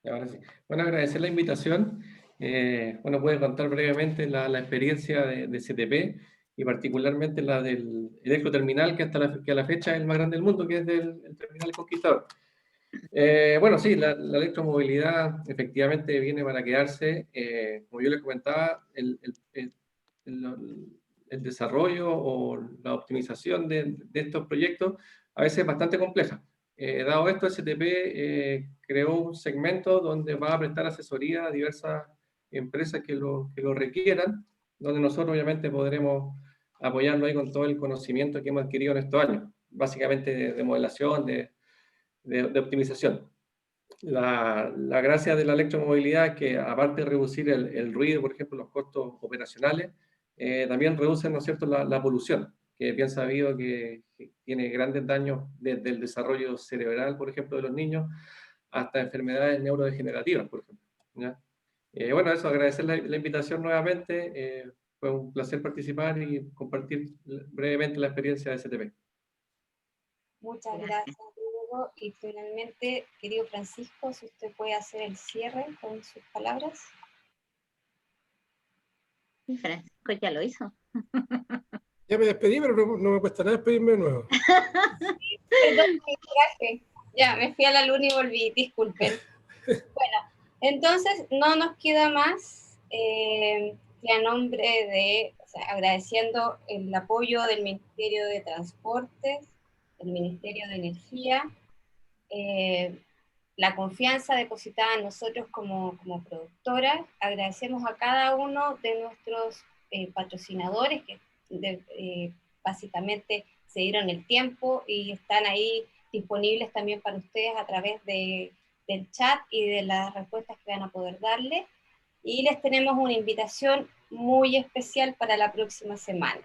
Ahora sí. Bueno, agradecer la invitación. Bueno, puede contar brevemente la experiencia de CTP y particularmente la del electroterminal, que que a la fecha es el más grande del mundo, que es el terminal Conquistador. Bueno, sí, la electromovilidad efectivamente viene para quedarse. Como yo les comentaba, el desarrollo o la optimización de estos proyectos a veces es bastante compleja. Dado esto, STP creó un segmento donde va a prestar asesoría a diversas empresas que lo requieran, donde nosotros obviamente podremos apoyarlo ahí con todo el conocimiento que hemos adquirido en estos años, básicamente de modelación, de optimización. La gracia de la electromovilidad es que, aparte de reducir el ruido, por ejemplo, los costos operacionales, también reducen, ¿no es cierto?, la polución, que es bien sabido que tiene grandes daños desde el desarrollo cerebral, por ejemplo, de los niños, hasta enfermedades neurodegenerativas, por ejemplo, ¿ya? Bueno, eso, agradecer la invitación nuevamente. Fue un placer participar y compartir brevemente la experiencia de STP. Muchas gracias, Diego. Y finalmente, querido Francisco, si usted puede hacer el cierre con sus palabras. Sí, Francisco ya lo hizo. Ya me despedí, pero no me cuesta nada despedirme de nuevo. Perdón, ya, me fui a la luna y volví, disculpen. Bueno, entonces no nos queda más que a nombre de, agradeciendo el apoyo del Ministerio de Transportes, del Ministerio de Energía, la confianza depositada en nosotros como productora. Agradecemos a cada uno de nuestros patrocinadores que básicamente se dieron el tiempo y están ahí disponibles también para ustedes a través del chat y de las respuestas que van a poder darle. Y les tenemos una invitación muy especial para la próxima semana.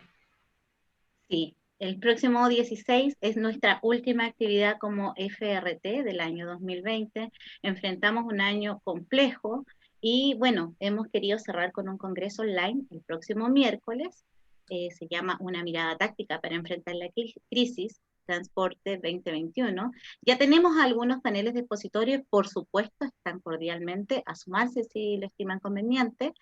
Sí, el próximo 16 es nuestra última actividad como FRT del año 2020. Enfrentamos un año complejo y bueno, hemos querido cerrar con un congreso online el próximo miércoles. Se llama Una mirada táctica para enfrentar la crisis, Transporte 2021. Ya tenemos algunos paneles de expositores, por supuesto, están cordialmente a sumarse si lo estiman conveniente.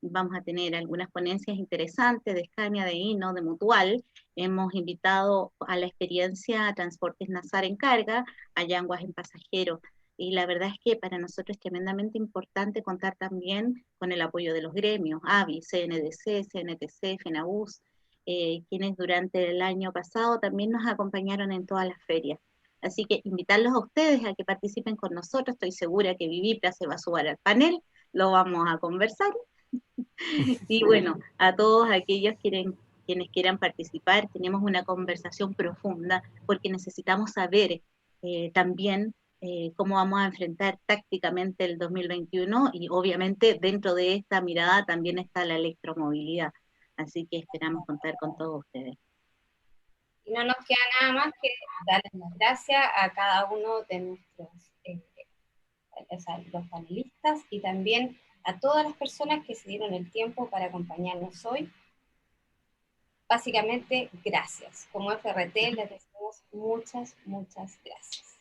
Vamos a tener algunas ponencias interesantes de Scania, de Hino, de Mutual. Hemos invitado a la experiencia a Transportes Nazar en carga, a Yanguas en pasajero. Y la verdad es que para nosotros es tremendamente importante contar también con el apoyo de los gremios, AVI, CNDC, CNTC, FENAUS, quienes durante el año pasado también nos acompañaron en todas las ferias. Así que invitarlos a ustedes a que participen con nosotros. Estoy segura que Vivipra se va a sumar al panel, lo vamos a conversar. Y bueno, a todos aquellos quienes quieran participar, tenemos una conversación profunda porque necesitamos saber también cómo vamos a enfrentar tácticamente el 2021 y obviamente dentro de esta mirada también está la electromovilidad. Así que esperamos contar con todos ustedes. Y no nos queda nada más que darles las gracias a cada uno de nuestros los panelistas y también a todas las personas que se dieron el tiempo para acompañarnos hoy. Básicamente, gracias. Como FRT les decimos muchas, muchas gracias.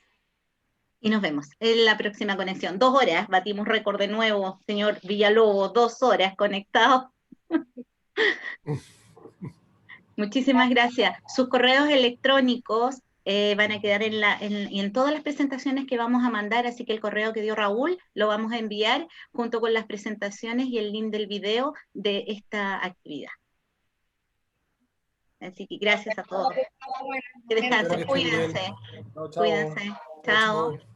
Y nos vemos en la próxima conexión. 2 horas, batimos récord de nuevo, señor Villalobos, 2 horas conectados. Muchísimas gracias. Sus correos electrónicos van a quedar en todas las presentaciones que vamos a mandar, así que el correo que dio Raúl lo vamos a enviar junto con las presentaciones y el link del video de esta actividad. Así que gracias a todos. Que descansen, cuídense. Chao. Cuídense. Chao.